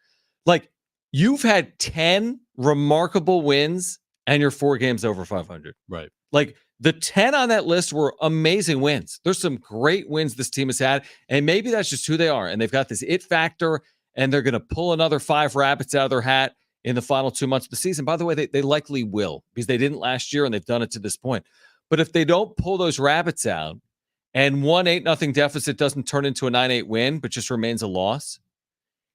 Like, you've had 10 remarkable wins and you're 4 games over 500. Right. Like the 10 on that list were amazing wins. There's some great wins this team has had, and maybe that's just who they are. And they've got this it factor, and they're going to pull another 5 rabbits out of their hat in the final 2 months of the season. By the way, they likely will because they didn't last year and they've done it to this point. But if they don't pull those rabbits out and 1-8-0 deficit doesn't turn into a 9-8 win, but just remains a loss,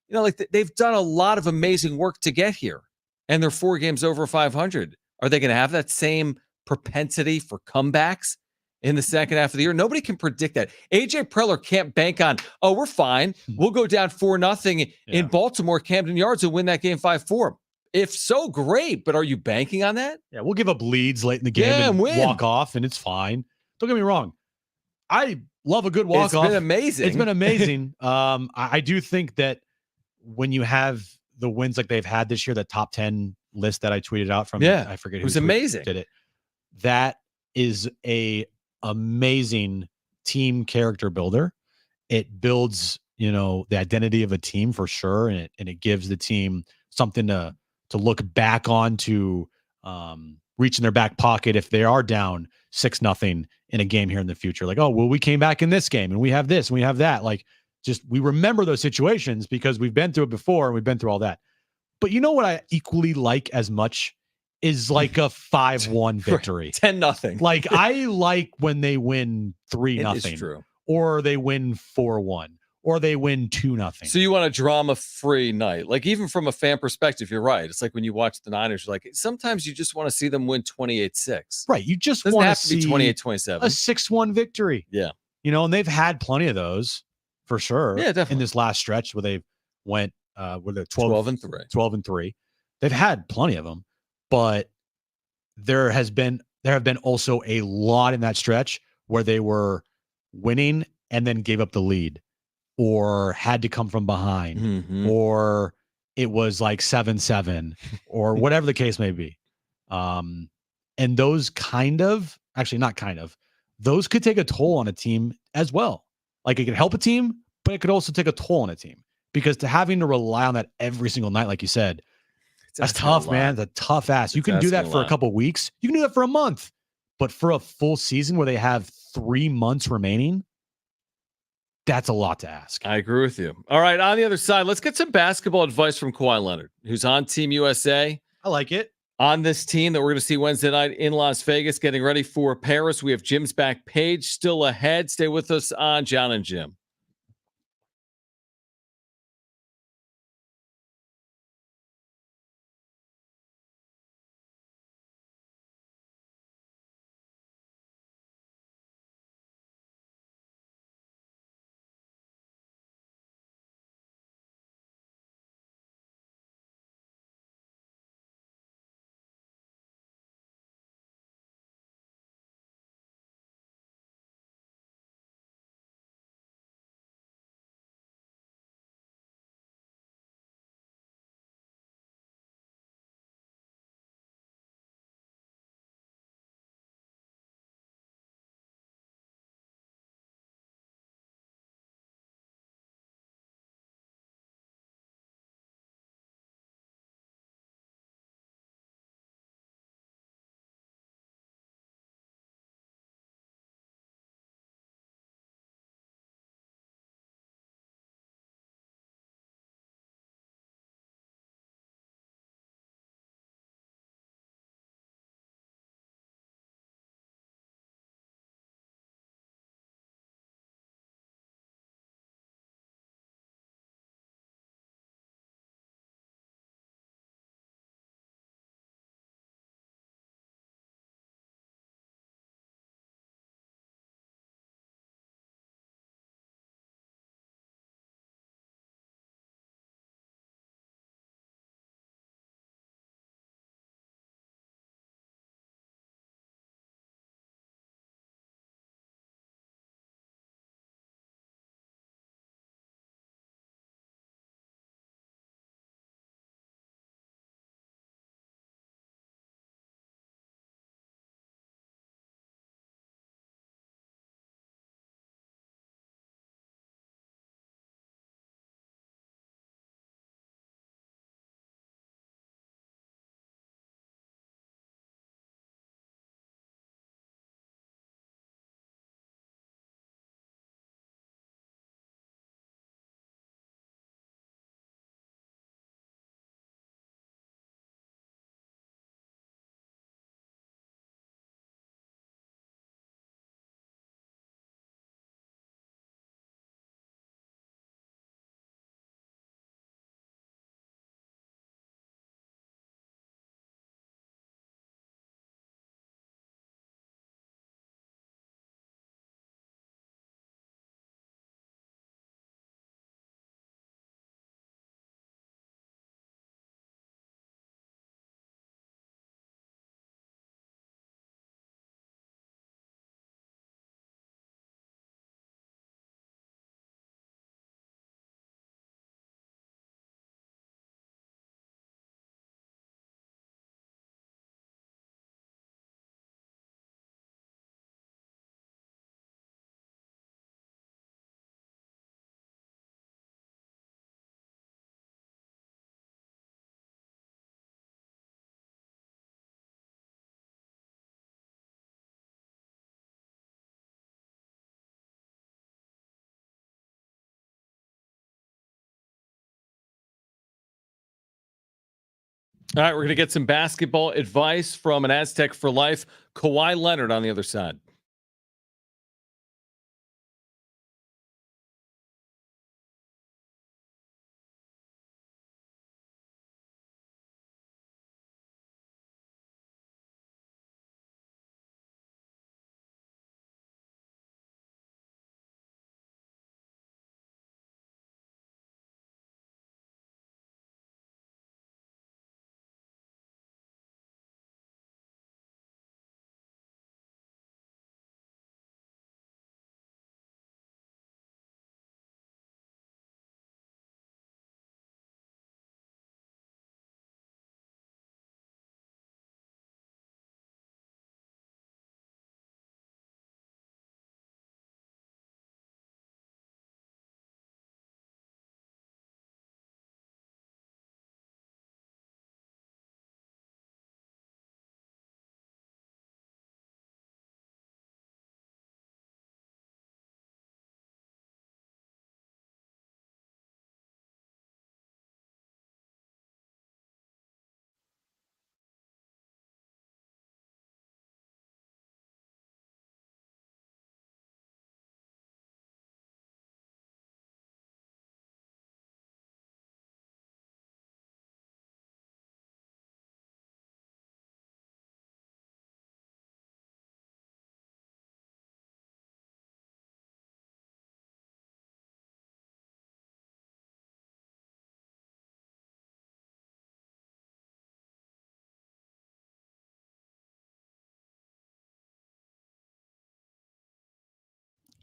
like they've done a lot of amazing work to get here. And they're 4 games over 500. Are they going to have that same propensity for comebacks in the second half of the year? Nobody can predict that. AJ Preller can't bank on, we're fine. We'll go down 4-0 in Baltimore, Camden Yards, and win that game 5-4. If so, great. But are you banking on that? Yeah, we'll give up leads late in the game and win. walk off, and it's fine. Don't get me wrong. I love a good walk off. It's been amazing. It's been amazing. I do think that when you have the wins like they've had this year, the top 10 list that I tweeted out from, I forget who it was amazing. Did it. That is a amazing team character builder. It builds, the identity of a team for sure. And it gives the team something to look back on, to reach in their back pocket if they are down 6-0 in a game here in the future. Like, we came back in this game and we have this and we have that. Like, just we remember those situations because we've been through it before and we've been through all that. But you know what I equally like as much is like a 5-1 victory. 10-0. Like, I like when they win 3-0. It is true. Or they win 4-1. Or they win 2-0. So you want a drama-free night. Like, even from a fan perspective, you're right. It's like when you watch the Niners, you're like, sometimes you just want to see them win 28-6. Right. You just Doesn't want have to to be see 28-27. a 6-1 victory. Yeah. And they've had plenty of those for sure. Yeah, definitely. In this last stretch where they went with a 12-3. 12-3. They've had plenty of them, but there have been also a lot in that stretch where they were winning and then gave up the lead, or had to come from behind, or it was like 7-7, or whatever the case may be. And those those could take a toll on a team as well. Like, it could help a team, but it could also take a toll on a team, because having to rely on that every single night, like you said, that's tough, man. It's a tough ass. You can do that for a couple weeks. You can do that for a month, but for a full season where they have 3 months remaining, that's a lot to ask. I agree with you. All right, on the other side, let's get some basketball advice from Kawhi Leonard, who's on Team USA. I like it. On this team that we're going to see Wednesday night in Las Vegas, getting ready for Paris. We have Jim's back page still ahead. Stay with us on Jon and Jim. All right, we're going to get some basketball advice from an Aztec for life, Kawhi Leonard, on the other side.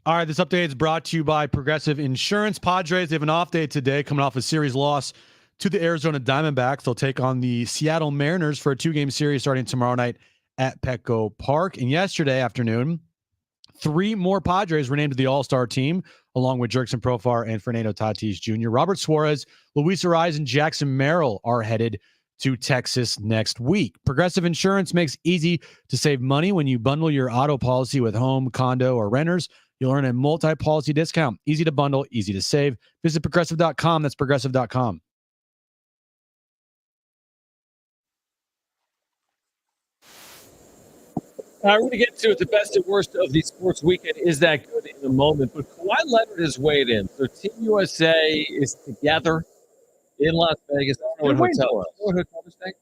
All right, this update is brought to you by Progressive Insurance. Padres, they have an off day today, coming off a series loss to the Arizona Diamondbacks. They'll take on the Seattle Mariners for a 2-game series starting tomorrow night at Petco Park. And yesterday afternoon, 3 more Padres were named to the All-Star team, along with Jurickson Profar and Fernando Tatis Jr. Robert Suarez, Luis Ariz, and Jackson Merrill are headed to Texas next week. Progressive Insurance makes easy to save money when you bundle your auto policy with home, condo, or renters. You'll earn a multi-policy discount. Easy to bundle, easy to save. Visit progressive.com. That's progressive.com. All right, we're going to get to it. The best and worst of the sports weekend is that good in the moment. But Kawhi Leonard has weighed in. So Team USA is together in Las Vegas. I don't know what hotel. What hotel they're staying?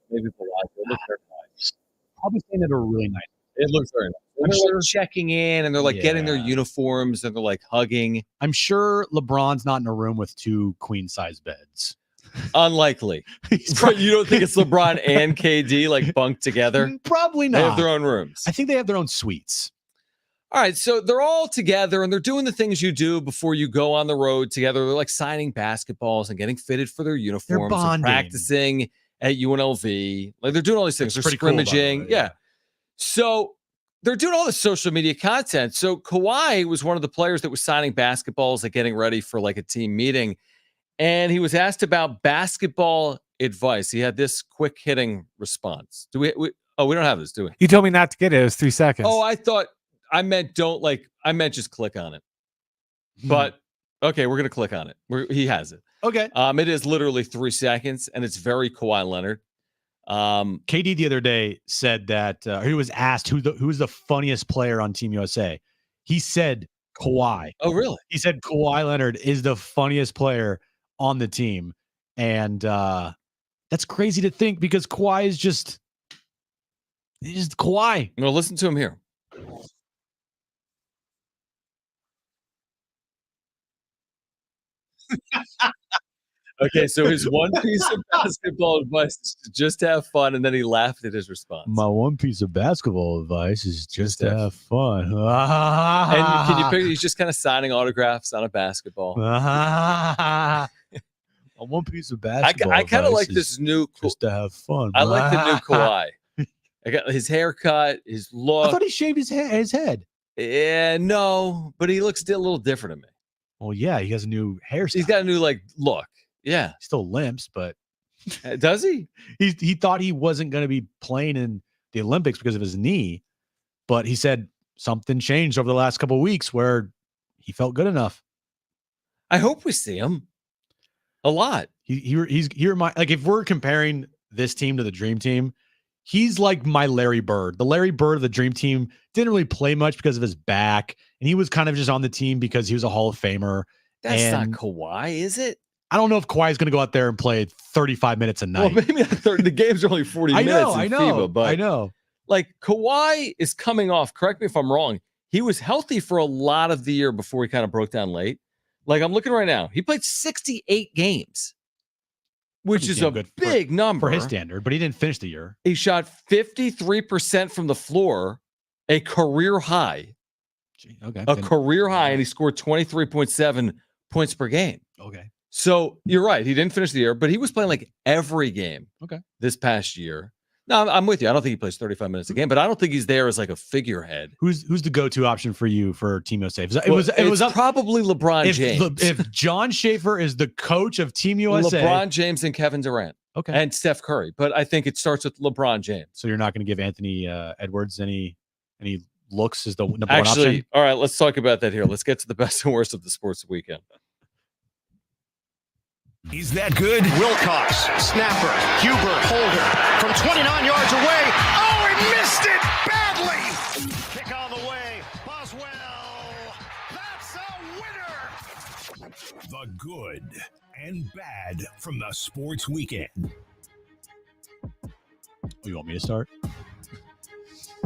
Maybe Bellagio. It looks very nice. Probably staying at a really nice. It looks very nice. And they're like checking in, and they're like getting their uniforms, and they're like hugging. I'm sure LeBron's not in a room with 2 queen-size beds. Unlikely. You don't think it's LeBron and KD like bunked together? Probably not. They have their own rooms. I think they have their own suites. All right, so they're all together, and they're doing the things you do before you go on the road together. They're like signing basketballs and getting fitted for their uniforms, and practicing at UNLV. Like they're doing all these things. They're scrimmaging. Cool, yeah. So they're doing all the social media content. So Kawhi was one of the players that was signing basketballs, like getting ready for like a team meeting. And he was asked about basketball advice. He had this quick hitting response. Do we don't have this, do we? You told me not to get it. It was 3 seconds. Oh, I meant just click on it. But okay, we're going to click on it. He has it. Okay. It is literally 3 seconds, and it's very Kawhi Leonard. KD the other day said that he was asked who's the funniest player on Team USA. He said Kawhi. Oh, really? He said Kawhi Leonard is the funniest player on the team, and that's crazy to think because Kawhi is just Kawhi. No, listen to him here. Okay, so his one piece of basketball advice is to just have fun, and then he laughed at his response. My one piece of basketball advice is just to have fun. And can you picture he's just kind of signing autographs on a basketball? My one piece of basketball I kind of like advice this is new just to have fun. I like the new Kawhi. I got his haircut, his look. I thought he shaved his head. Yeah, no, but he looks still a little different to me. Well, yeah, he has a new hairstyle. He's got a new look. Yeah, he still limps, but does he? He thought he wasn't going to be playing in the Olympics because of his knee, but he said something changed over the last couple of weeks where he felt good enough. I hope we see him a lot. He's here. Like if we're comparing this team to the Dream Team, he's like my Larry Bird. The Larry Bird of the Dream Team didn't really play much because of his back, and he was kind of just on the team because he was a Hall of Famer. That's not Kawhi, is it? I don't know if Kawhi's going to go out there and play 35 minutes a night. Well, maybe the games are only 40 minutes in FIBA, but I know. Like Kawhi is coming off, correct me if I'm wrong, he was healthy for a lot of the year before he kind of broke down late. Like I'm looking right now, he played 68 games, which is a big number for his standard, but he didn't finish the year. He shot 53% from the floor, a career high. Okay. A career high, and he scored 23.7 points per game. Okay. So you're right. He didn't finish the year, but he was playing like every game this past year. No, I'm with you. I don't think he plays 35 minutes a game, but I don't think he's there as like a figurehead. Who's the go-to option for you for Team USA? It was probably LeBron James. If John Schaefer is the coach of Team USA, LeBron James and Kevin Durant. Okay. And Steph Curry. But I think it starts with LeBron James. So you're not going to give Anthony Edwards any looks as the number one option? All right, let's talk about that here. Let's get to the best and worst of the sports weekend. He's that good. Wilcox, snapper, Huber, holder, from 29 yards away. Oh, he missed it badly. Kick on the way. Boswell. That's a winner. The good and bad from the sports weekend. You want me to start?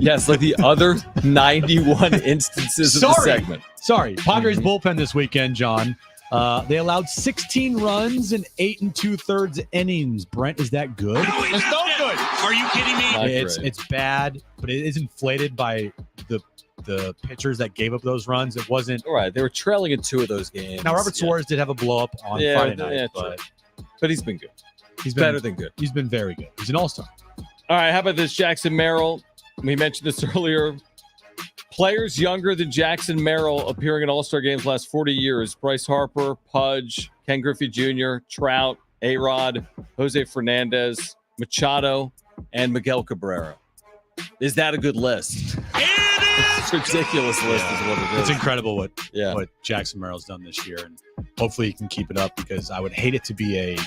Yes, like the other 91 instances of the segment. Sorry. Padres bullpen this weekend, John. They allowed 16 runs in 8 2/3 innings. Brent, is that good? It's no good. Are you kidding me? It's bad, but it is inflated by the pitchers that gave up those runs. It wasn't. All right, they were trailing in 2 of those games. Now, Robert Suarez did have a blow up on Friday night, but he's been good. He's been better than good. He's been very good. He's an all-star. All right, how about this? Jackson Merrill. We mentioned this earlier. Players younger than Jackson Merrill appearing in All-Star games last 40 years. Bryce Harper, Pudge, Ken Griffey Jr., Trout, A-Rod, Jose Fernandez, Machado, and Miguel Cabrera. Is that a good list? It's a ridiculous list is what it is. It's incredible what Jackson Merrill's done this year, and hopefully he can keep it up because I would hate it to be a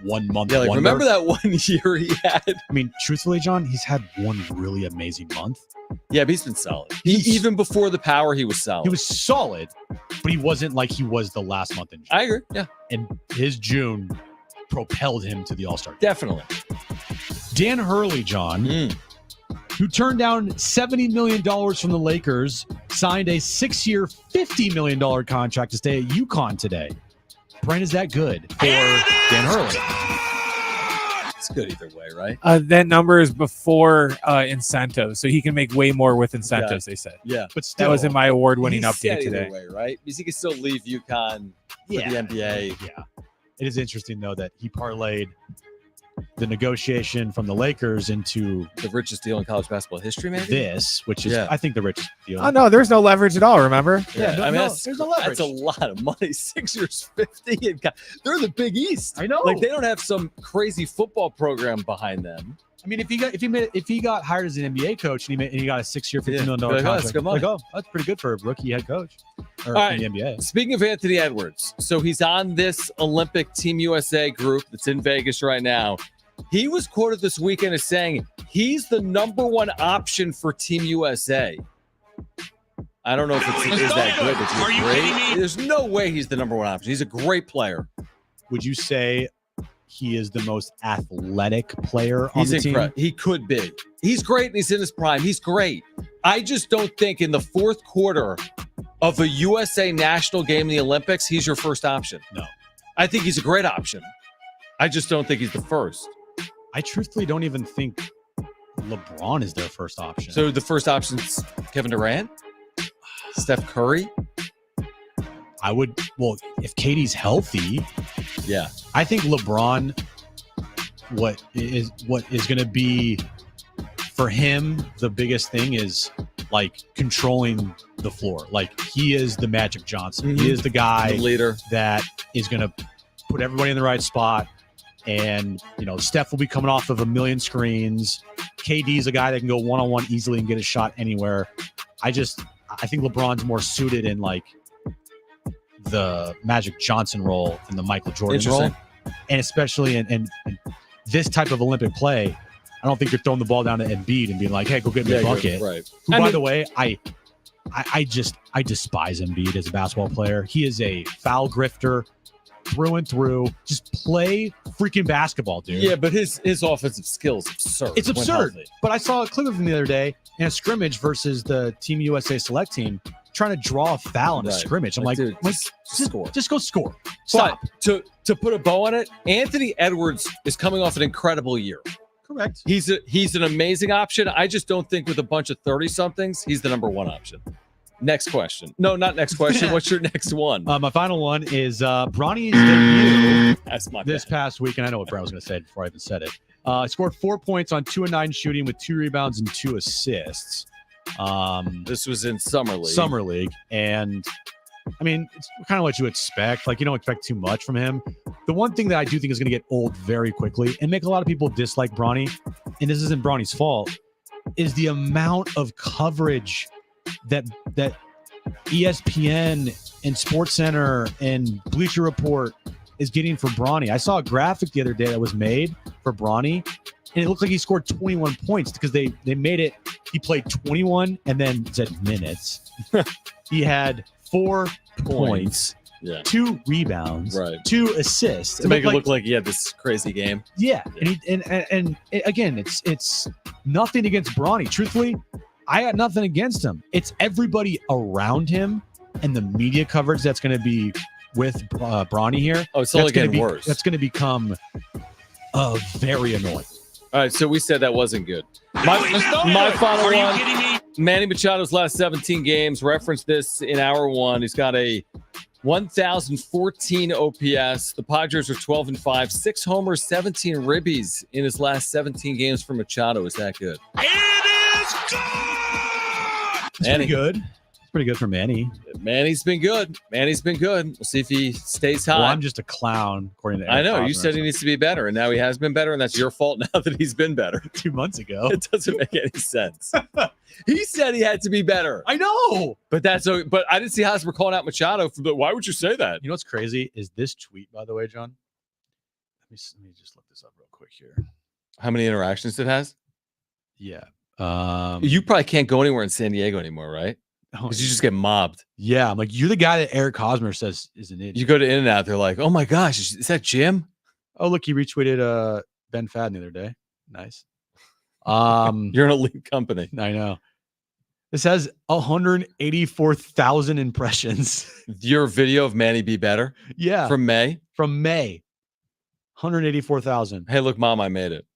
1 month wonder. Remember that 1 year he had? I mean, truthfully, John, he's had one really amazing month. Yeah, but he's been solid. Even before the power, he was solid. He was solid, but he wasn't like he was the last month in June. I agree, yeah. And his June propelled him to the All-Star. Definitely. Dan Hurley, John, who turned down $70 million from the Lakers, signed a 6-year, $50 million contract to stay at UConn today. Brent, is that good for Dan Hurley? It's good either way, right? That number is before incentives, so he can make way more with incentives, they said. Yeah. But still, that was in my award-winning update either today. way, right? Because he can still leave UConn for the NBA. Yeah. It is interesting, though, that he parlayed the negotiation from the Lakers into the richest deal in college basketball history, maybe? This, which is, I think, the richest deal. Oh, no, there's no leverage at all, remember? Yeah, I mean, there's no leverage. That's a lot of money. 6 years, 50. And they're the Big East. I know. Like, they don't have some crazy football program behind them. I mean, if he got hired as an NBA coach and he got a 6-year, $50 million Like, contract, that's good money. that's pretty good for a rookie head coach All right. in the NBA. Speaking of Anthony Edwards, so he's on this Olympic Team USA group that's in Vegas right now. He was quoted this weekend as saying he's the number one option for Team USA. I don't know if it's that good. But Are you kidding me? There's no way he's the number one option. He's a great player. Would you say he is the most athletic player on the team? He could be. He's great and he's in his prime. He's great. I just don't think in the fourth quarter of a USA national game in the Olympics, he's your first option. No. I think he's a great option. I just don't think he's the first. I truthfully don't even think LeBron is their first option. So the first option's Kevin Durant? Steph Curry? If Katie's healthy, yeah. I think LeBron, what is going to be for him, the biggest thing is like controlling the floor. Like he is the Magic Johnson. Mm-hmm. He is the guy, the leader that is going to put everybody in the right spot. And, Steph will be coming off of a million screens. KD is a guy that can go one-on-one easily and get a shot anywhere. I think LeBron's more suited in like the Magic Johnson role than the Michael Jordan role. And especially, and this type of Olympic play, I don't think you're throwing the ball down to Embiid and being like, "Hey, go get me a bucket." Right. Who, by the way, I despise Embiid as a basketball player. He is a foul grifter through and through. Just play freaking basketball, dude. Yeah, but his offensive skill is absurd. It's when absurd. healthy. But I saw a clip of him the other day in a scrimmage versus the Team USA select team trying to draw a foul in a Right. scrimmage. I'm like, dude, score. Just go score. Stop. But to put a bow on it, Anthony Edwards is coming off an incredible year. Correct. He's an amazing option. I just don't think with a bunch of 30-somethings, he's the number one option. Next question. No, not next question. What's your next one? My final one is Bronny's debut That's my this past week. And I know what Brad was going to say before I even said it. Scored 4 points on 2 of 9 shooting with 2 rebounds and 2 assists. This was in Summer League. Summer League. And I mean, it's kind of what you expect. Like, you don't expect too much from him. The one thing that I do think is going to get old very quickly and make a lot of people dislike Bronny, and this isn't Bronny's fault, is the amount of coverage that ESPN and SportsCenter and Bleacher Report is getting for Bronny. I saw a graphic the other day that was made for Bronny, and it looked like he scored 21 points because they made it. He played 21 and then said minutes. He had 4 points, Yeah. 2 rebounds, Right. 2 assists To make it look like he had this crazy game. Yeah, and again, it's nothing against Bronny. Truthfully, I got nothing against him. It's everybody around him and the media coverage that's going to be with Bronny here. Oh, it's only that's gonna getting be- worse. That's going to become very annoying. All right, so we said that wasn't good. My final one, Manny Machado's last 17 games, referenced this in hour one. He's got a 1,014 OPS. The Padres are 12-5, 6 homers, 17 ribbies in his last 17 games for Machado. Is that good? It's pretty good. It's pretty good for Manny. Manny's been good. Manny's been good. We'll see if he stays hot. Well, I'm just a clown, according to I Eric know. You Hosmer. said he needs to be better, and now he has been better, and that's your fault now that he's been better. 2 months ago. It doesn't make any sense. He said he had to be better. I know. But but I didn't see Hosmer calling out Machado for why would you say that? You know what's crazy is this tweet, by the way, John. Let me just look this up real quick here. How many interactions it has? Yeah. You probably can't go anywhere in San Diego anymore, right? Because you just get mobbed. Yeah, I'm like, you're the guy that Eric Hosmer says is an idiot. You go to In-N-Out, they're like, oh my gosh, is that Jim? Oh, look, he retweeted Ben Fadden the other day. Nice. You're in a elite company. I know. This has 184,000 impressions. Your video of Manny Be Better? Yeah. From May? From May. 184,000. Hey, look, Mom, I made it.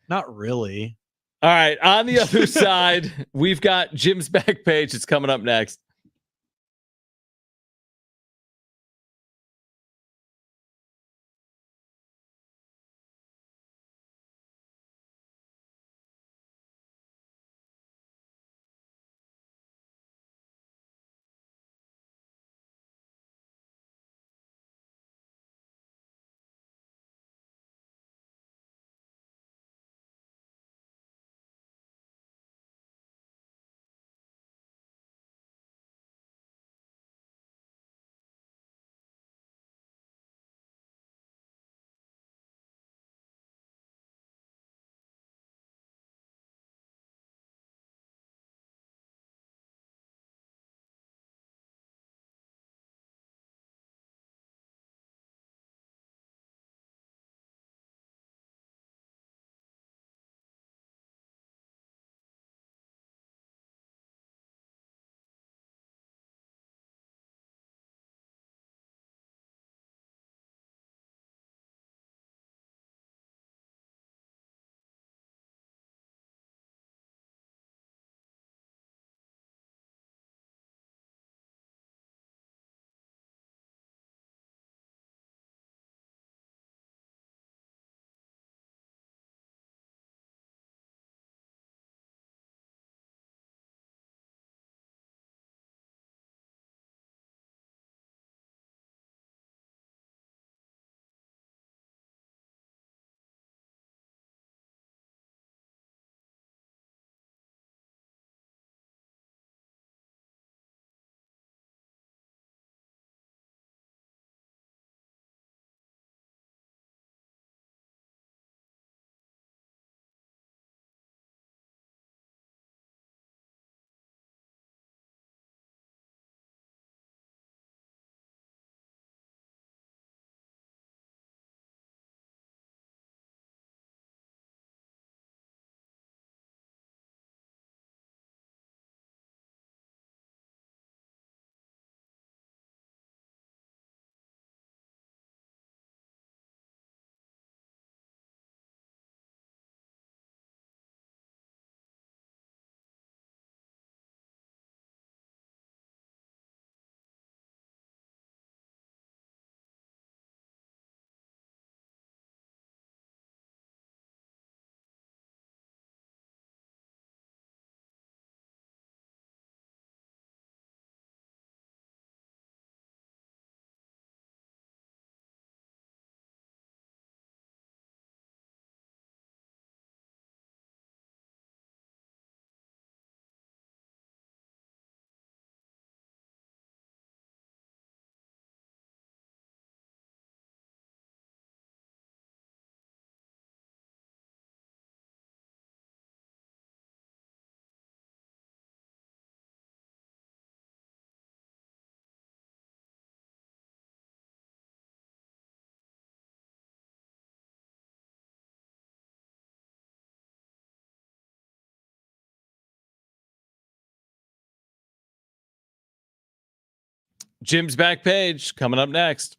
Not really. All right. On the other side, we've got Jim's back page. It's coming up next. Jim's back page coming up next.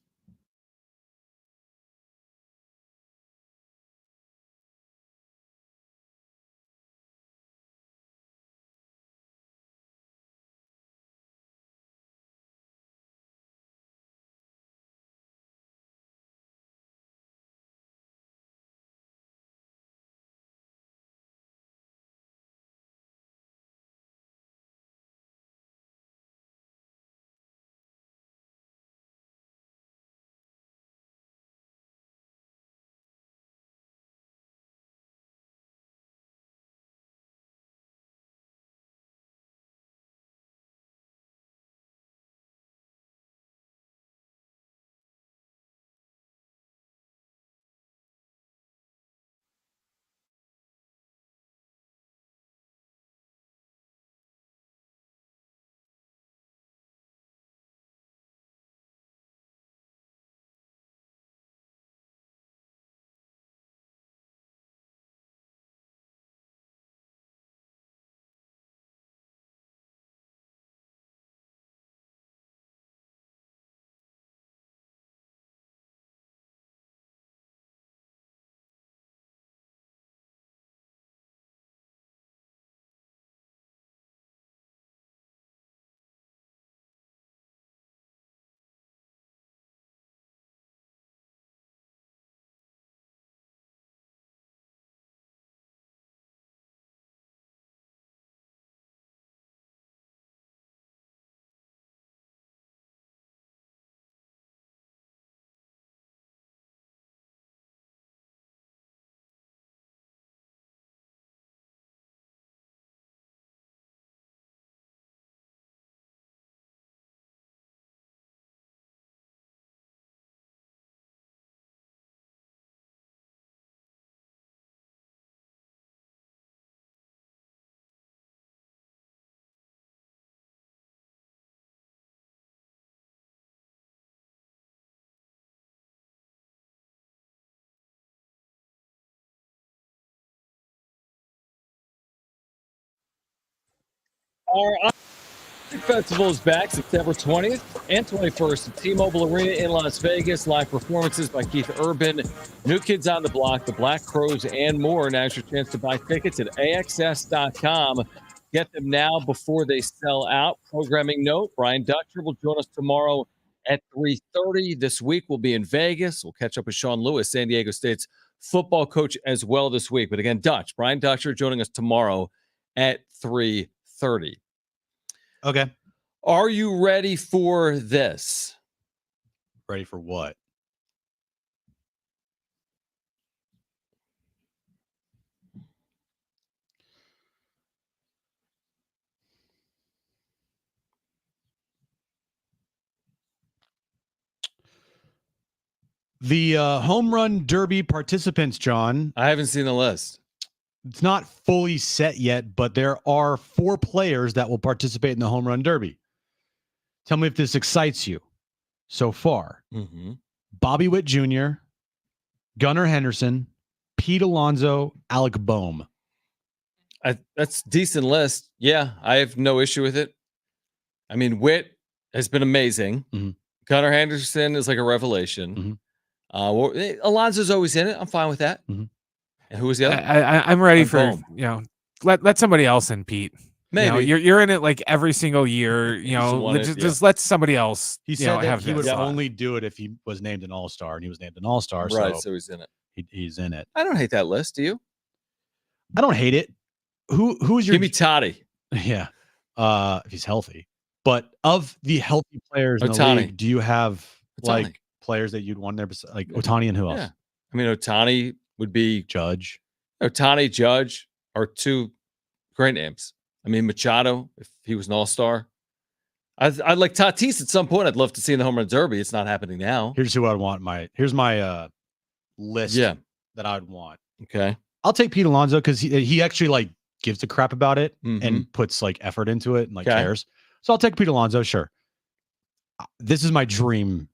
Our Festival is back September 20th and 21st at T-Mobile Arena in Las Vegas. Live performances by Keith Urban, New Kids on the Block, the Black Crowes, and more. Now's your chance to buy tickets at AXS.com. Get them now before they sell out. Programming note, Brian Dutcher will join us tomorrow at 3:30. This week we'll be in Vegas. We'll catch up with Sean Lewis, San Diego State's football coach, as well this week. But again, Brian Dutcher joining us tomorrow at 3:30. Okay. Are you ready for this? Ready for what? The home run derby participants, John. I haven't seen the list. It's not fully set yet, but there are 4 players that will participate in the home run derby. Tell me if this excites you so far. Mm-hmm. Bobby Witt Jr., Gunnar Henderson, Pete Alonso, Alec Boehm. That's a decent list. Yeah, I have no issue with it. I mean, Witt has been amazing. Mm-hmm. Gunnar Henderson is like a revelation. Mm-hmm. Alonso's always in it. I'm fine with that. Mm-hmm. And who was the other? I'm ready And for Boehm. let somebody else in, Pete. Maybe. You're in it like every single year. Just let somebody else. He said that have he would spot. only do it if he was named an All-Star, and he was named an All-Star. Right, so he's in it. He's in it. I don't hate that list. Do you? I don't hate it. Who's your? Give me Toddy. Yeah, if he's healthy. But of the healthy players in the Ohtani. league, do you have Ohtani. like players that you'd want there, like Ohtani and who else? Yeah. I mean, Ohtani would be Judge. Ohtani, Judge are 2 great names. I mean, Machado, if he was an All-Star. I'd like Tatis at some point. I'd love to see in the home run derby. It's not happening now. Here's who I want. Here's my list. Yeah. That I'd want. Okay. I'll take Pete Alonso because he actually like gives a crap about it Mhm. and puts like effort into it and like Okay. cares. So I'll take Pete Alonso. Sure. This is my dream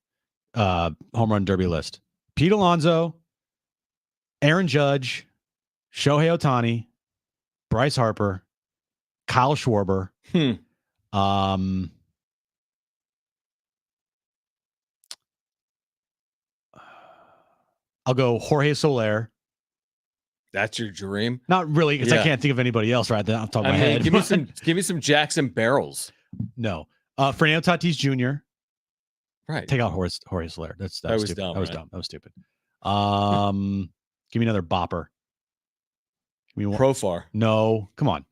home run derby list: Pete Alonso, Aaron Judge, Shohei Ohtani, Bryce Harper, Kyle Schwarber. I'll go Jorge Soler. That's your dream? Not really, because I Yeah. can't think of anybody else right there off the top of I my mean, head. give me some Jackson Barrels. No. Fernando Tatis Jr. Right. Take out Jorge Soler. That That was was stupid. dumb, That was right? dumb. That was stupid. Give me another bopper. Give me one. Profar. No, come on.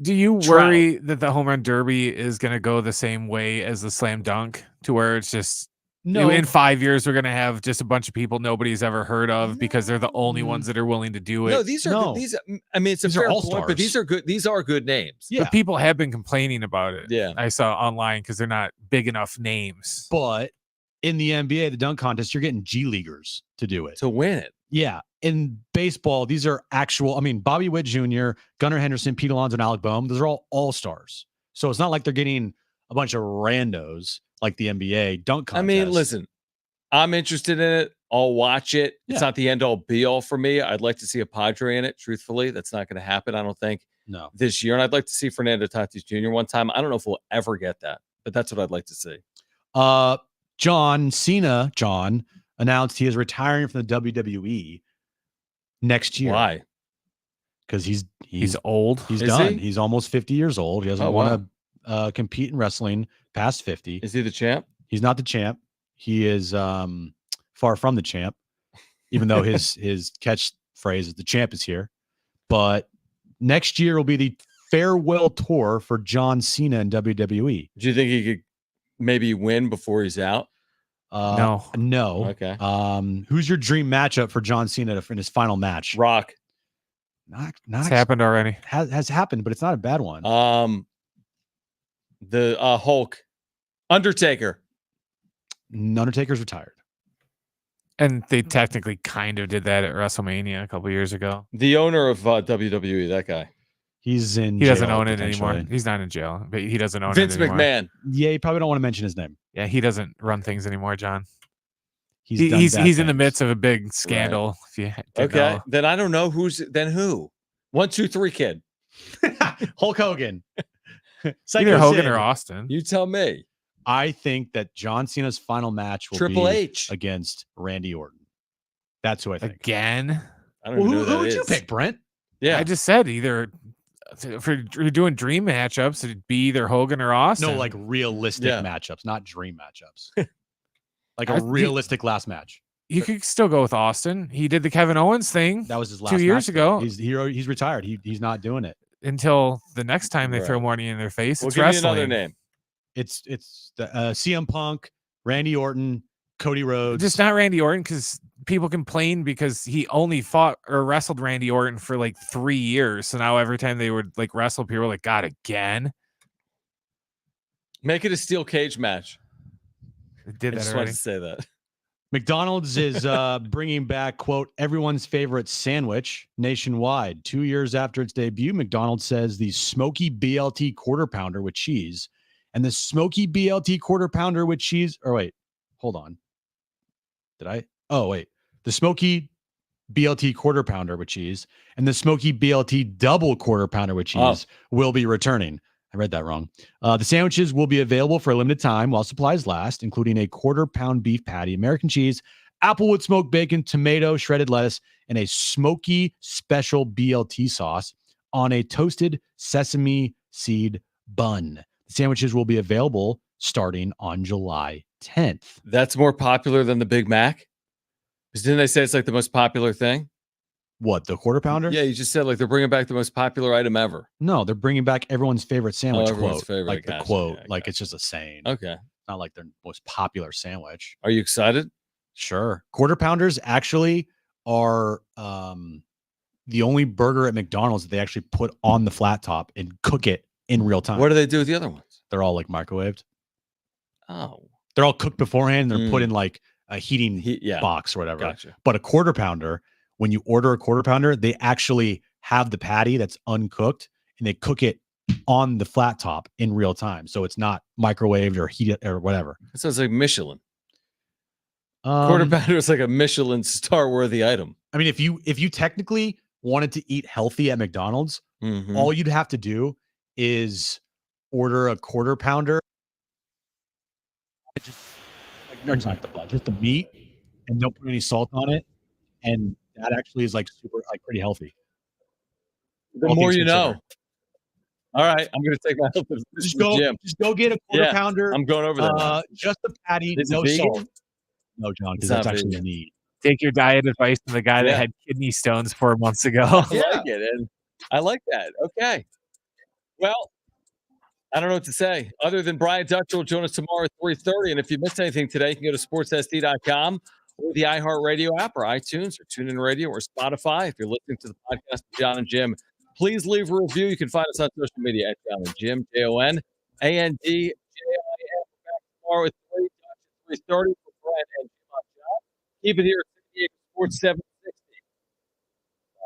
Do you Trout. worry that the home run derby is going to go the same way as the slam dunk, to where it's just No. in 5 years we're going to have just a bunch of people nobody's ever heard of because they're the only ones that are willing to do it? No, these are these. I mean, it's a These are fair all-stars. point, but these are good. These are good names. Yeah. But people have been complaining about it. Yeah. I saw online because they're not big enough names. But in the NBA, the dunk contest, you're getting G Leaguers to do it. To win it. Yeah. In baseball, these are actual, I mean, Bobby Witt Jr., Gunnar Henderson, Pete Alonso, and Alec Boehm, those are all stars. So it's not like they're getting a bunch of randos like the NBA dunk contest. I mean, listen, I'm interested in it. I'll watch it. Yeah. It's not the end all be all for me. I'd like to see a Padre in it. Truthfully, that's not going to happen, I don't think, No. this year. And I'd like to see Fernando Tatis Jr. one time. I don't know if we'll ever get that, but that's what I'd like to see. John Cena, announced he is retiring from the WWE next year. Why? Because he's old. He's Is done. he? He's almost 50 years old. He doesn't Oh, want to compete in wrestling past 50. Is he the champ? He's not the champ. He is far from the champ, even though his catchphrase is "the champ is here." But next year will be the farewell tour for John Cena in WWE. Do you think he could maybe win before he's out? No. Okay. Who's your dream matchup for John Cena in his final match? Rock. Not It's happened already. has happened, but it's not a bad one. The Hulk. Undertaker. Undertaker's retired. And they technically kind of did that at WrestleMania a couple years ago. The owner of WWE, that guy. He's in. He doesn't jail, own it anymore. potentially. He's not in jail, but he doesn't own Vince it anymore. McMahon. Yeah, you probably don't want to mention his name. Yeah, he doesn't run things anymore, John. He's He's done bad in the things. midst of a big scandal. If you didn't Okay. know. Then I don't know who. 1, 2, 3 kid. Hulk Hogan. Either Hogan or Austin. You tell me. I think that John Cena's final match will Triple be H. against Randy Orton. That's who I think. Again. I don't even know Who who would that you is. pick, Brent? Yeah. I just said either if you're doing dream matchups, it'd be either Hogan or Austin. No, like realistic Yeah. matchups, not dream matchups. Like I a think- realistic last match. You could still go with Austin. He did the Kevin Owens thing That was his last 2 years match, though. ago. He's retired. He's not doing it. Until the next time they Right. throw money in their face. Well, It's give me wrestling. another name. It's the CM Punk, Randy Orton, Cody Rhodes. Just not Randy Orton, because people complain because he only fought or wrestled Randy Orton for like 3 years. So now every time they would like wrestle, people were like, God, again? Make it a steel cage match. They did I that just already. wanted to say that. McDonald's is bringing back, quote, everyone's favorite sandwich nationwide. 2 years after its debut, McDonald's says the smoky BLT quarter pounder with cheese and the smoky BLT quarter pounder with cheese. Or wait, hold on. Did I? Oh, wait. The smoky BLT quarter pounder with cheese and the smoky BLT double quarter pounder with cheese will be returning. I read that wrong. The sandwiches will be available for a limited time while supplies last, including a quarter-pound beef patty, American cheese, applewood smoked bacon, tomato, shredded lettuce, and a smoky special BLT sauce on a toasted sesame seed bun. The sandwiches will be available starting on July 10th. That's more popular than the Big Mac? Because didn't they say it's like the most popular thing? What, the quarter pounder? Yeah, you just said like they're bringing back the most popular item ever. No, they're bringing back everyone's favorite sandwich everyone's quote. favorite, Like the gotcha, quote, yeah, like it's just a saying. Okay. Not like their most popular sandwich. Are you excited? Sure. Quarter pounders actually are the only burger at McDonald's that they actually put on the flat top and cook it in real time. What do they do with the other ones? They're all like microwaved. Oh. They're all cooked beforehand. They're put in like a heating yeah. box or whatever. Gotcha. But a quarter pounder, when you order a quarter pounder, they actually have the patty that's uncooked and they cook it on the flat top in real time. So it's not microwaved or heated or whatever. It sounds like Michelin. Quarter pounder is like a Michelin star worthy item. I mean, if you technically wanted to eat healthy at McDonald's, all you'd have to do is order a quarter pounder. Just the meat and don't put any salt on it. And that actually is like pretty healthy. The All more things you know. considered. All right, I'm going to take my help to the gym. Just go get a quarter pounder. I'm going over there. Just a patty, Is it no vegan? salt. No, John, It's because that's not actually a vegan. need. Take your diet advice from the guy that Yeah. had kidney stones 4 months ago. I like it, and I like that. Okay. Well, I don't know what to say other than Brian Dutcher will join us tomorrow at 3:30. And if you missed anything today, you can go to sportssd.com or the iHeartRadio app or iTunes or TuneIn Radio or Spotify. If you're listening to the podcast with Jon and Jim, please leave a review. You can find us on social media at Jon and Jim, JONANDJIM. Back tomorrow at 3:30 for Brian and Jim on John. Keep it here at Sports 760.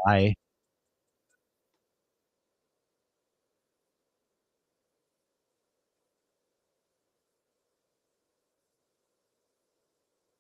Bye.